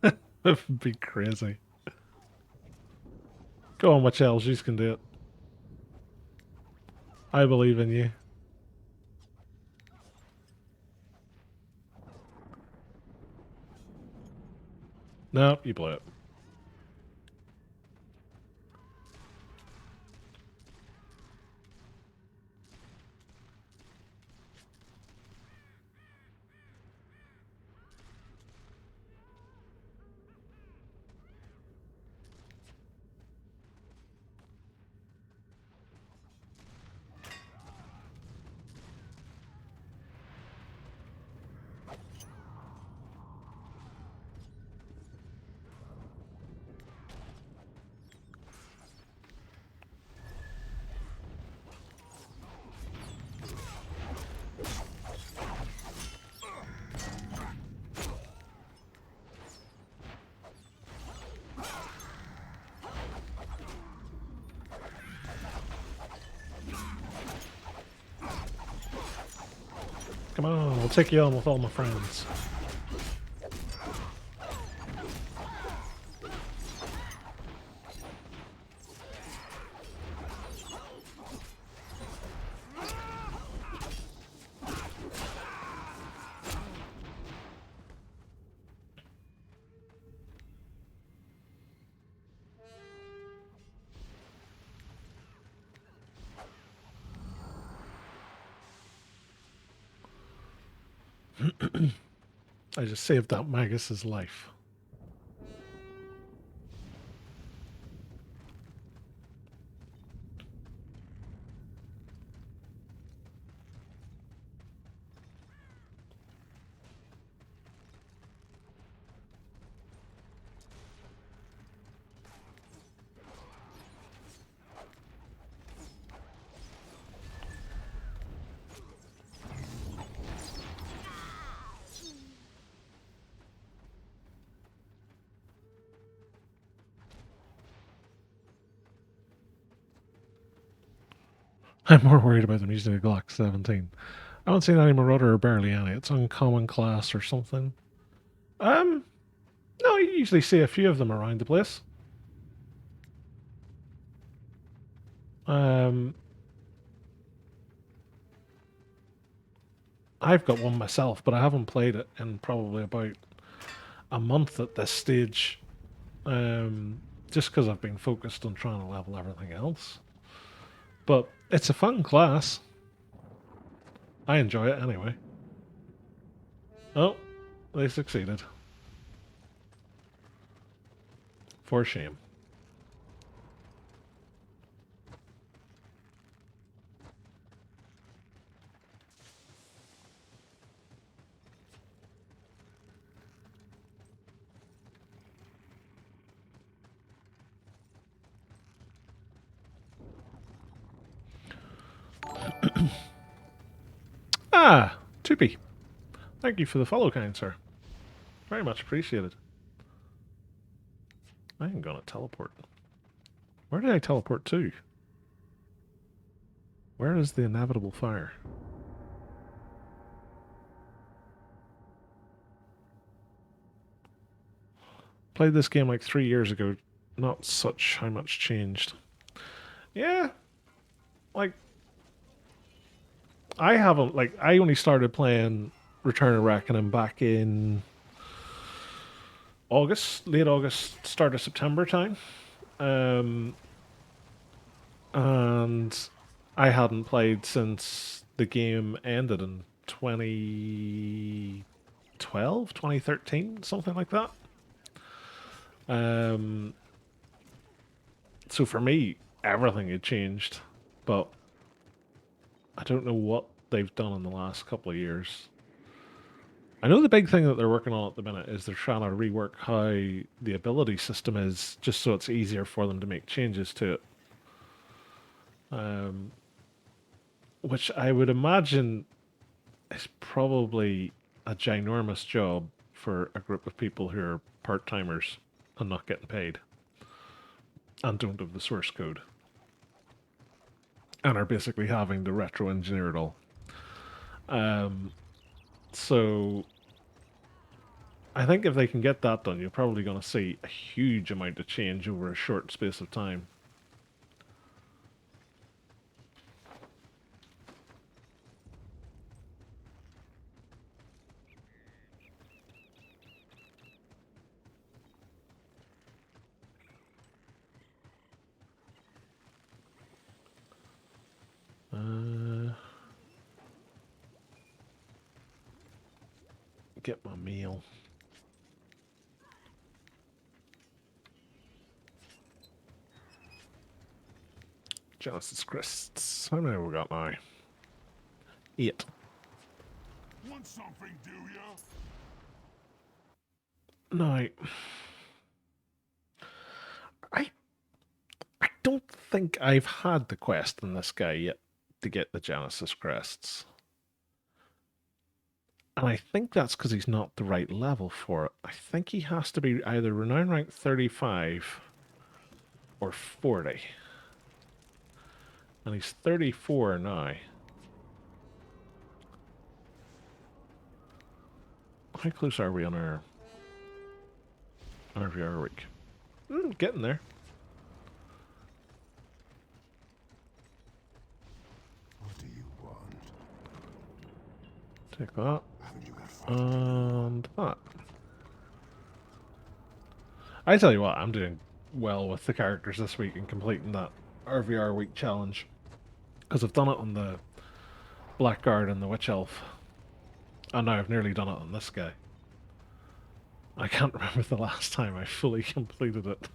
That would be crazy. Go on, watch else, you can do it. I believe in you. No, you blew it. Come on, I'll take you on with all my friends. I just saved that Magus's life. I'm more worried about them using a Glock 17. I haven't seen any Marauder or barely any. It's uncommon class or something. No, you usually see a few of them around the place. I've got one myself, but I haven't played it in probably about a month at this stage. Just because I've been focused on trying to level everything else. But it's a fun class. I enjoy it anyway. Oh, they succeeded. For shame. Ah, Tupi. Thank you for the follow, kind sir. Very much appreciated. I am gonna teleport. Where did I teleport to? Where is the inevitable fire? Played this game like 3 years ago. Not such how much changed. Yeah, like I haven't I only started playing Return of Reckoning back in August, late August, start of September time. Um, and I hadn't played since the game ended in 2012, 2013, something like that. Um, so for me, everything had changed, but I don't know what they've done in the last couple of years. I know the big thing that they're working on at the minute is they're trying to rework how the ability system is, just so it's easier for them to make changes to it. Which I would imagine is probably a ginormous job for a group of people who are part timers and not getting paid and don't have the source code and are basically having to retro engineer it all. So I think if they can get that done, you're probably going to see a huge amount of change over a short space of time. Get my meal. Genesis Crests. How many have we got now? 8. Want something, do ya? Now, I I don't think I've had the quest in this guy yet to get the Genesis Crests. And I think that's because he's not the right level for it. I think he has to be either Renown rank 35 or 40. And he's 34 now. How close are we on our ORVR week? Getting there. What do you want? Take that. Haven't you got fight? And that. I tell you what, I'm doing well with the characters this week and completing that RVR week challenge. Because I've done it on the Blackguard and the Witch Elf. And now I've nearly done it on this guy. I can't remember the last time I fully completed it.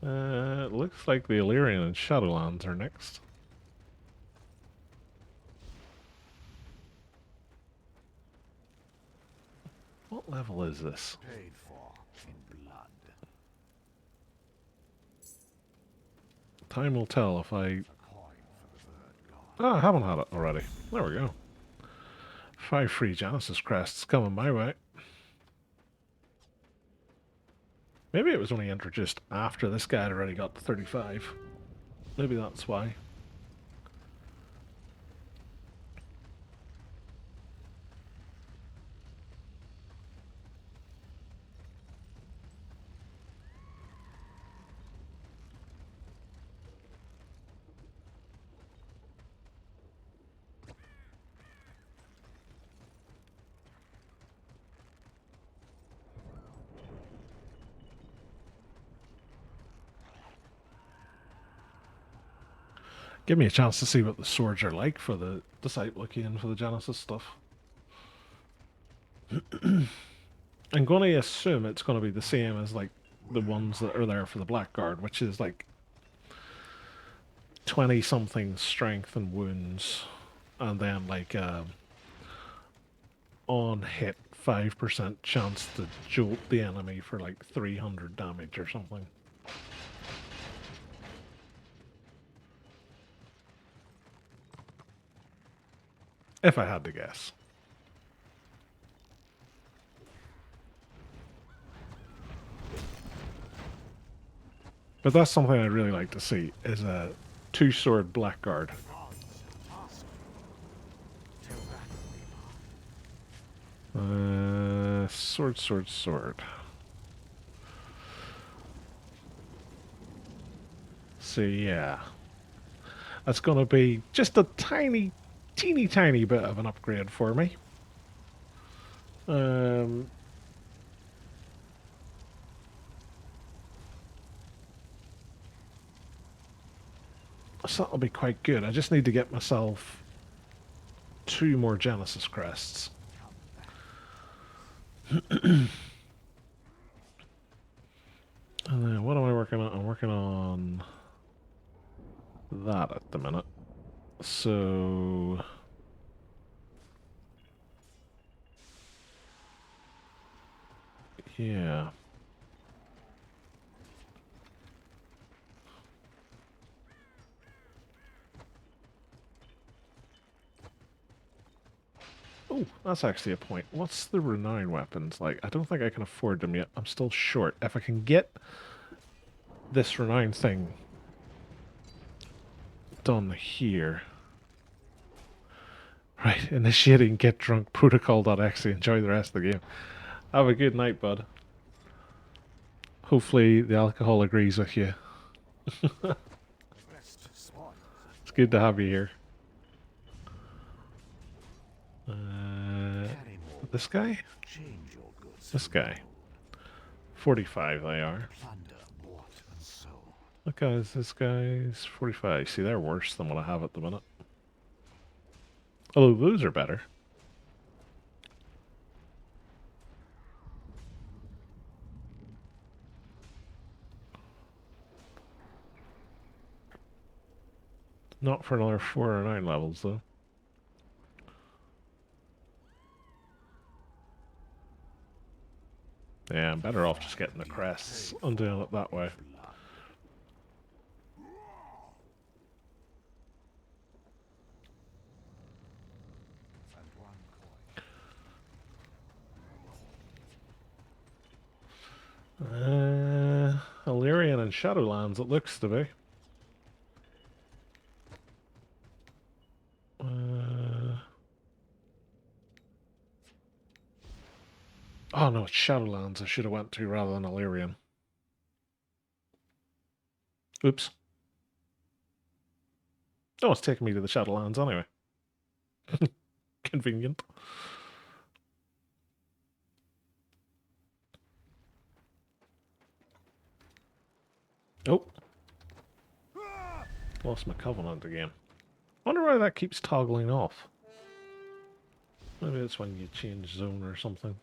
It looks like the Illyrian and Shadowlands are next. What level is this? Paid for in blood. Time will tell if I... A coin for the bird god. Oh, I haven't had it already. There we go. 5 free Genesis Crests coming my way. Maybe it was only introduced after this guy had already got to 35. Maybe that's why. Give me a chance to see what the swords are like for the Disciple key and for the Genesis stuff. I'm going to assume it's going to be the same as like the ones that are there for the Blackguard, which is like 20 something strength and wounds, and then like on hit 5% chance to jolt the enemy for like 300 damage or something. If I had to guess. But that's something I'd really like to see, is a two-sword blackguard. Sword, sword, sword. So yeah. That's going to be just a tiny, teeny tiny bit of an upgrade for me. So that'll be quite good. I just need to get myself 2 more Genesis crests. And then what am I working on? I'm working on that at the minute. So yeah. Oh, that's actually a point. What's the renown weapons like? I don't think I can afford them yet. I'm still short. If I can get this renown thing done here. Right, initiating get drunk protocol.exe. Enjoy the rest of the game. Have a good night, bud. Hopefully the alcohol agrees with you. It's good to have you here. This guy? This guy. 45 they are. Look guys, this guy's 45. See, they're worse than what I have at the minute. Although those are better. Not for another 4 or 9 levels, though. Yeah, I'm better off just getting the crests and doing it that way. Illyrian and Shadowlands, it looks to be. Oh no, it's Shadowlands I should have went to rather than Illyrian. Oops. Oh, it's taking me to the Shadowlands anyway. Convenient. Oh. Lost my Covenant again. Wonder why that keeps toggling off. Maybe it's when you change zone or something.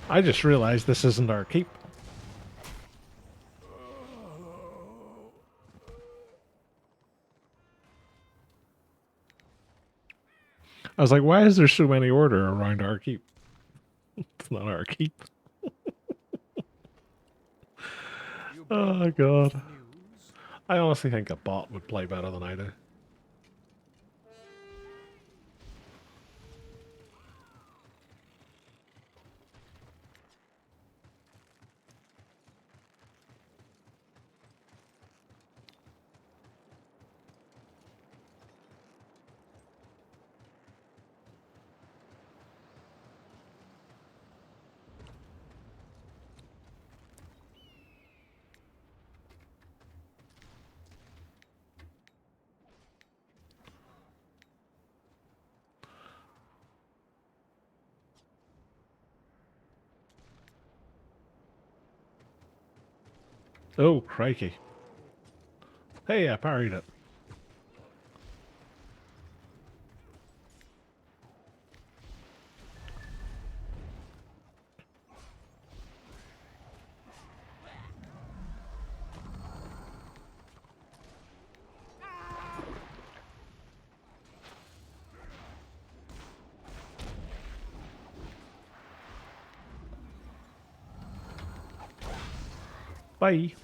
I just realized this isn't our keep. I was like, why is there so many order around our keep? It's not our keep. Oh god. I honestly think a bot would play better than I do. Oh, crikey. Hey, I parried it. Bye.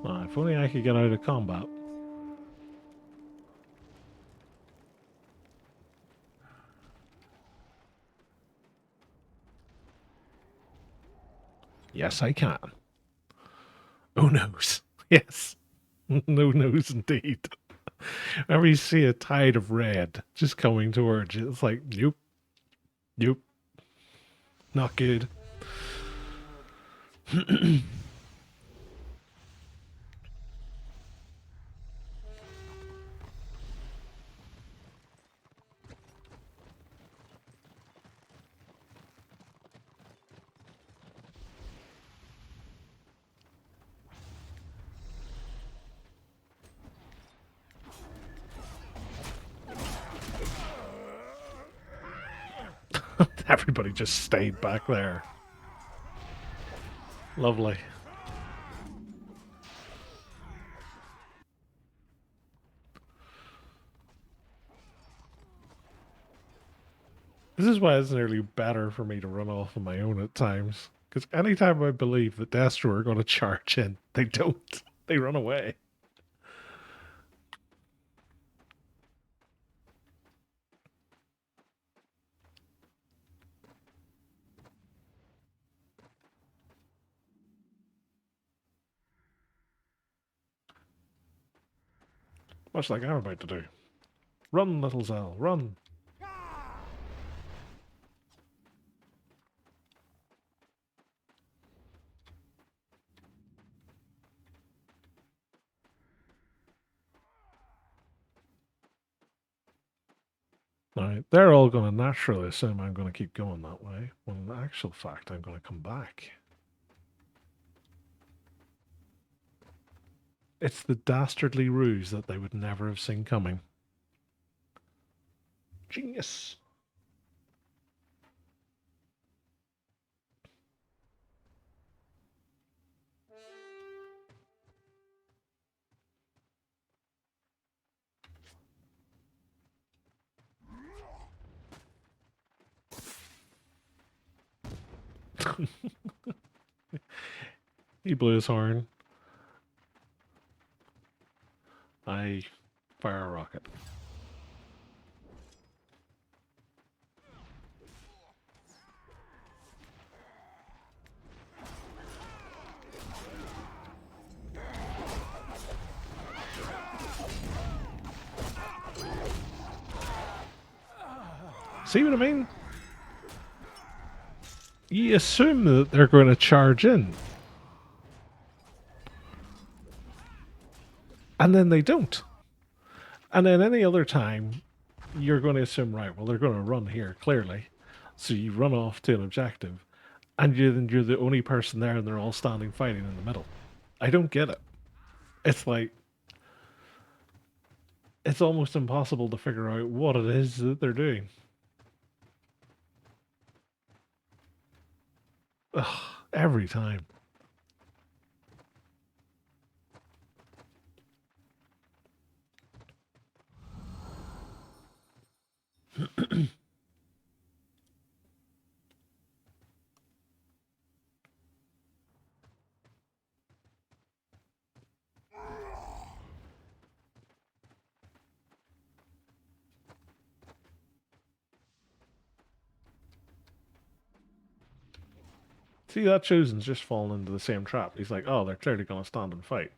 Oh, if only I could get out of combat. Yes, I can. Oh, noes. Yes. No noes indeed. Whenever you see a tide of red just coming towards you, it's like, nope, nope, not good. Everybody just stayed back there. Lovely. This is why it's nearly better for me to run off on my own at times. Because anytime I believe that Destro are going to charge in, they don't. They run away. Much like I'm about to do. Run, little Zell, run. Now, they're all going to naturally assume I'm going to keep going that way, when in actual fact I'm going to come back. It's the dastardly ruse that they would never have seen coming. Genius. He blew his horn. I fire a rocket. See what I mean? You assume that they're going to charge in. And then they don't. And then any other time, you're going to assume, right, well, they're going to run here, clearly. So you run off to an objective, and you're the only person there, and they're all standing fighting in the middle. I don't get it. It's like, it's almost impossible to figure out what it is that they're doing. Ugh, every time. See, that Chosen's just fallen into the same trap. He's like, oh, they're clearly going to stand and fight.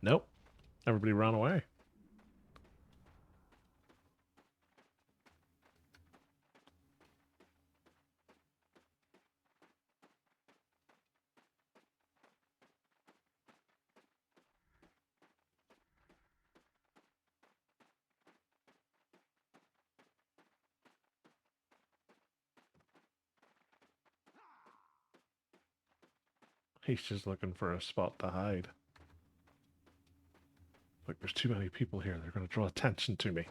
Nope. Everybody ran away. He's just looking for a spot to hide. Like, there's too many people here. They're going to draw attention to me.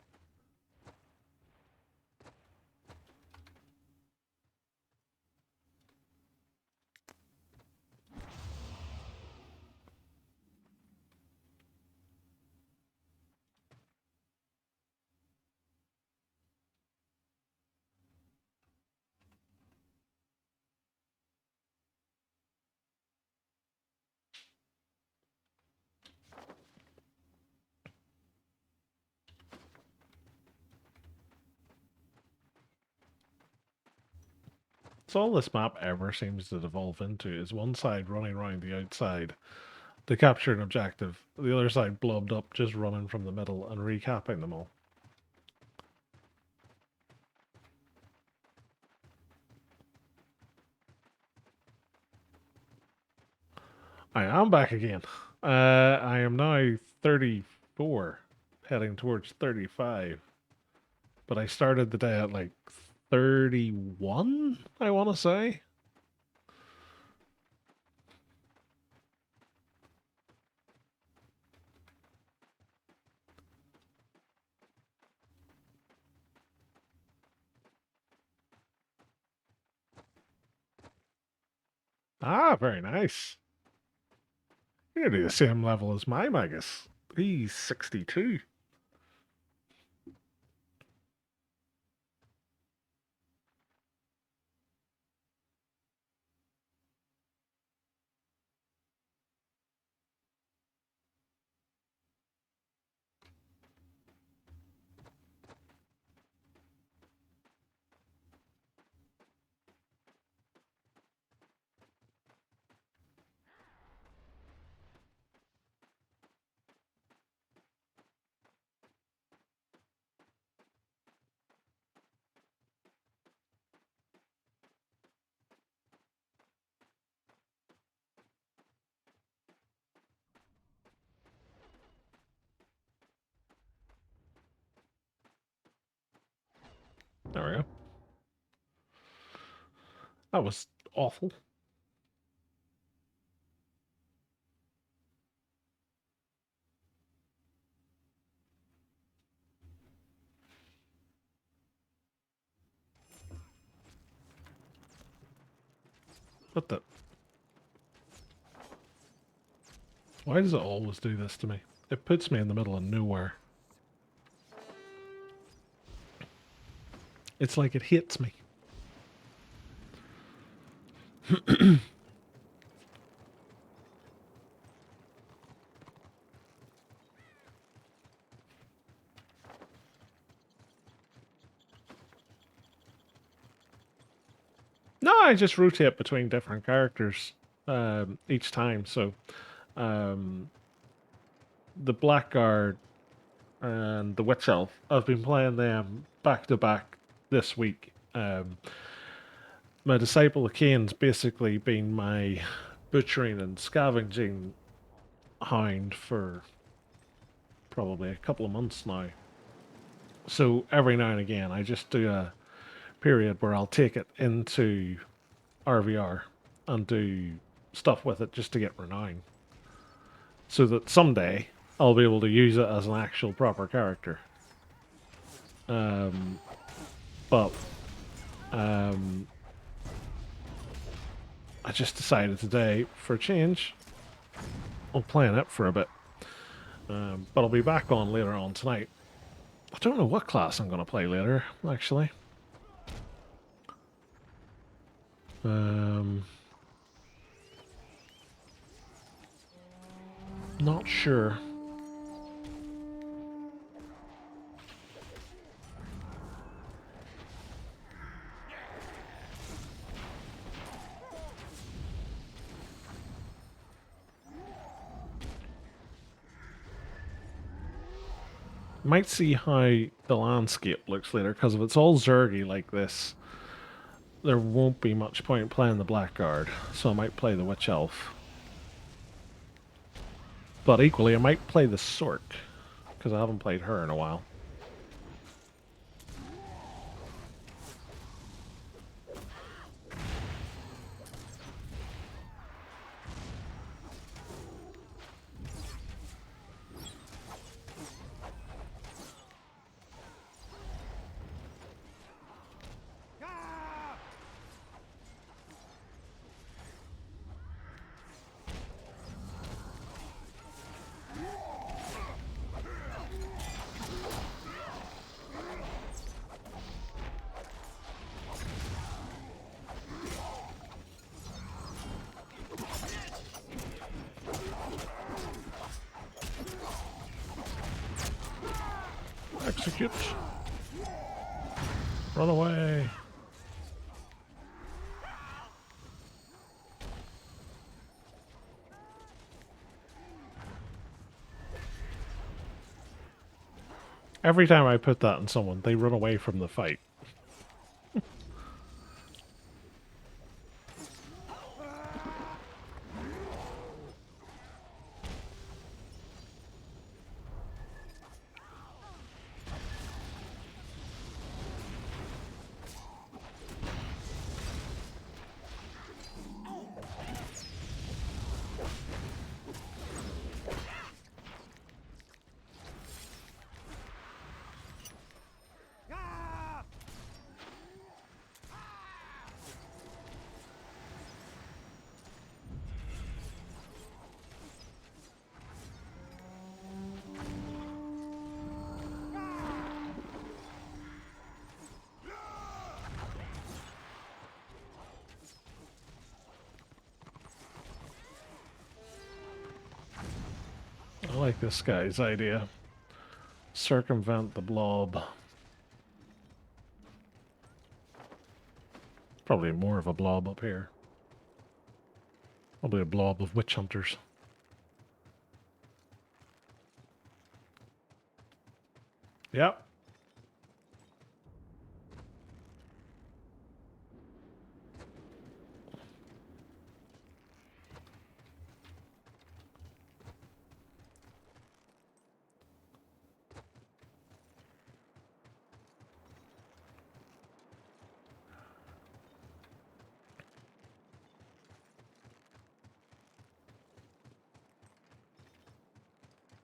So all this map ever seems to devolve into is one side running around the outside to capture an objective, the other side blobbed up just running from the middle and recapping them all. I am back again. I am now 34, heading towards 35. But I started the day at like 31, I want to say. Ah, very nice. You're nearly the same level as my Magus. He's 62. There we go. That was awful. What the? Why does it always do this to me? It puts me in the middle of nowhere. It's like it hates me. No, I just rotate between different characters each time. So um, the Blackguard and the Witch Elf, I've been playing them back to back this week. My Disciple of Cain's basically been my butchering and scavenging hound for probably a couple of months now. So every now and again, I just do a period where I'll take it into RVR and do stuff with it just to get renown. So that someday I'll be able to use it as an actual proper character. But I just decided today, for a change, I'm playing it for a bit. But I'll be back on later on tonight. I don't know what class I'm going to play later, actually. Not sure. Might see how the landscape looks later, because if it's all zergy like this, there won't be much point playing the Blackguard, so I might play the Witch Elf. But equally, I might play the Sork, because I haven't played her in a while. Execute. Run away. Every time I put that on someone, they run away from the fight. I like this guy's idea. Circumvent the blob. Probably more of a blob up here. Probably a blob of witch hunters. Yep.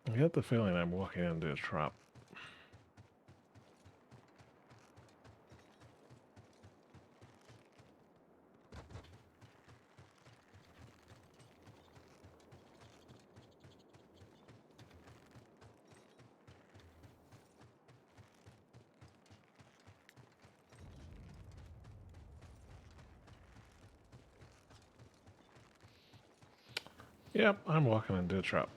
I get the feeling I'm walking into a trap. Yep, I'm walking into a trap.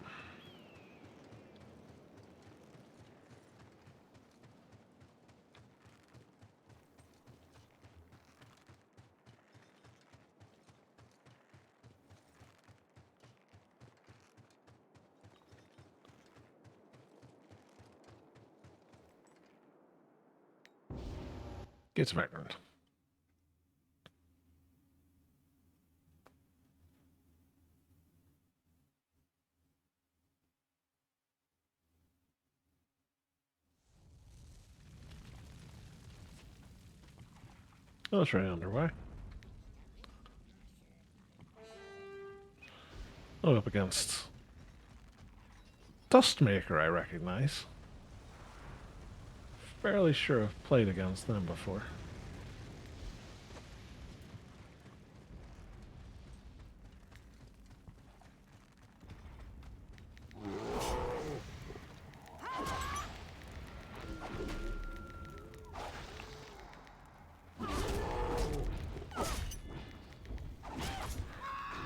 Get some background. Oh, it's right underway. Oh, up against Dustmaker, I recognize. Fairly sure I've played against them before.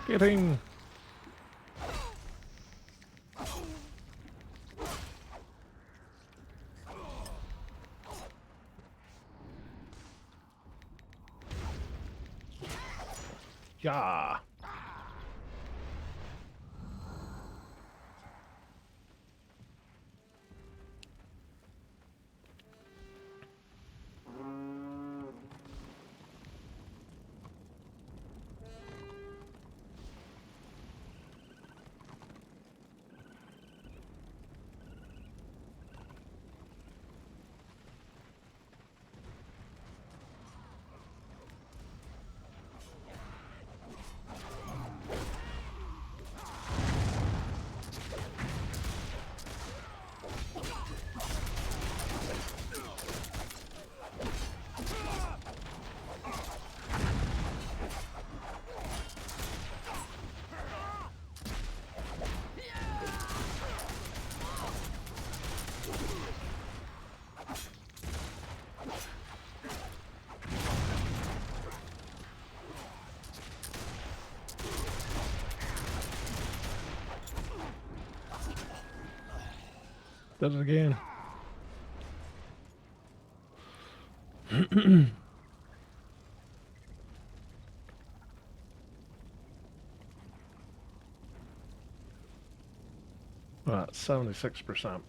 Getting. Yeah. Did it again. That's 76%.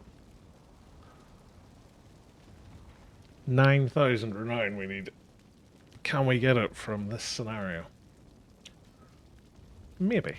9,000 renown we need. Can we get it from this scenario? Maybe.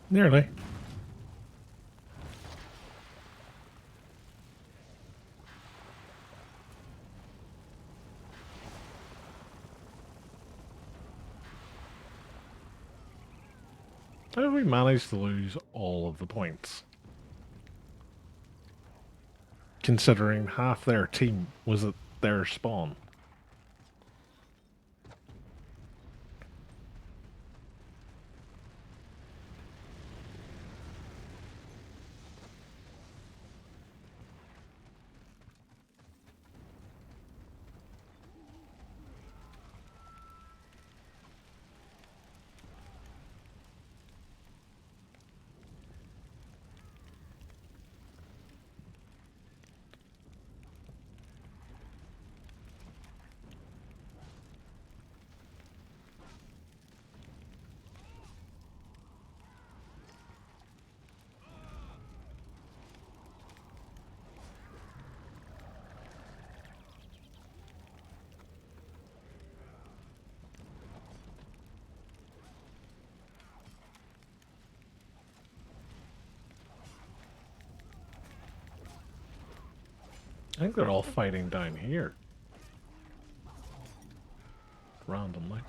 Nearly. How did we manage to lose all of the points? Considering half their team was at their spawn. I think they're all fighting down here. Randomly.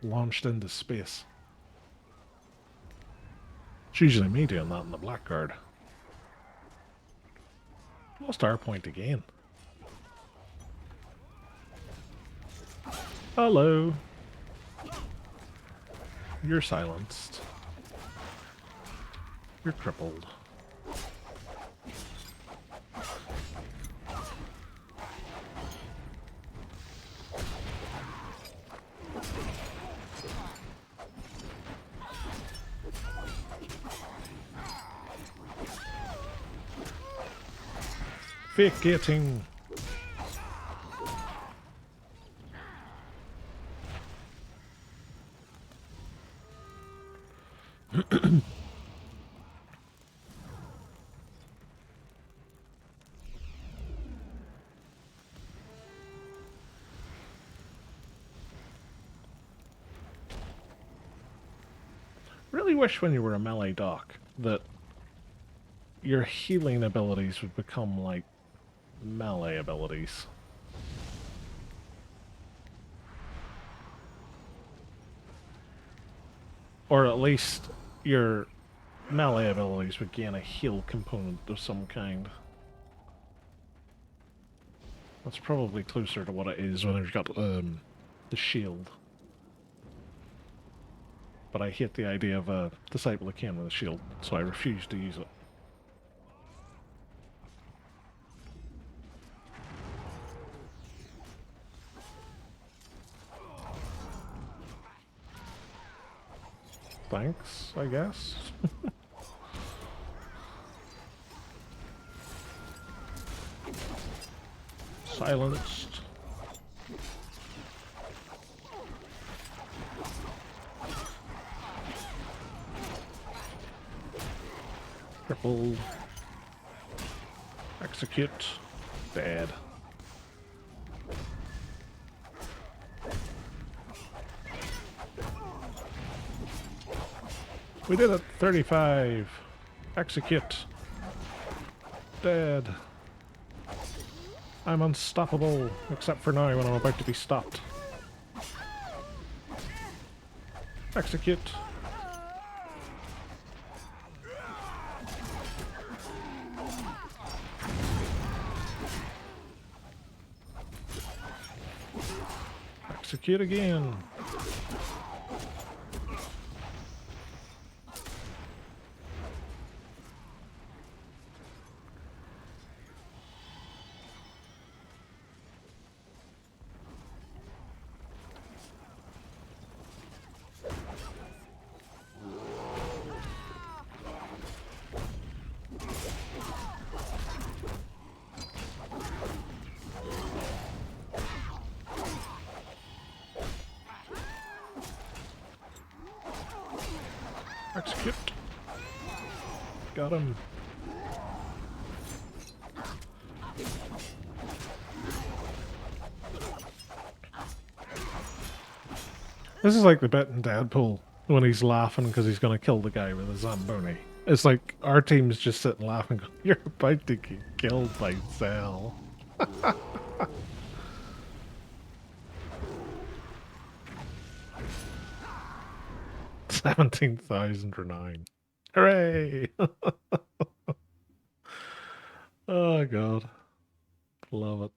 Launched into space. It's usually me doing that in the Blackguard. Lost our point again. Hello. You're silenced. You're crippled. Fake getting. Really wish when you were a melee doc that your healing abilities would become like melee abilities. Or at least your melee abilities would gain a heal component of some kind. That's probably closer to what it is when you've got the shield. But I hate the idea of a disciple of Cain with a shield, so I refuse to use it. Thanks, I guess. Silenced. Crippled. Execute. Dead. We did it! 35. Execute. Dead. I'm unstoppable, except for now when I'm about to be stopped. Execute. Execute again. Execute. Got him. This is like the bit in Deadpool when he's laughing because he's going to kill the guy with a Zamboni. It's like our team's just sitting laughing, going, you're about to get killed by Zell. 17,000 for 9. Hooray! Oh god. Love it.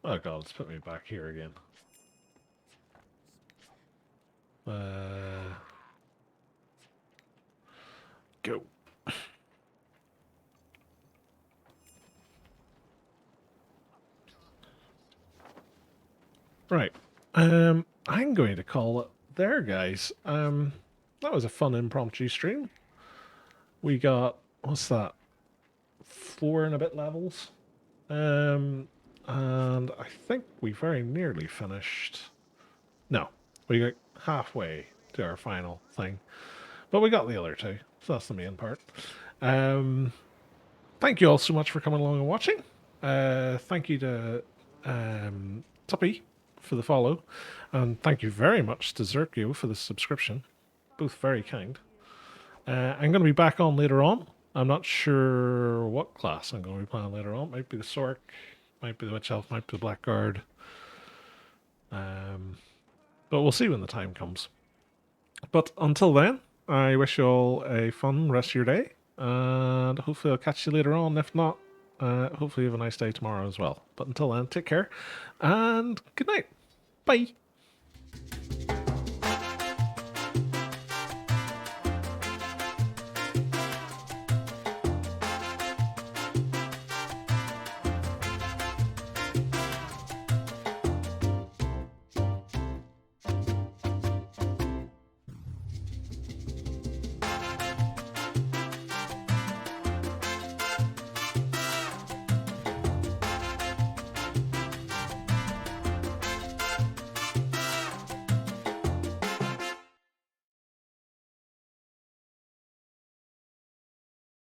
Oh god, it's put me back here again. Go. Right. I'm going to call it there, guys. That was a fun impromptu stream. We got, what's that? 4 and a bit levels. And I think we very nearly finished. No, we got halfway to our final thing. But we got the other 2, so that's the main part. Thank you all so much for coming along and watching. Thank you to Tuppy for the follow. And thank you very much to Zerkio for the subscription. Both very kind. I'm going to be back on later on. I'm not sure what class I'm going to be playing later on. Might be the Sork, might be the Witch Elf, might be the Blackguard. But we'll see when the time comes. But until then, I wish you all a fun rest of your day. And hopefully I'll catch you later on. If not, hopefully you have a nice day tomorrow as well. But until then, take care. And good night. Bye.